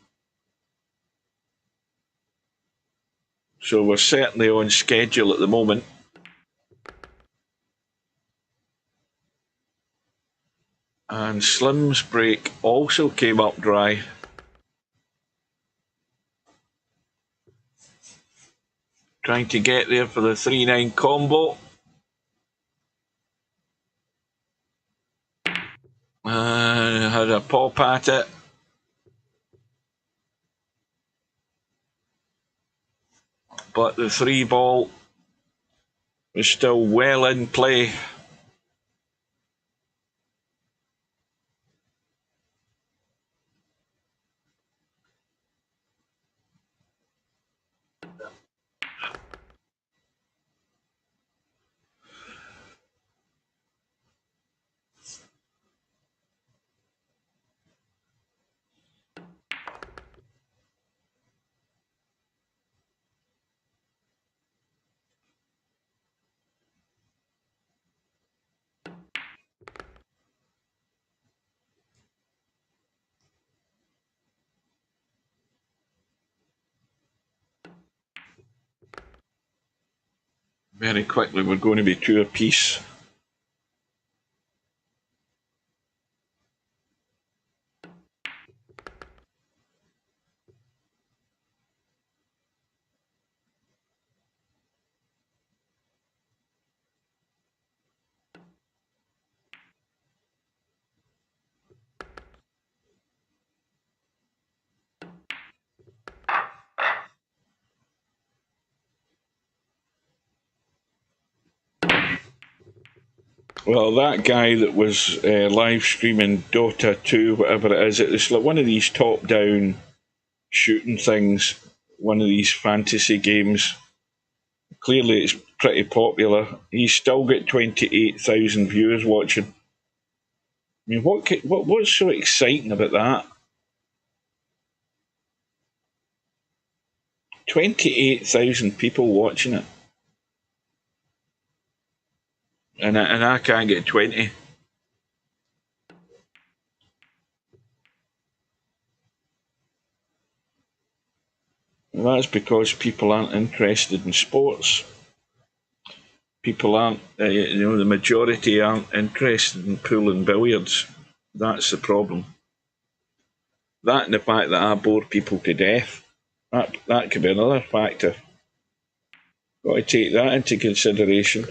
So we're certainly on schedule at the moment. And Slim's break also came up dry. Trying to get there for the 3-9 combo. Had a pop at it. But the 3 ball is still well in play. Very quickly, we're going to be 2 apiece. Well, that guy that was live streaming Dota 2, whatever it is, it's like one of these top-down shooting things, one of these fantasy games. Clearly, it's pretty popular. He's still got 28,000 viewers watching. I mean, what's so exciting about that? 28,000 people watching it. And I can't get 20. Well, that's because people aren't interested in sports. People aren't, the majority aren't interested in pool and billiards. That's the problem. That and the fact that I bore people to death. That could be another factor. Got to take that into consideration.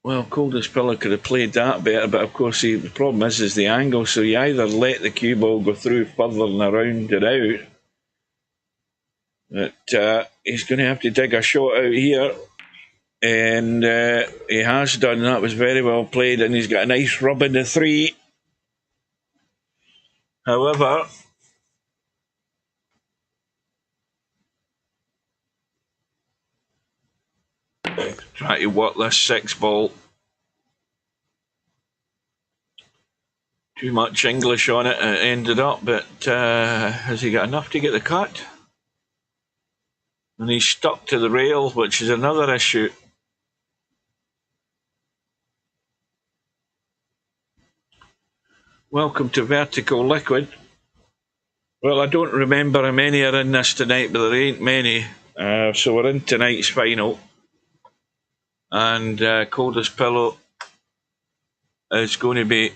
Well, Coldest Pillar could have played that better, but of course the problem is the angle. So you either let the cue ball go through further and around it out, but he's going to have to dig a shot out here, and he has done. That was very well played, and he's got a nice rub in the 3. However, try to work this 6 ball. Too much English on it, it ended up, but has he got enough to get the cut? And he's stuck to the rail, which is another issue. Welcome to Vertical Liquid. Well, I don't remember how many are in this tonight, but there ain't many. So we're in tonight's final. And Coldest Pillow is going to be...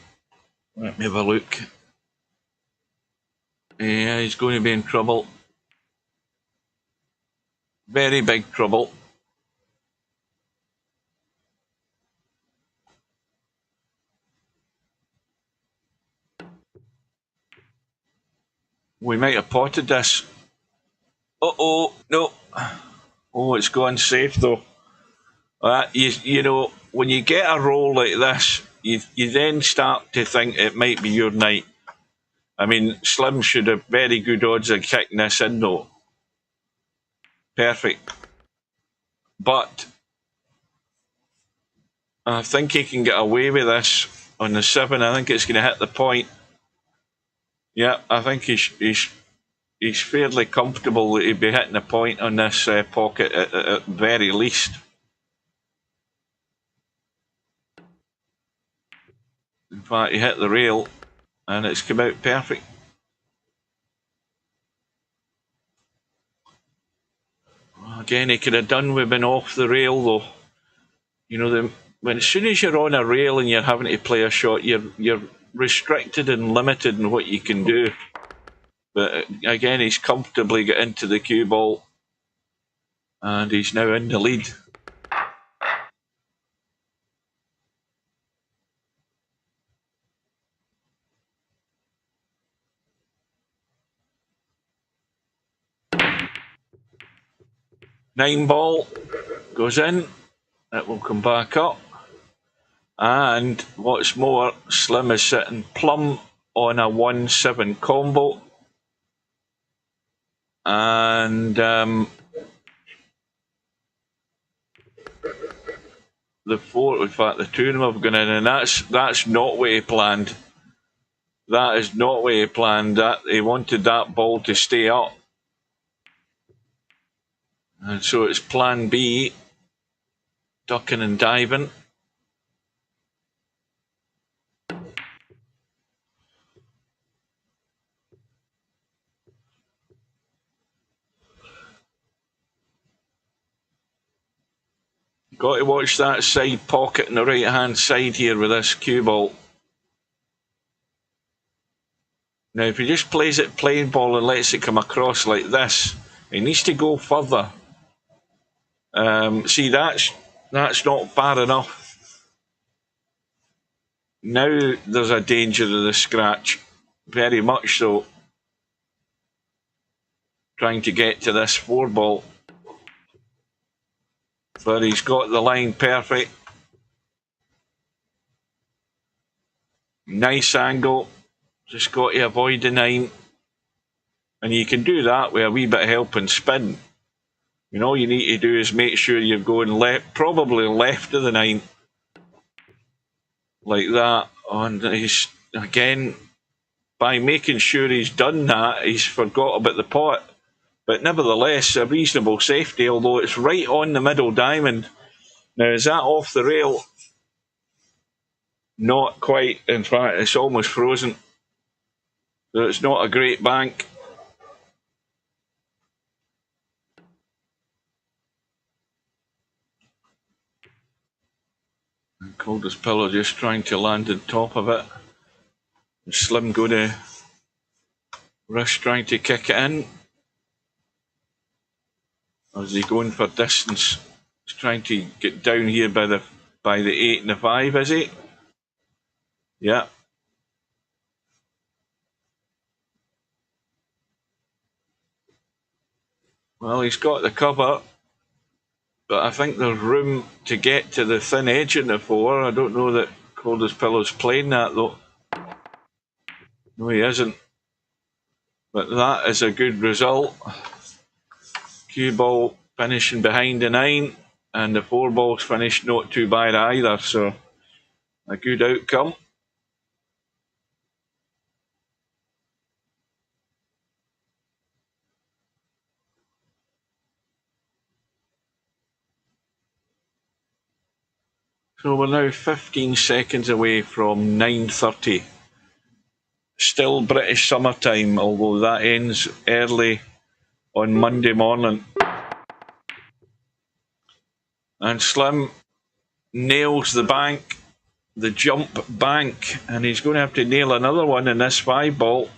Let me have a look. Yeah, he's going to be in trouble. Very big trouble. We might have potted this. Uh-oh, no. Oh, it's gone safe though. You know, when you get a roll like this, you then start to think it might be your night. I mean, Slim should have very good odds of kicking this in though. Perfect. But I think he can get away with this on the 7. I think it's going to hit the point. Yeah, I think he's fairly comfortable that he'd be hitting the point on this pocket at very least. In fact, he hit the rail and it's come out perfect. Again, he could have done with being off the rail though. You know, when as soon as you're on a rail and you're having to play a shot, you're restricted and limited in what you can do. But again, he's comfortably got into the cue ball and he's now in the lead. Nine ball goes in. It will come back up. And what's more, Slim is sitting plumb on a 1-7 combo. And the 4, in fact, the 2 of them have gone in, and that's not what he planned. That is not what he planned. That he wanted that ball to stay up. And so it's plan B, ducking and diving. Got to watch that side pocket on the right hand side here with this cue ball. Now if he just plays it plain ball and lets it come across like this, he needs to go further. See, that's not far enough. Now there's a danger of the scratch, very much so. Trying to get to this 4 ball. But he's got the line perfect. Nice angle. Just got to avoid the 9. And you can do that with a wee bit of help and spin. And all you need to do is make sure you're going left, probably left of the 9. Like that. And he's, again, by making sure he's done that, he's forgot about the pot. But nevertheless, a reasonable safety, although it's right on the middle diamond. Now, is that off the rail? Not quite. In fact, it's almost frozen. So it's not a great bank. And Coldest Pillow just trying to land on top of it. And Slim going to rush trying to kick it in. Or is he going for distance? He's trying to get down here by the 8 and the 5, is he? Yeah. Well, he's got the cover, but I think there's room to get to the thin edge in the 4. I don't know that Coldest Pillow's playing that though. No, he isn't. But that is a good result. Cue ball finishing behind the 9, and the 4 balls finished not too bad either, so a good outcome. So we're now 15 seconds away from 9:30. Still British summertime, although that ends early on Monday morning. And Slim nails the bank, the jump bank, and he's going to have to nail another one in this 5 ball.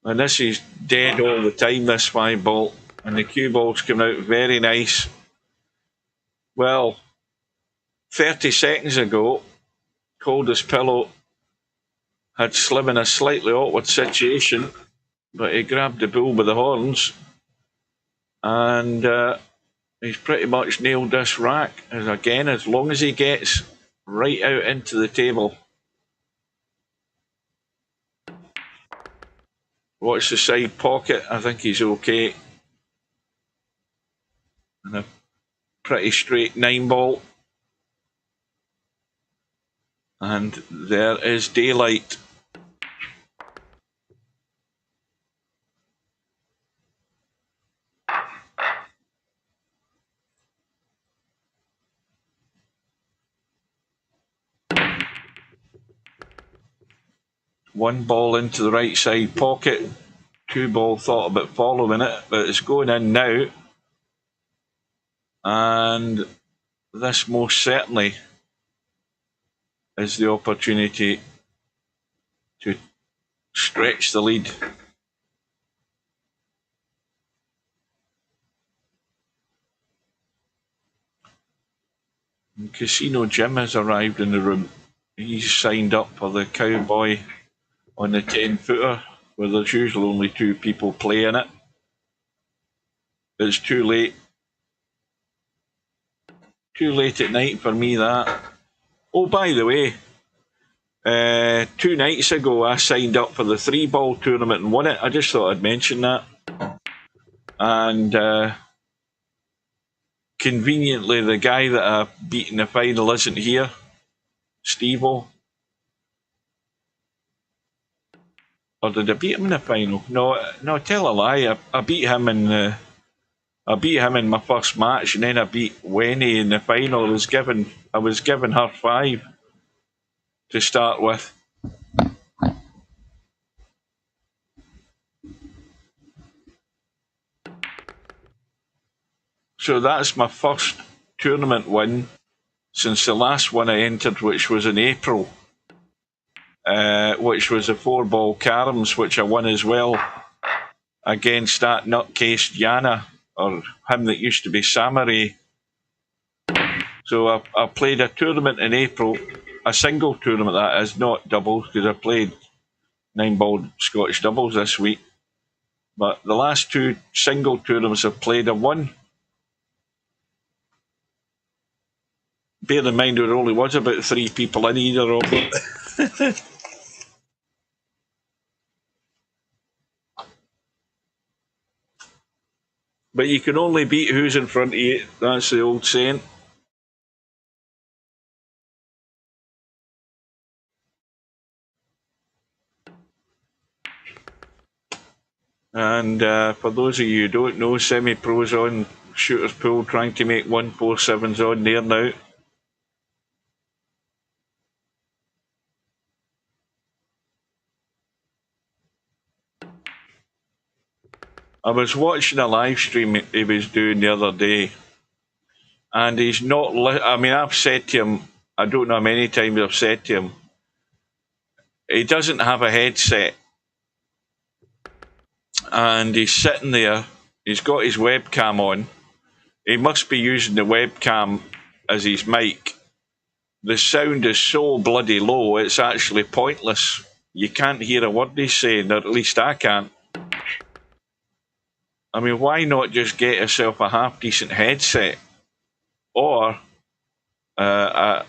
And this is dead all the time, this 5 ball. And the cue ball's come out very nice. Well, 30 seconds ago, Coldest Pillow had Slim in a slightly awkward situation, but he grabbed the bull by the horns, and he's pretty much nailed this rack. As again, as long as he gets right out into the table. Watch the side pocket. I think he's okay. And a pretty straight 9 ball. And there is daylight. One ball into the right side pocket. 2 ball thought about following it, but it's going in now. And this most certainly is the opportunity to stretch the lead. And Casino Jim has arrived in the room. He's signed up for the Cowboy on the 10-footer, where there's usually only 2 people playing it. It's too late. Too late at night for me, that. Oh, by the way, 2 nights ago I signed up for the 3-ball tournament and won it. I just thought I'd mention that. And conveniently, the guy that I beat in the final isn't here, Steve-O. Or did I beat him in the final? No, tell a lie. I beat him in my first match, and then I beat Wenny in the final. I was given her 5 to start with. So that's my first tournament win since the last one I entered, which was in April, which was a 4-ball caroms, which I won as well against that nutcase Yana, or him that used to be Samurai. So I played a tournament in April, a single tournament that is, not doubles, because I played 9-ball Scottish doubles this week. But the last 2 single tournaments I've played, I've won. Bear in mind there only was about 3 people in either of them. But you can only beat who's in front of you. That's the old saying. And for those of you who don't know, semi-pros on Shooter's Pool trying to make 147s on there now. I was watching a live stream he was doing the other day, and he's not. I mean, I've said to him, I don't know how many times I've said to him, he doesn't have a headset, and he's sitting there. He's got his webcam on. He must be using the webcam as his mic. The sound is so bloody low, it's actually pointless. You can't hear a word he's saying, or at least I can't. I mean, why not just get yourself a half-decent headset? Or a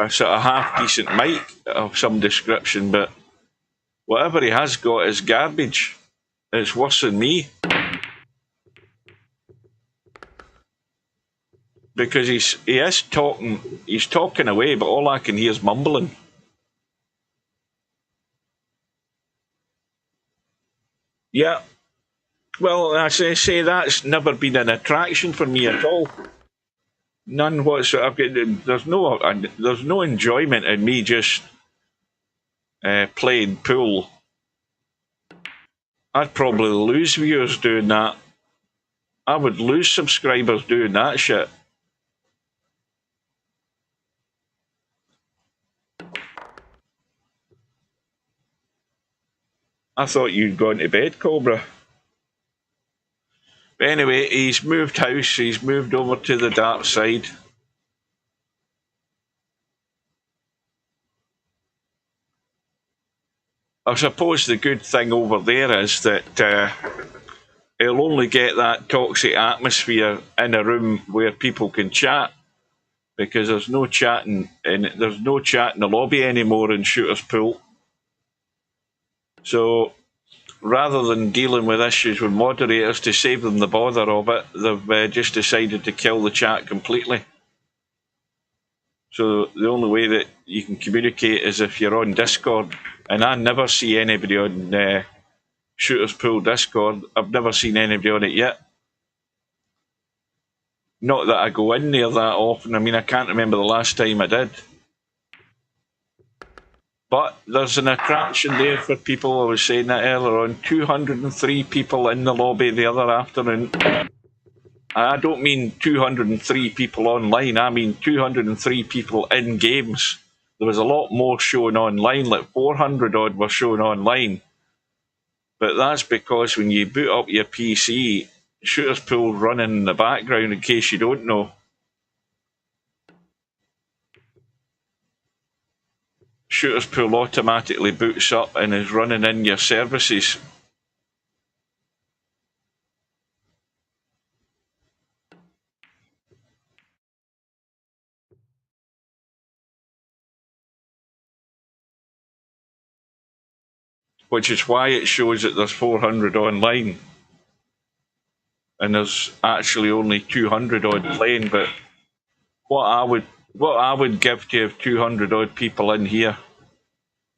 sort of half-decent mic of some description, but whatever he has got is garbage. It's worse than me. Because he's talking away, but all I can hear is mumbling. Yeah. Well, as I say, that's never been an attraction for me at all. None whatsoever. There's no enjoyment in me just playing pool. I'd probably lose viewers doing that. I would lose subscribers doing that shit. I thought you'd gone to bed, Cobra. But anyway, he's moved house, he's moved over to the dark side. I suppose the good thing over there is that he'll only get that toxic atmosphere in a room where people can chat, because there's no chatting in the lobby anymore in Shooter's Pool. So rather than dealing with issues with moderators to save them the bother of it, they've just decided to kill the chat completely. So the only way that you can communicate is if you're on Discord, and I never see anybody on Shooter's Pool Discord. I've never seen anybody on it yet. Not that I go in there that often. I mean, I can't remember the last time I did. But there's an attraction there for people. I was saying that earlier on. 203 people in the lobby the other afternoon. I don't mean 203 people online. I mean 203 people in games. There was a lot more showing online, like 400 odd were showing online. But that's because when you boot up your PC, Shooter's Pool running in the background, in case you don't know. Shooter's Pool automatically boots up and is running in your services. Which is why it shows that there's 400 online. And there's actually only 200 odd playing, but what I would give to have 200 odd people in here.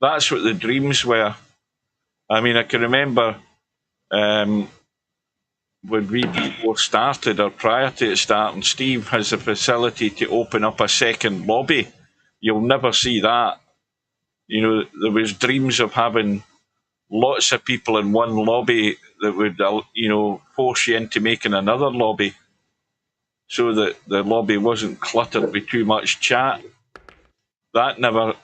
That's what the dreams were. I mean, I can remember when VP4 started, or prior to it starting, Steve has a facility to open up a second lobby. You'll never see that. You know, there was dreams of having lots of people in one lobby that would, you know, force you into making another lobby, so that the lobby wasn't cluttered with too much chat. That never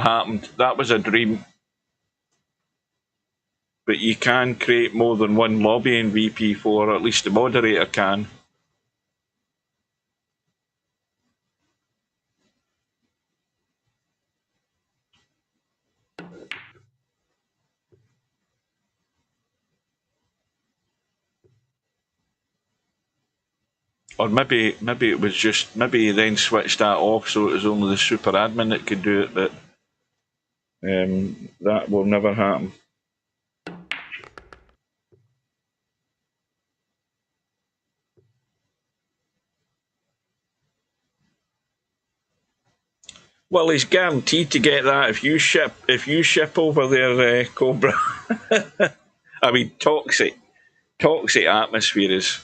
happened. That was a dream. But you can create more than one lobby in VP4, or at least the moderator can. Or maybe it was just, maybe he then switched that off so it was only the super admin that could do it, but that will never happen. Well, he's guaranteed to get that if you ship over there, Cobra. I mean, toxic atmosphere is.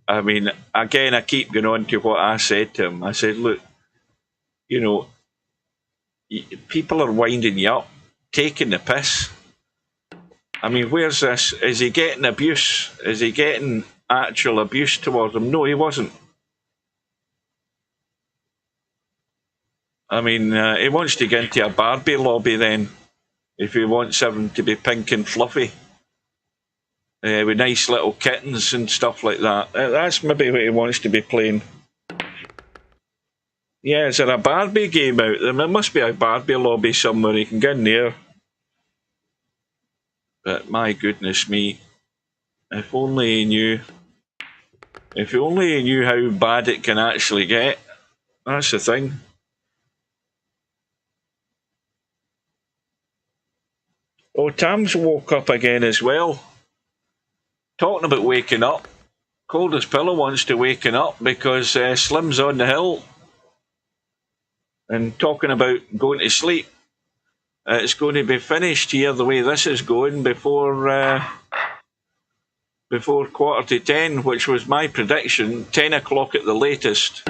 I mean, again, I keep going on to what I said to him. I said, look, you know, people are winding you up, taking the piss. I mean, where's this? Is he getting abuse? Is he getting actual abuse towards him? No, he wasn't. I mean, he wants to get into a Barbie lobby then, if he wants everything to be pink and fluffy, with nice little kittens and stuff like that. That's maybe what he wants to be playing. Yeah, is there a Barbie game out there? There must be a Barbie lobby somewhere. You can get in there. But my goodness me, if only he knew. If only he knew how bad it can actually get. That's the thing. Oh, Tam's woke up again as well. Talking about waking up. Coldest Pillow wants to waken up because Slim's on the hill. And talking about going to sleep. It's going to be finished here the way this is going before 10:15, which was my prediction. 10 o'clock at the latest.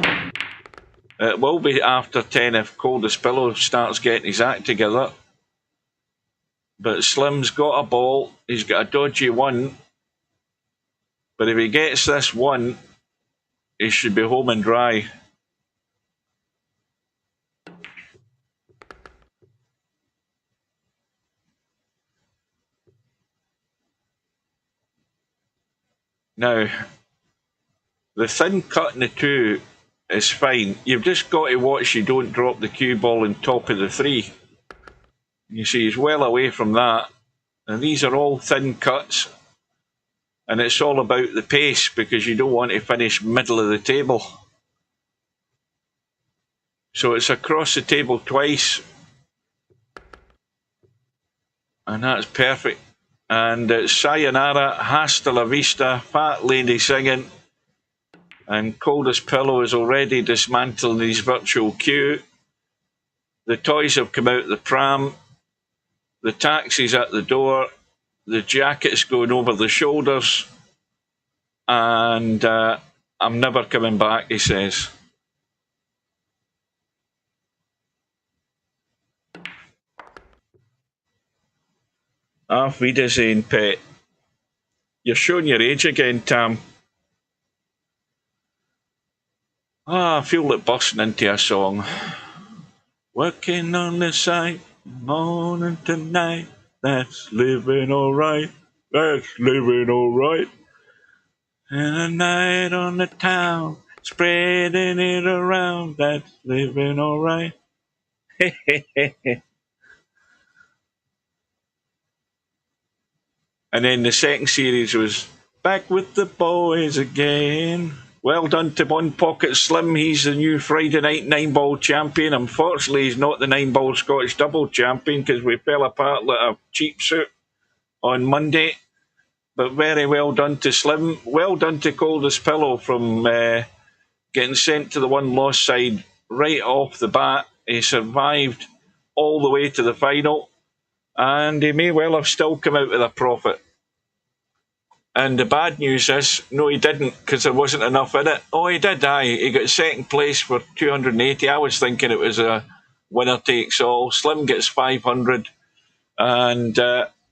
It will be after 10 if Coldest Pillow starts getting his act together. But Slim's got a ball. He's got a dodgy one. But if he gets this one, he should be home and dry. Now, the thin cut in the two is fine. You've just got to watch you don't drop the cue ball on top of the three. You see, he's well away from that. And these are all thin cuts. And it's all about the pace because you don't want to finish middle of the table. So it's across the table twice. And that's perfect. And it's sayonara, hasta la vista, fat lady singing. And Coldest Pillow is already dismantling his virtual queue. The toys have come out of the pram. The taxi's at the door. The jacket's going over the shoulders. And I'm never coming back, he says. Auf Wiedersehen, pet. You're showing your age again, Tam. I feel like busting into a song. Working on the side, morning to night. That's living alright. That's living alright. And a night on the town, spreading it around. That's living alright. And then the second series was Back with the Boys Again. Well done to One Pocket Slim. He's the new Friday night 9-ball champion. Unfortunately, he's not the 9-ball Scottish double champion because we fell apart like a cheap suit on Monday. But very well done to Slim. Well done to Coldest Pillow from getting sent to the one loss side right off the bat. He survived all the way to the final. And he may well have still come out with a profit. And the bad news is, no, he didn't, because there wasn't enough in it. Oh, he did, aye. He got second place for 280. I was thinking it was a winner takes all. Slim gets 500. And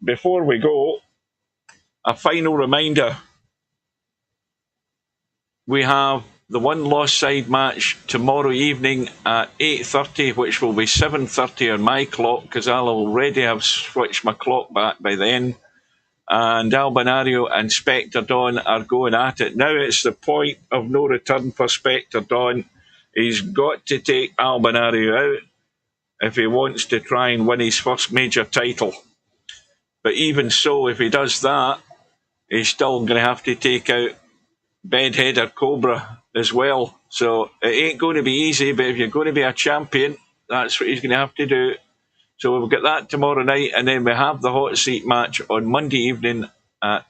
before we go, a final reminder. We have the one lost side match tomorrow evening at 8:30, which will be 7:30 on my clock, because I'll already have switched my clock back by then. And Albinario and Spectre Dawn are going at it. Now it's the point of no return for Spectre Dawn. He's got to take Albinario out if he wants to try and win his first major title. But even so, if he does that, he's still going to have to take out Bedheader Cobra as well. So it ain't going to be easy, but if you're going to be a champion, that's what he's going to have to do. So we've got that tomorrow night, and then we have the hot seat match on Monday evening at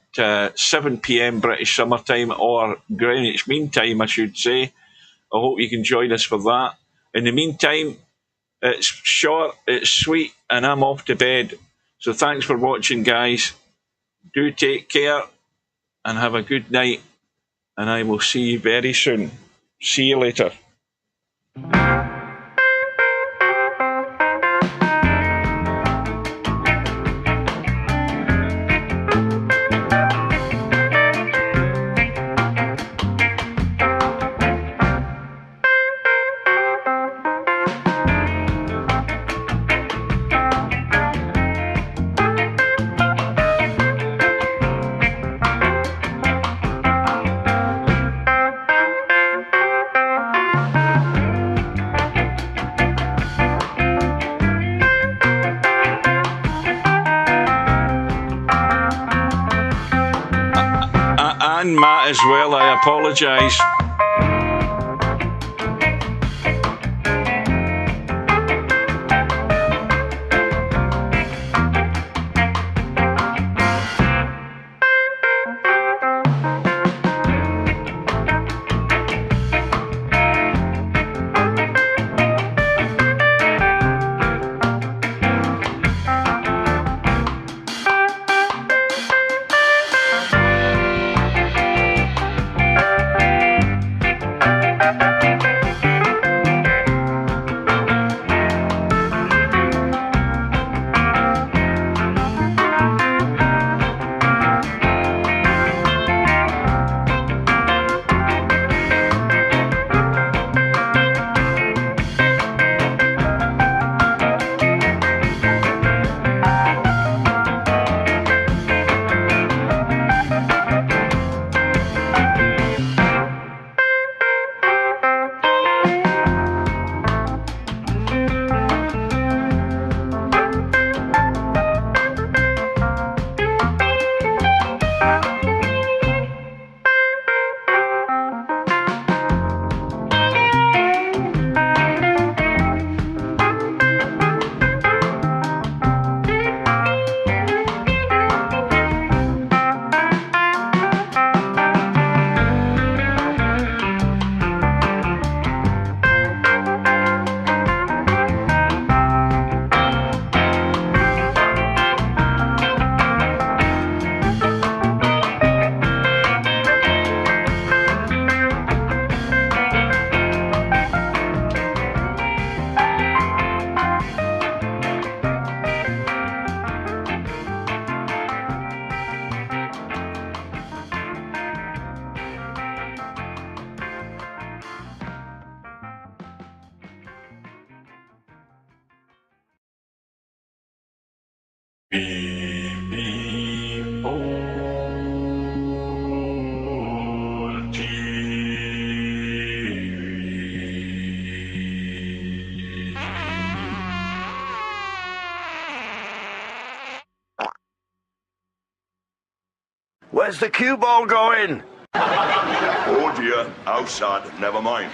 7 p.m. British Summer Time, or Greenwich Mean Time, I should say. I hope you can join us for that. In the meantime, it's short, it's sweet, and I'm off to bed. So thanks for watching, guys. Do take care and have a good night, and I will see you very soon. See you later. And Matt as well, I apologise. Where's the cue ball going? Oh dear, outside, never mind.